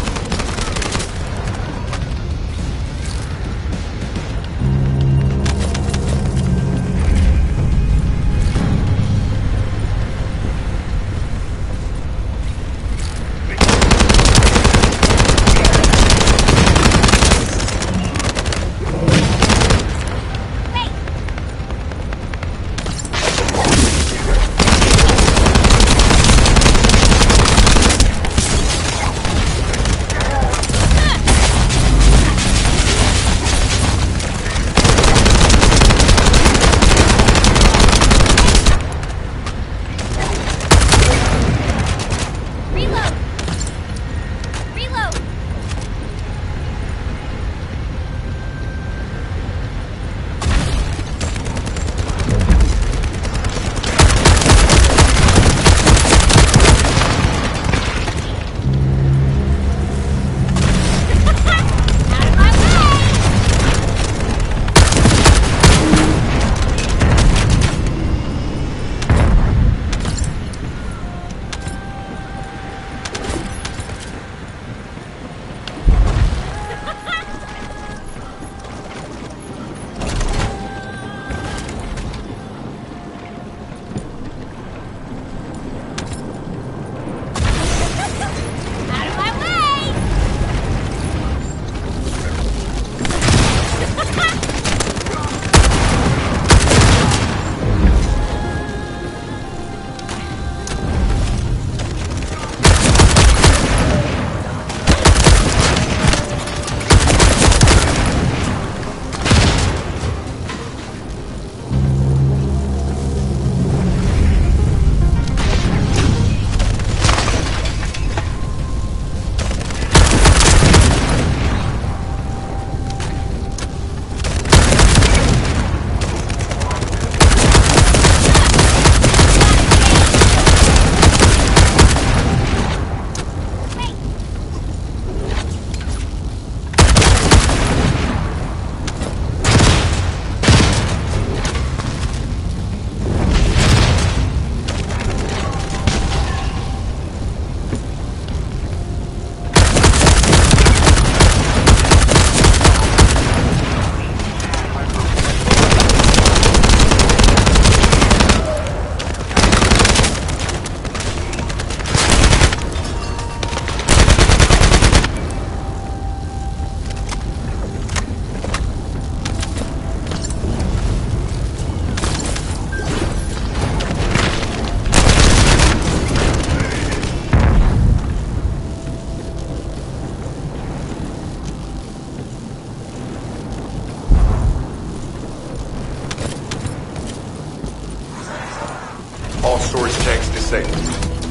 All storage tanks disabled.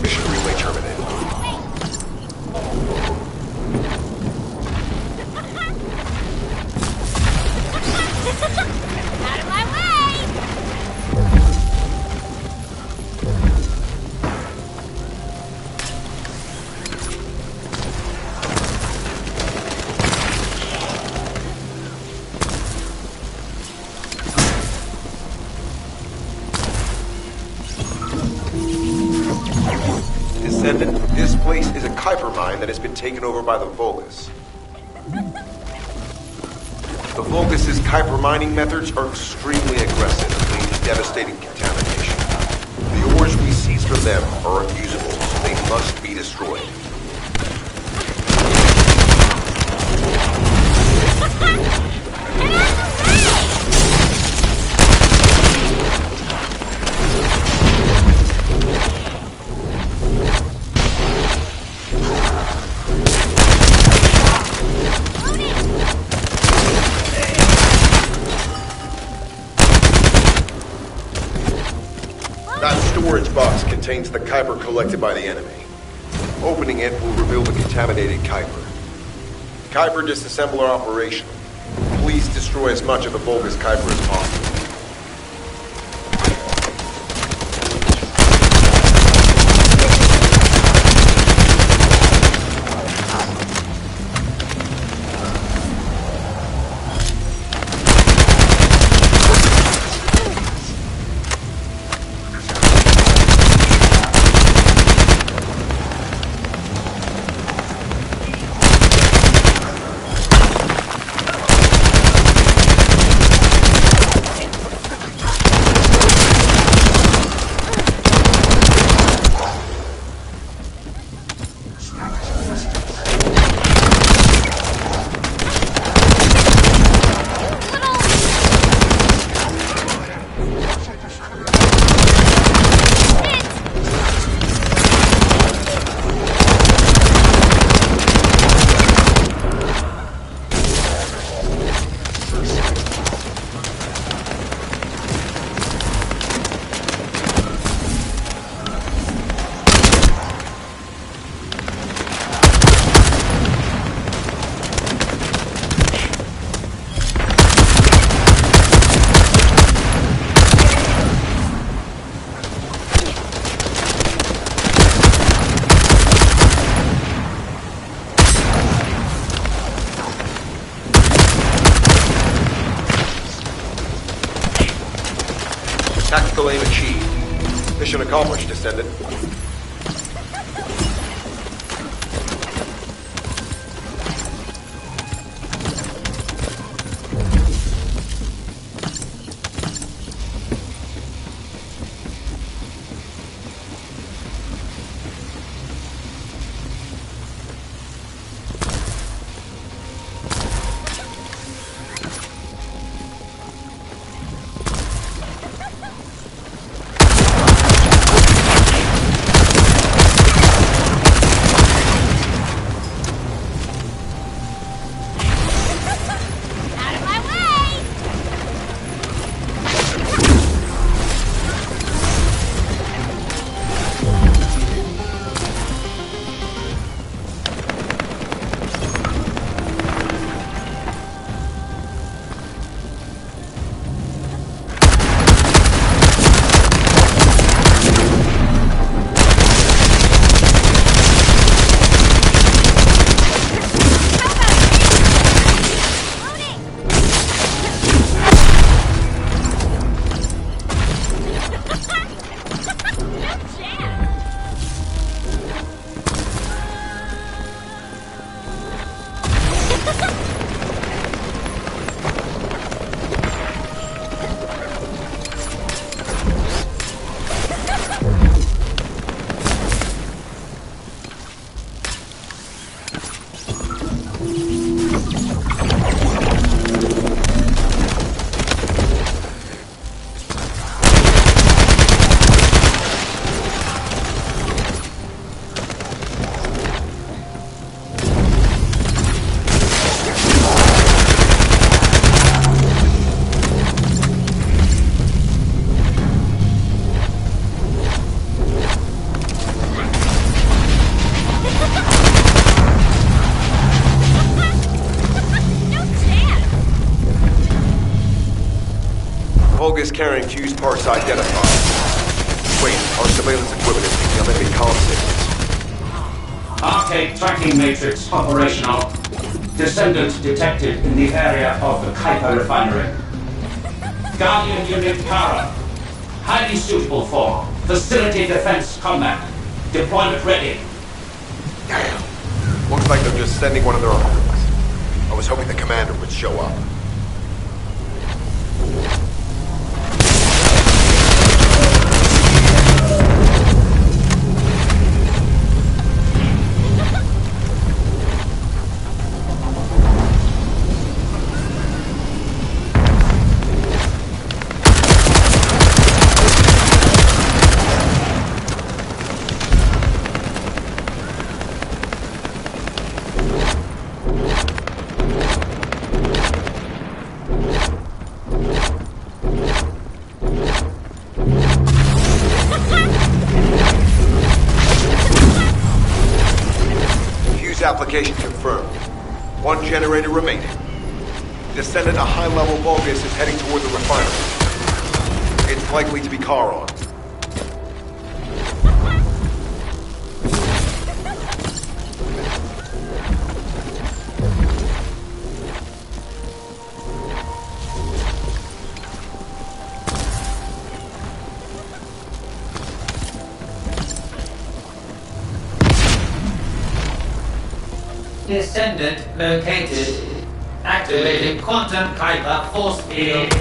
Mission relay terminated. Kuiper mine that has been taken over by the Vulgus. The Vulgus' Kuiper mining methods are extremely aggressive, leading to devastating contamination. The ores we seize from them are unusable, so they must be destroyed. That storage box contains the Kuiper collected by the enemy. Opening it will reveal the contaminated Kuiper. Kuiper disassembler operation. Please destroy as much of the Vulgus Kuiper as possible. Tactical aim achieved. Mission accomplished, Descendant. Vulgus carrying fused parts identified. Wait, our surveillance equipment is picking up enemy comm signals. Arcade tracking matrix operational. Descendant detected in the area of the Kuiper refinery. Guardian unit power. Highly suitable for facility defense combat. Deployment ready. Damn. Looks like they're just sending one of their own crews. I was hoping the commander would show up. Application confirmed. One generator remaining. Descendant, a high-level Vulgus is heading toward the refinery. It's likely to be Charon. Descendant located. Activating Quantum Kuiper force field.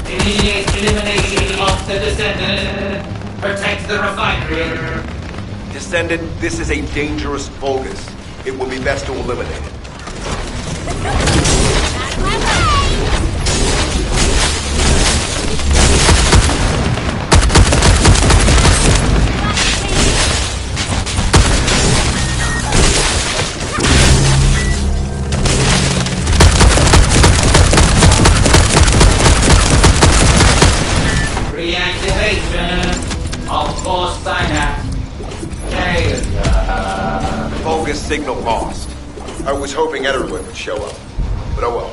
Initiate elimination of the Descendant. Protect the refinery. Descendant, this is a dangerous Vulgus. It will be best to eliminate it. Vulgus signal lost. I was hoping Ederlin would show up, but oh well.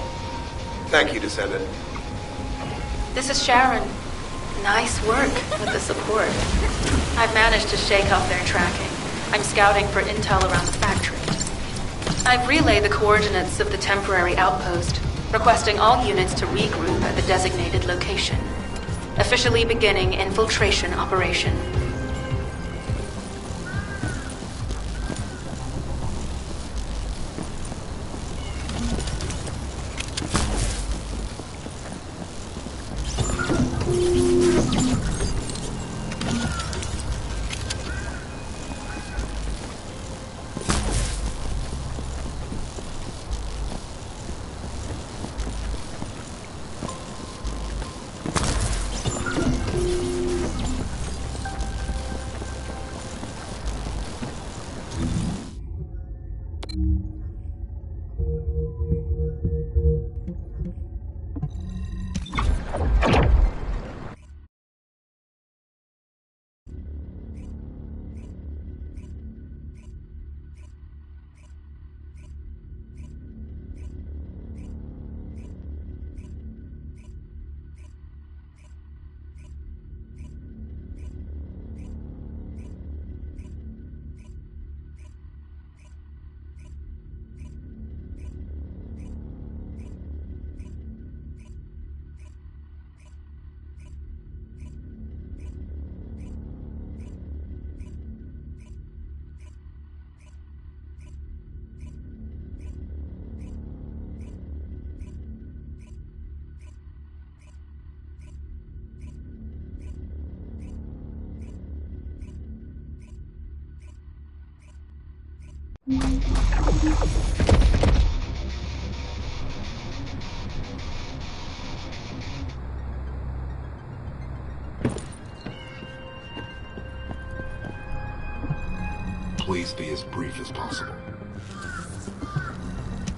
Thank you, Descendant. This is Sharon. Nice work with the support. I've managed to shake off their tracking. I'm scouting for intel around the factory. I've relayed the coordinates of the temporary outpost, requesting all units to regroup at the designated location. Officially beginning infiltration operation. Please be as brief as possible.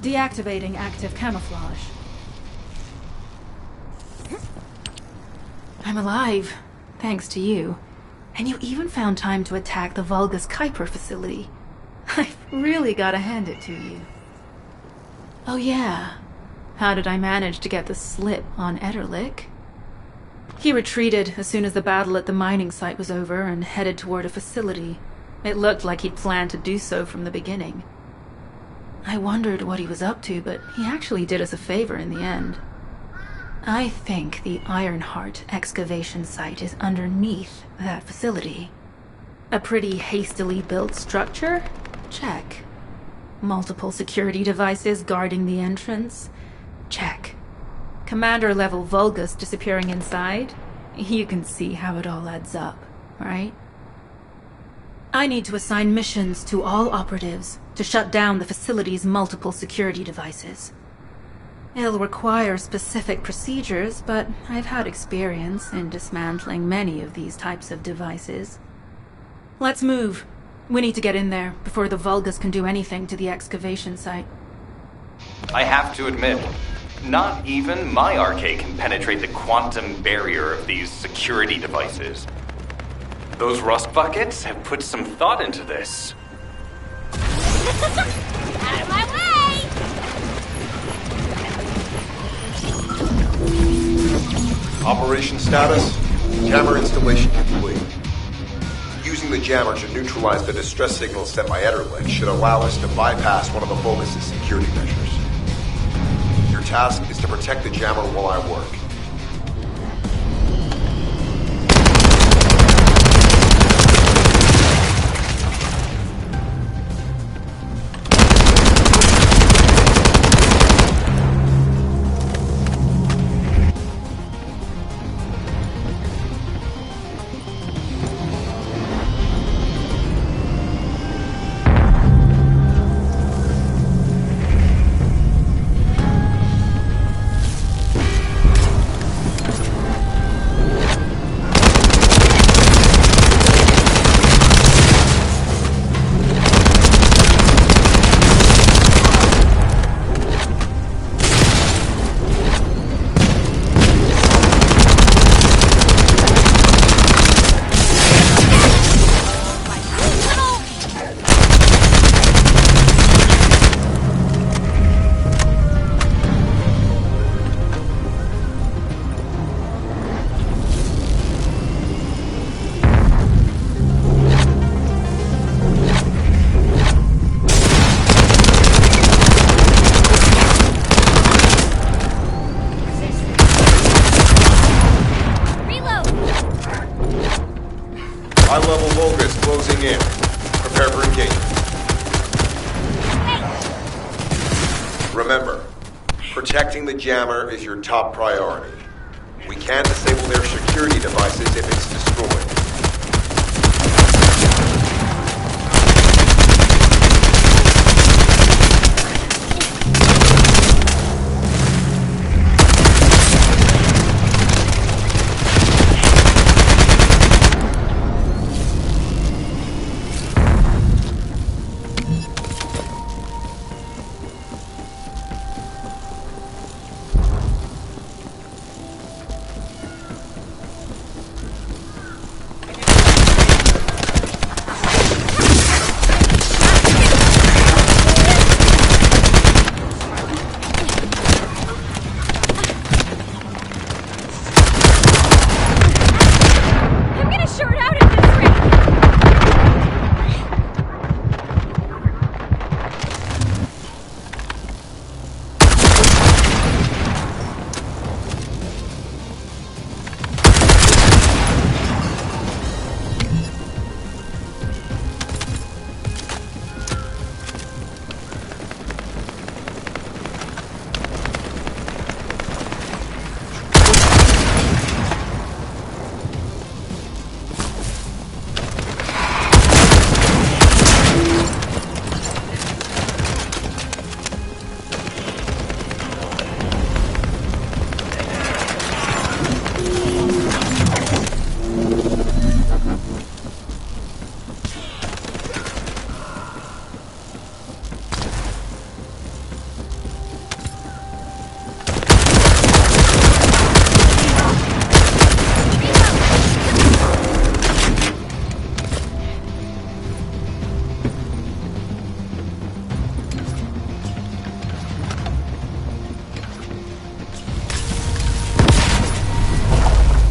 Deactivating active camouflage. I'm alive, thanks to you. And you even found time to attack the Vulgus Kuiper facility. I've really gotta hand it to you. Oh yeah, how did I manage to get the slip on Ederlich? He retreated as soon as the battle at the mining site was over and headed toward a facility. It looked like he'd planned to do so from the beginning. I wondered what he was up to, but he actually did us a favor in the end. I think the Ironheart excavation site is underneath that facility. A pretty hastily built structure? Check. Multiple security devices guarding the entrance? Check. Commander-level Vulgus disappearing inside? You can see how it all adds up, right? I need to assign missions to all operatives to shut down the facility's multiple security devices. It'll require specific procedures, but I've had experience in dismantling many of these types of devices. Let's move. We need to get in there before the Vulgus can do anything to the excavation site. I have to admit, not even my arcade can penetrate the quantum barrier of these security devices. Those rust buckets have put some thought into this. Out of my way! Operation status, jammer installation complete. Using the jammer to neutralize the distress signal sent by Ederlich should allow us to bypass one of the Vulgus' security measures. Your task is to protect the jammer while I work. High-level Vulgus closing in. Prepare for engagement. Remember, protecting the jammer is your top priority. We can disable their security devices if it's destroyed.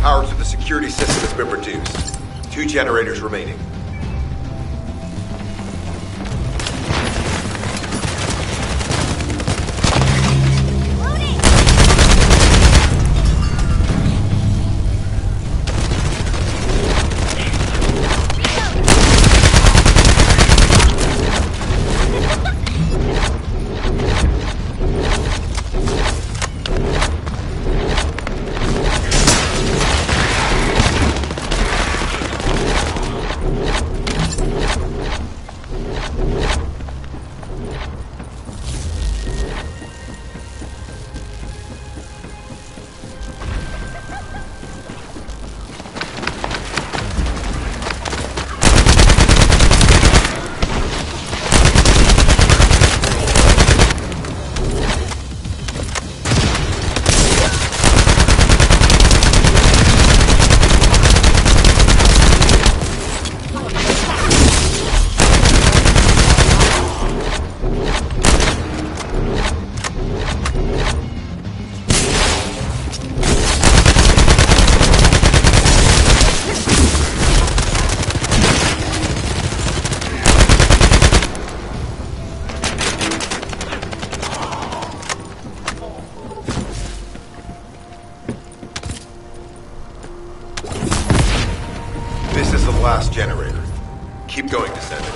Power to the security system has been reduced. 2 generators remaining. last generator. Keep going, Descendant.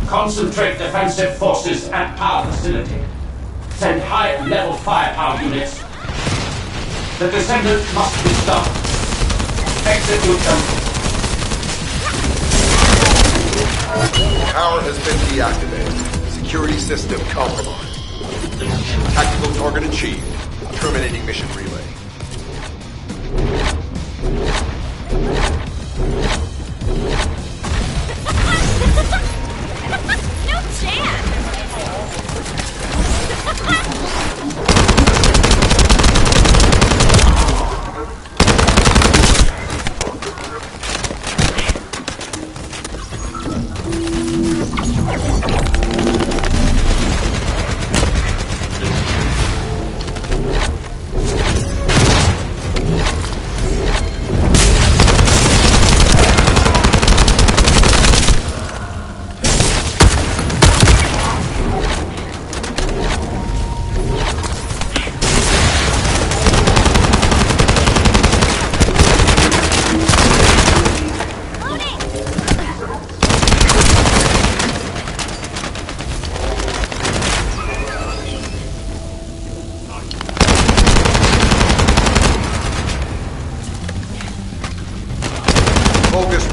Concentrate defensive forces at our facility. Send high-level firepower units. The Descendant must be stopped. Execute them. Power has been deactivated. Security system compromised. Tactical target achieved. Terminating mission relay. No chance!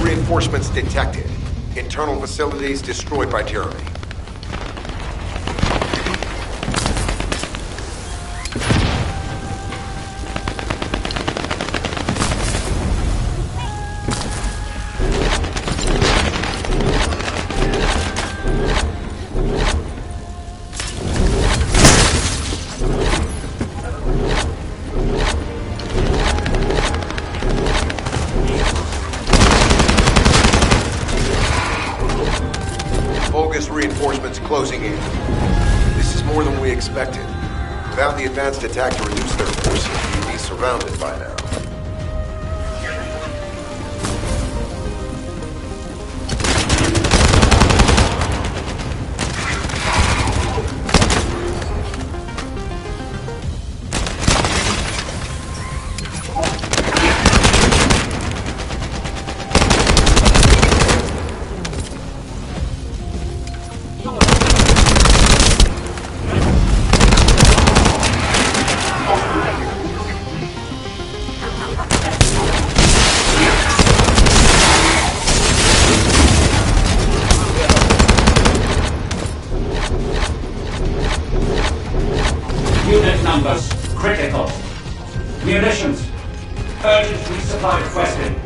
Reinforcements detected. Internal facilities destroyed by tyranny. Reinforcements closing in. This is more than we expected. Without the advanced attack to reduce their forces, we'd be surrounded by now. Unit numbers critical. Munitions. Urgent resupply requested.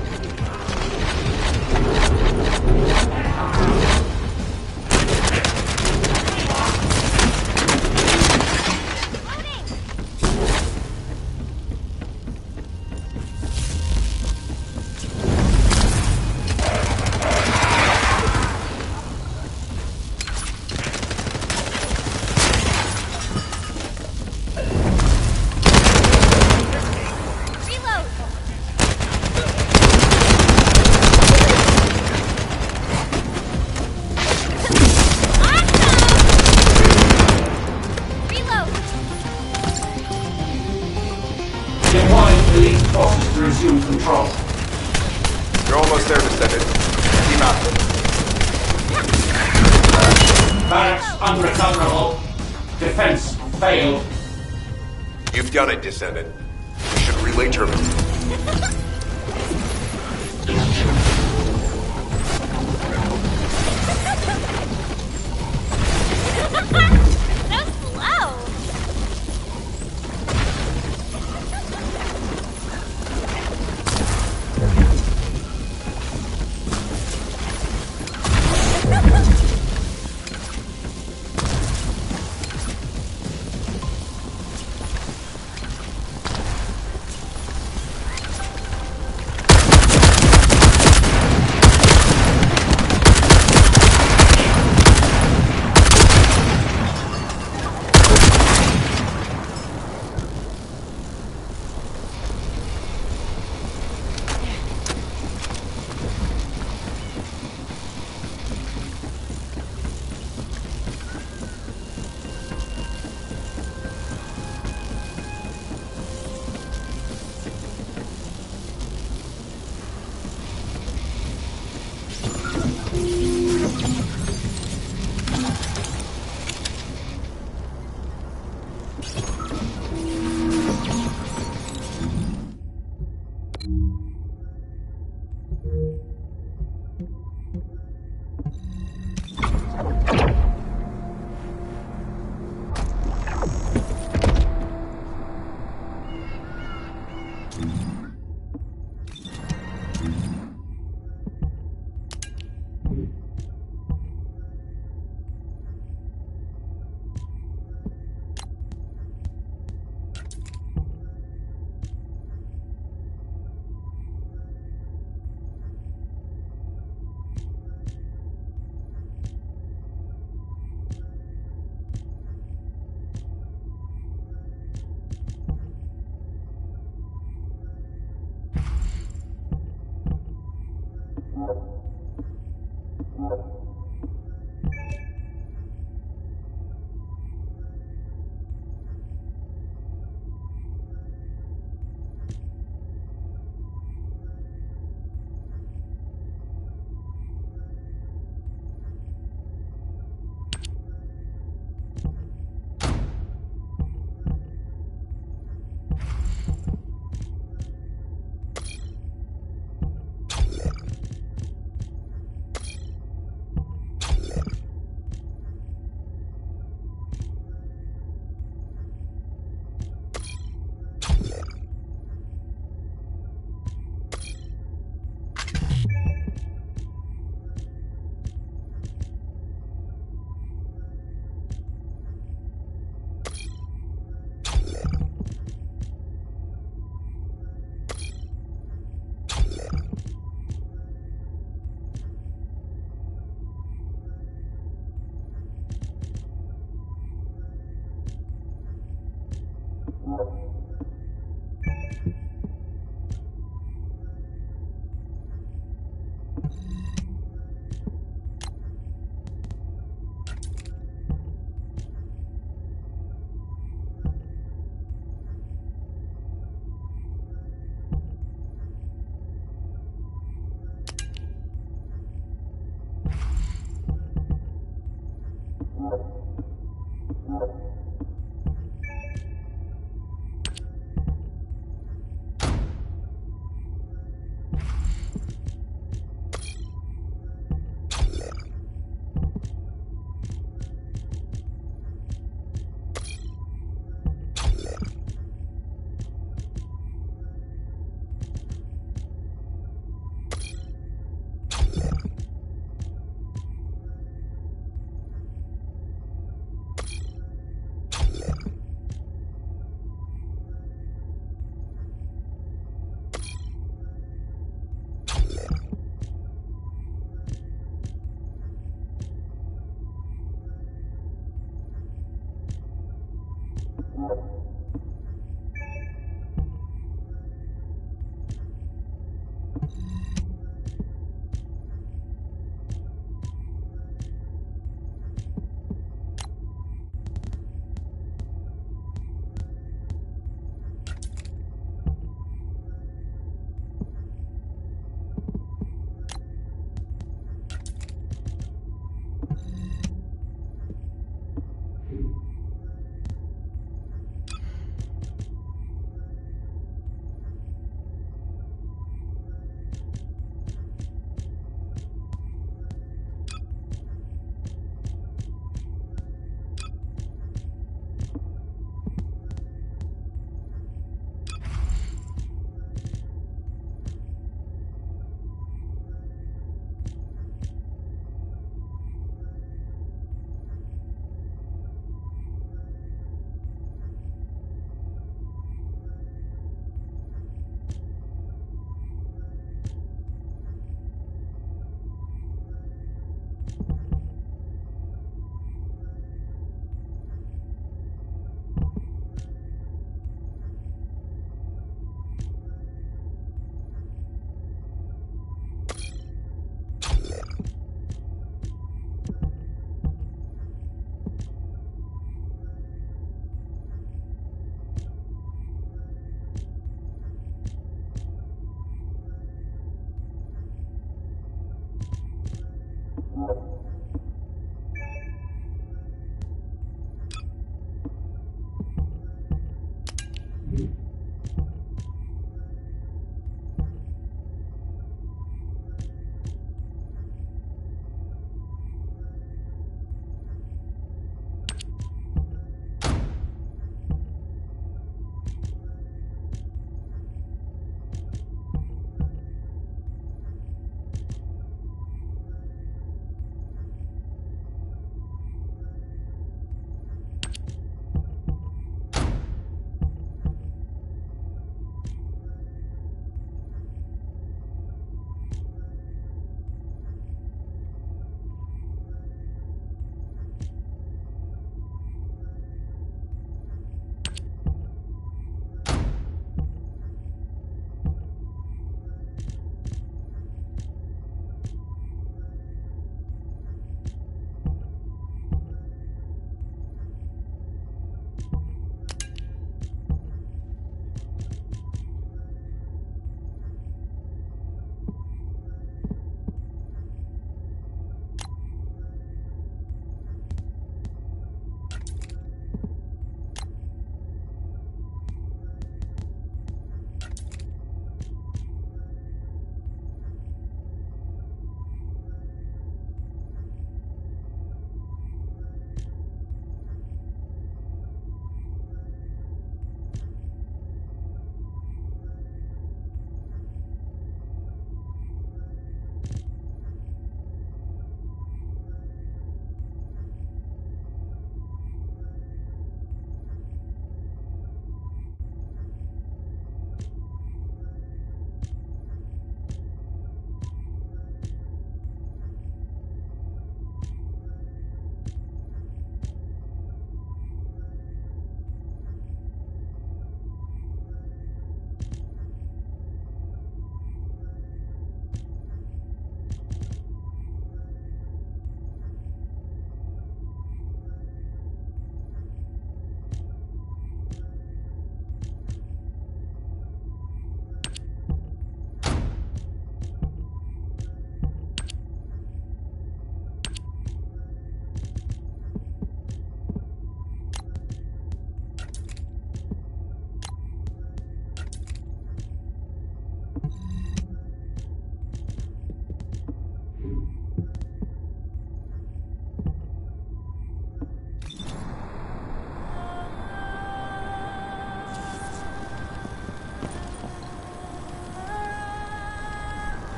resume control. You're almost there, Descendant. Keep out. Barracks unrecoverable. Defense failed. You've done it, Descendant. You should relay turbine. So slow!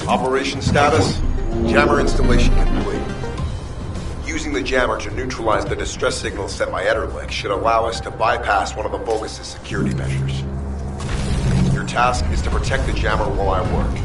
Operation status, jammer installation complete. Using the jammer to neutralize the distress signal sent by Ederlich should allow us to bypass one of the Vulgus' security measures. Your task is to protect the jammer while I work.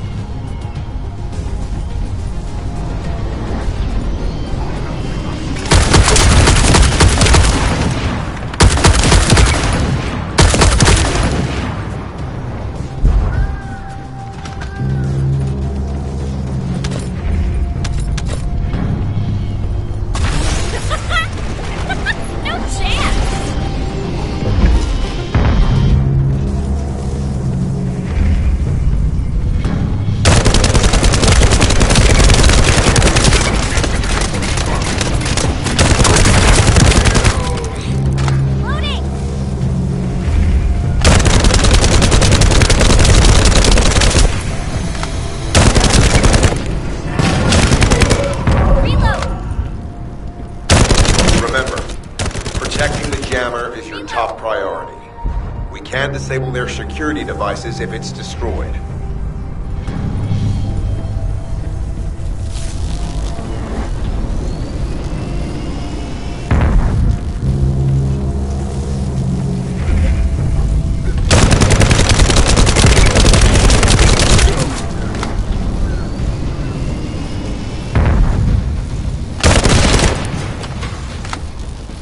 disable their security devices if it's destroyed.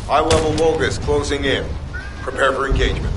High-level Vulgus closing in. Prepare for engagement.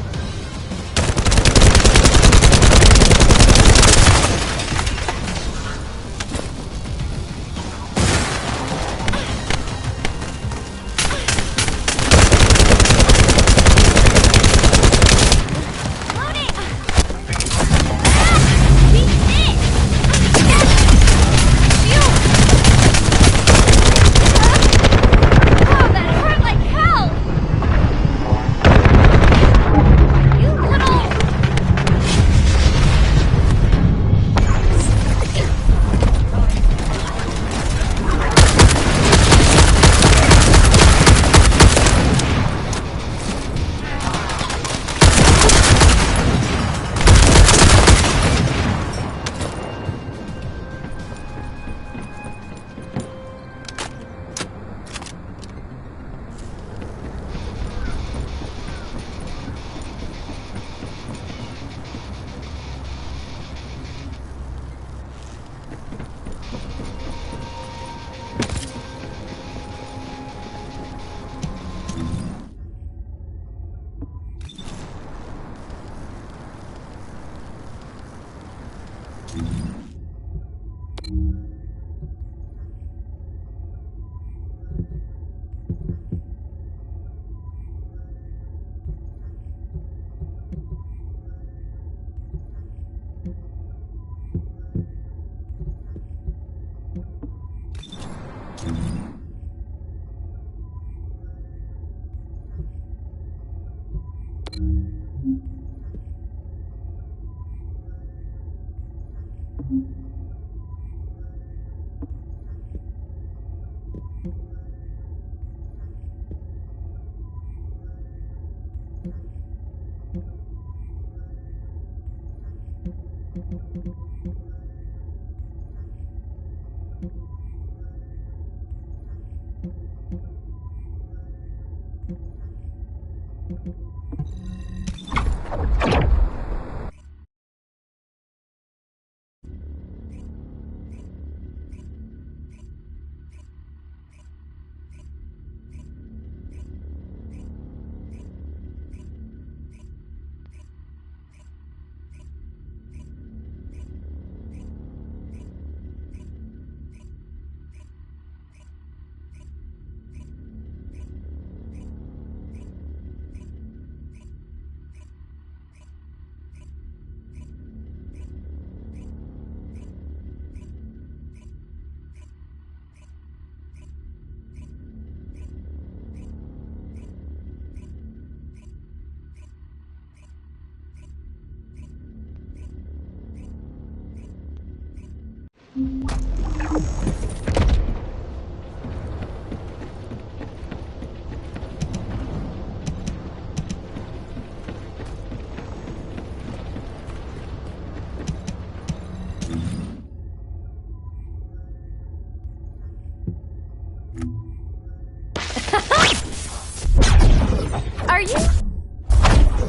Are you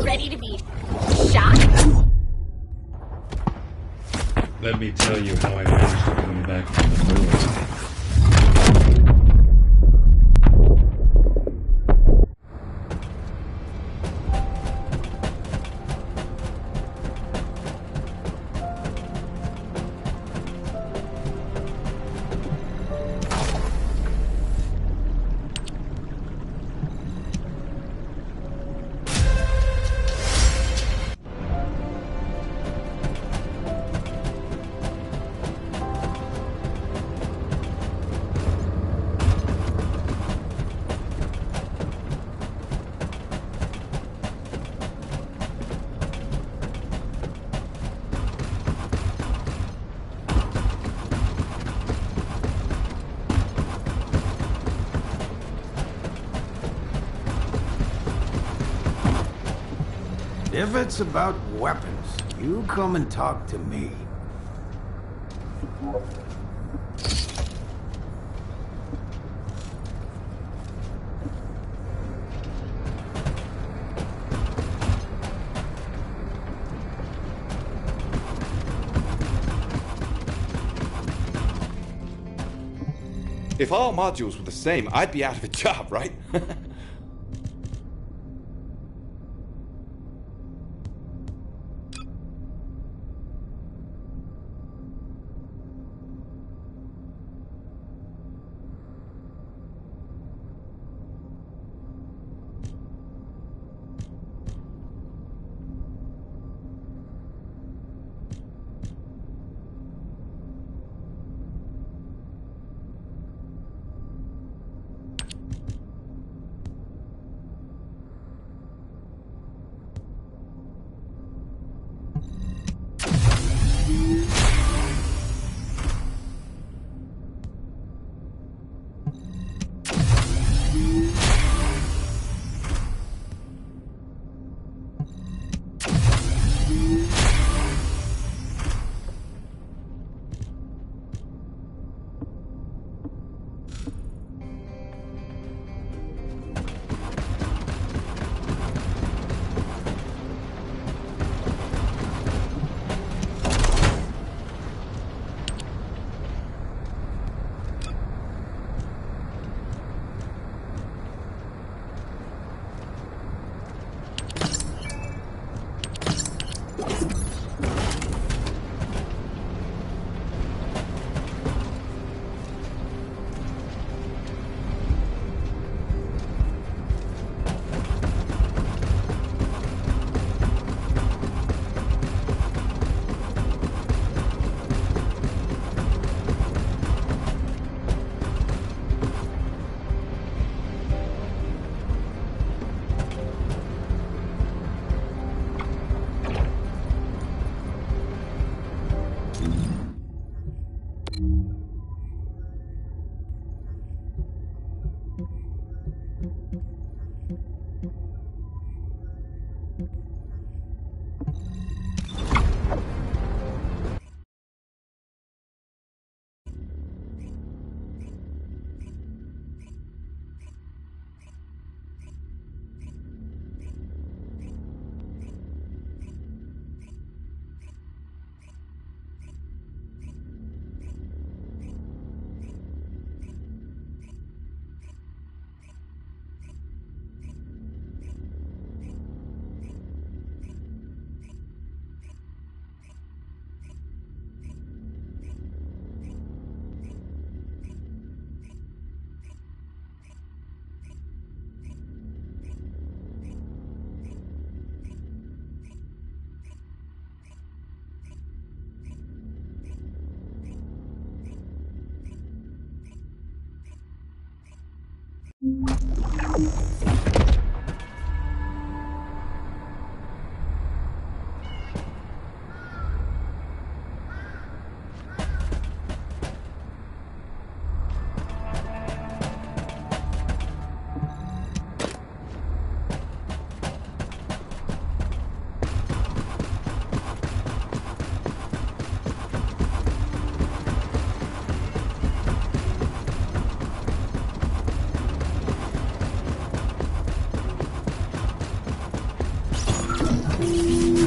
ready to be shot? Let me tell you how I managed to come back from the ruins. If it's about weapons, you come and talk to me. If all modules were the same, I'd be out of a job, right?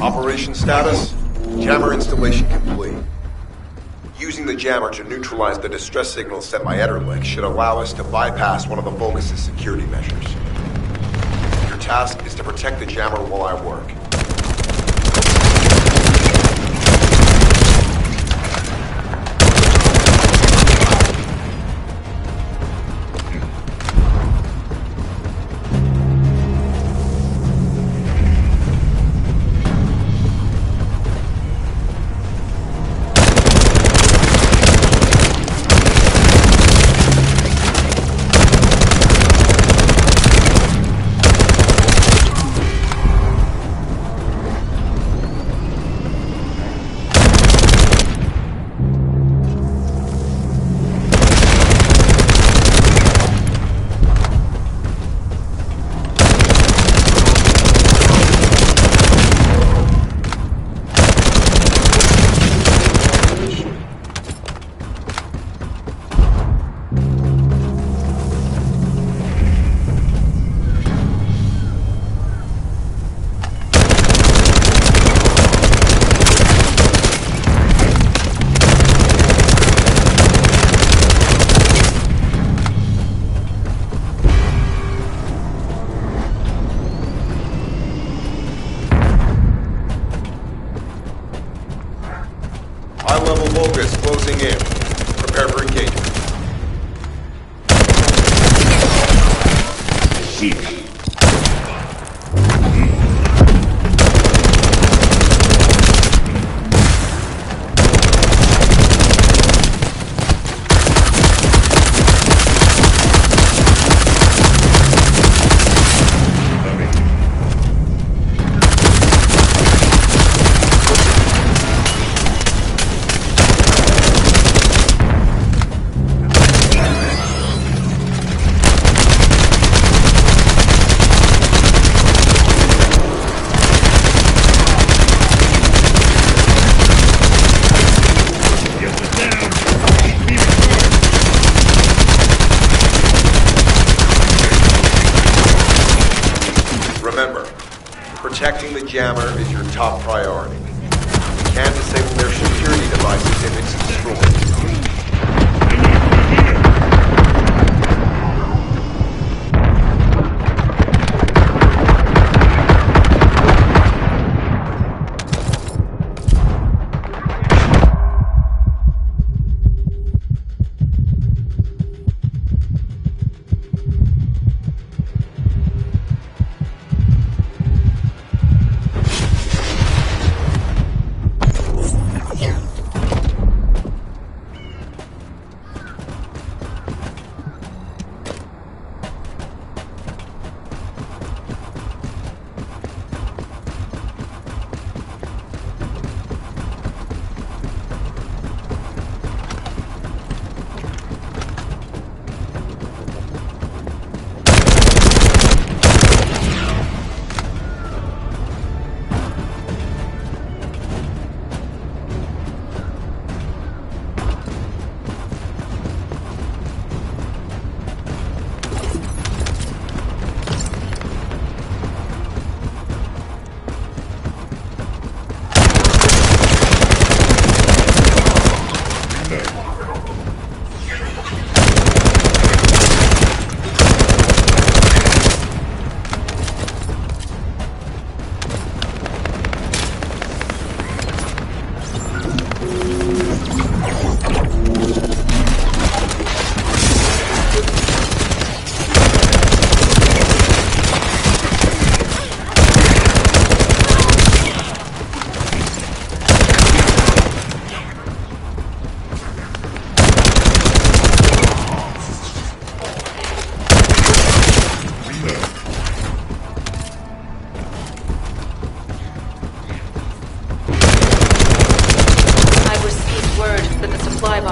Operation status, jammer installation complete. Using the jammer to neutralize the distress signal sent by Etterlich should allow us to bypass one of the Vulgus' security measures. Your task is to protect the jammer while I work. High-level Vulgus closing in. Prepare for engagement. Remember, protecting the jammer is your top priority. You can't disable their security devices if it's destroyed.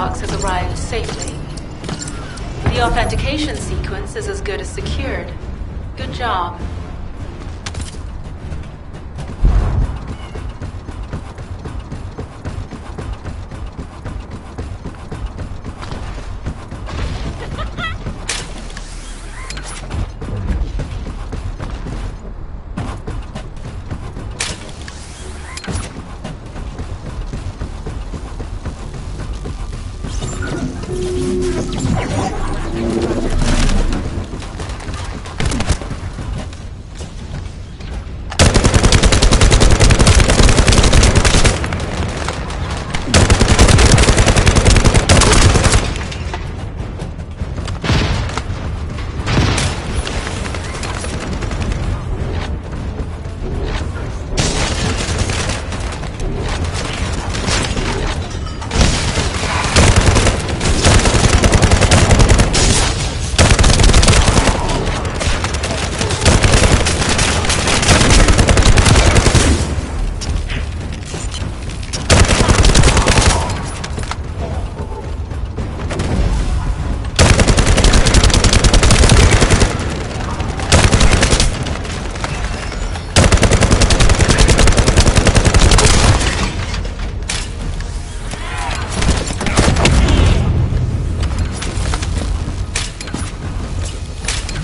Has arrived safely. The authentication sequence is as good as secured. Good job.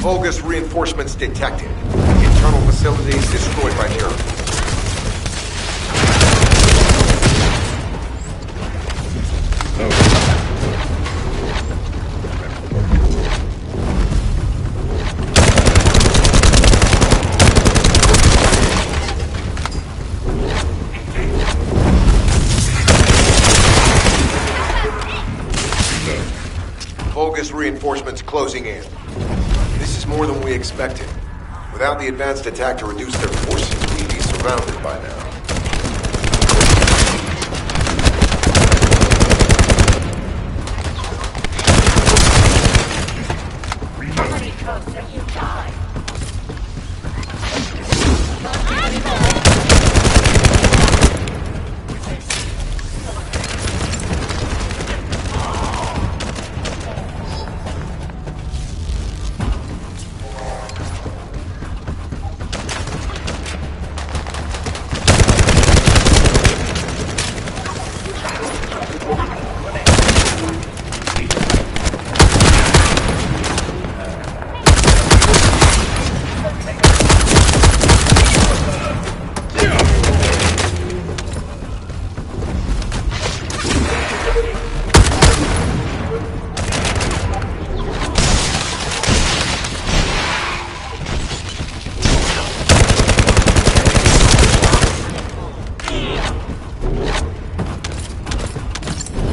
Vulgus reinforcements detected. Internal facilities destroyed by Nero. Vulgus reinforcements closing in. This is more than we expected. Without the advanced attack to reduce their forces, we'd be surrounded by now.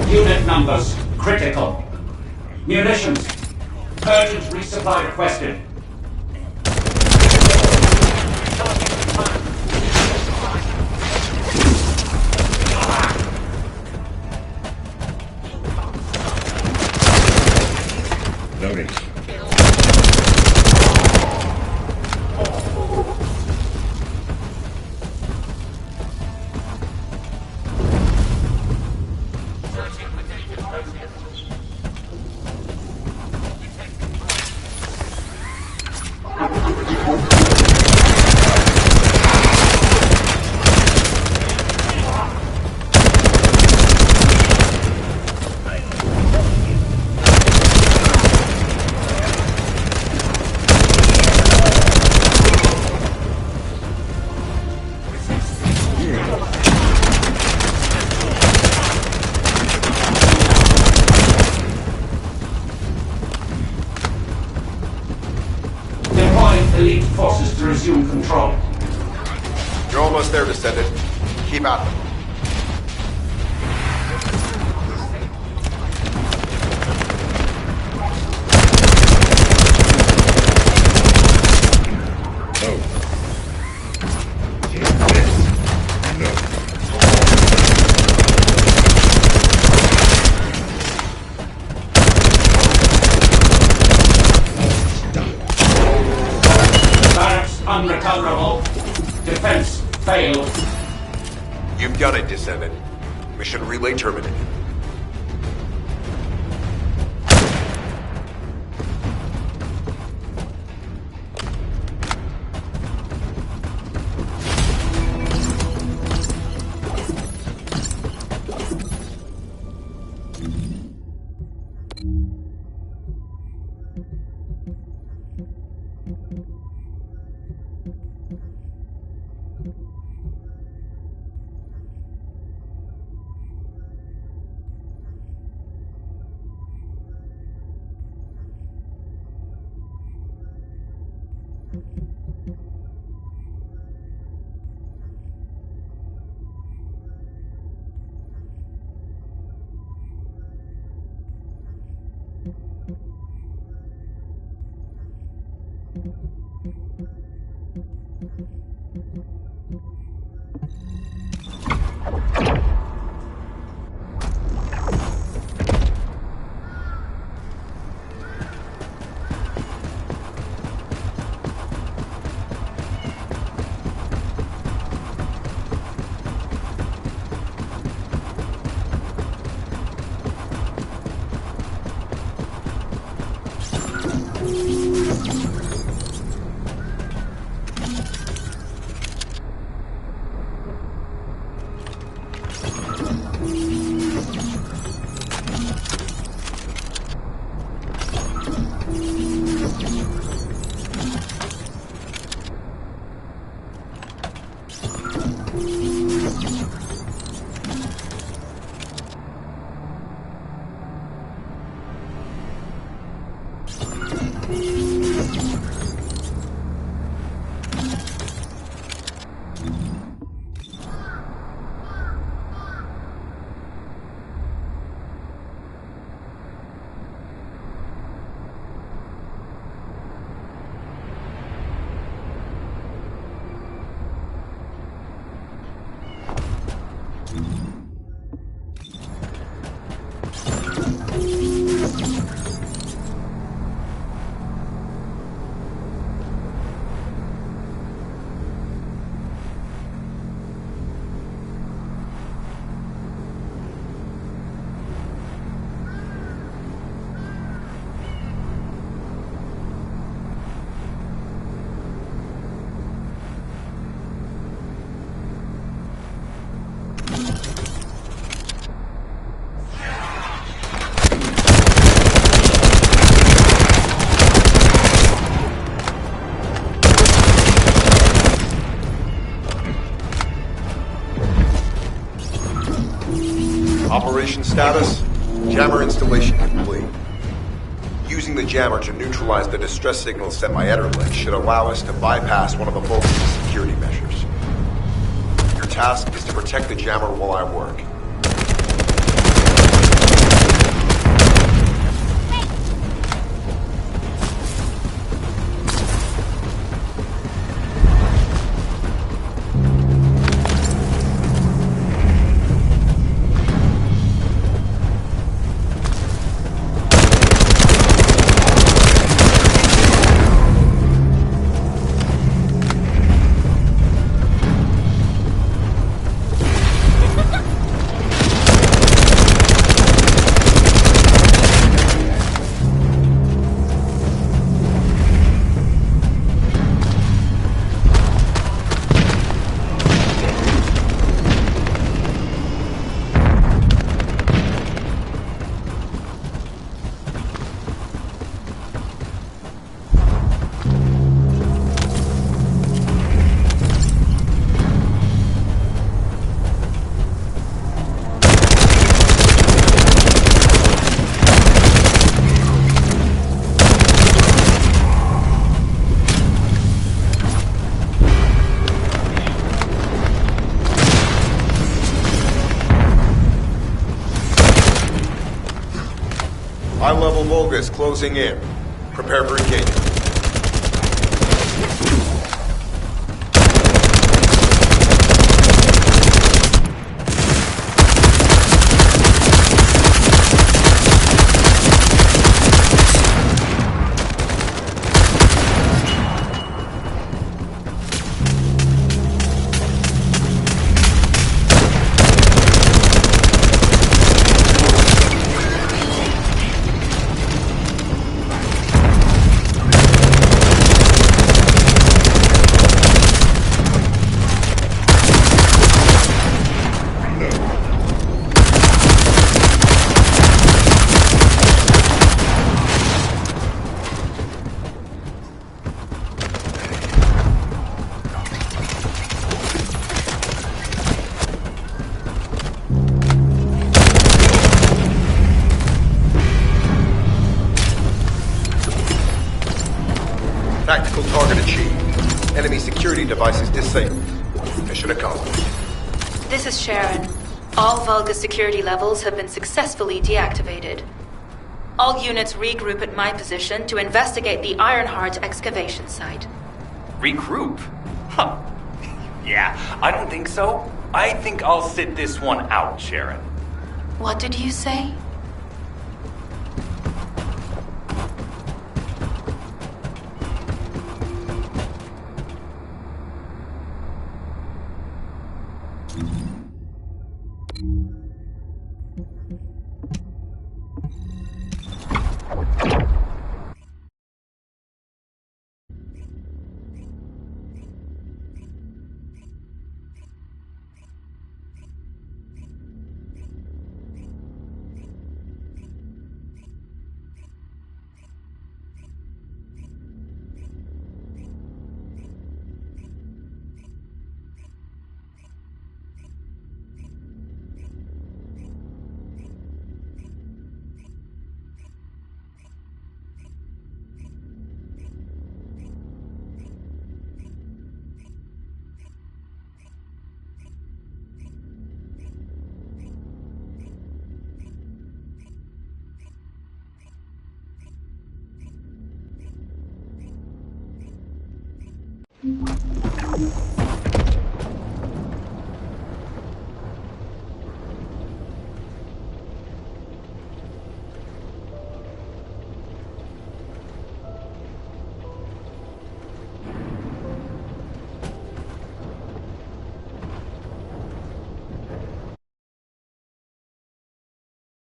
Unit numbers critical. Munitions. Urgent resupply requested. Loading. Elite forces to resume control. You're almost there, Descendant. Keep at them. Unrecoverable. Defense failed. You've got it, Descendant. Mission relay terminated. Operation status, jammer installation complete. Using the jammer to neutralize the distress signal sent by Ederlich should allow us to bypass one of the Vulgus' security measures. Your task is to protect the jammer while I work. High-level Vulgus closing in. Prepare for engagement. Tactical target achieved. Enemy security devices disabled. Mission accomplished. This is Sharon. All Vulgus security levels have been successfully deactivated. All units regroup at my position to investigate the Ironheart excavation site. Regroup? Huh. Yeah, I don't think so. I think I'll sit this one out, Sharon. What did you say?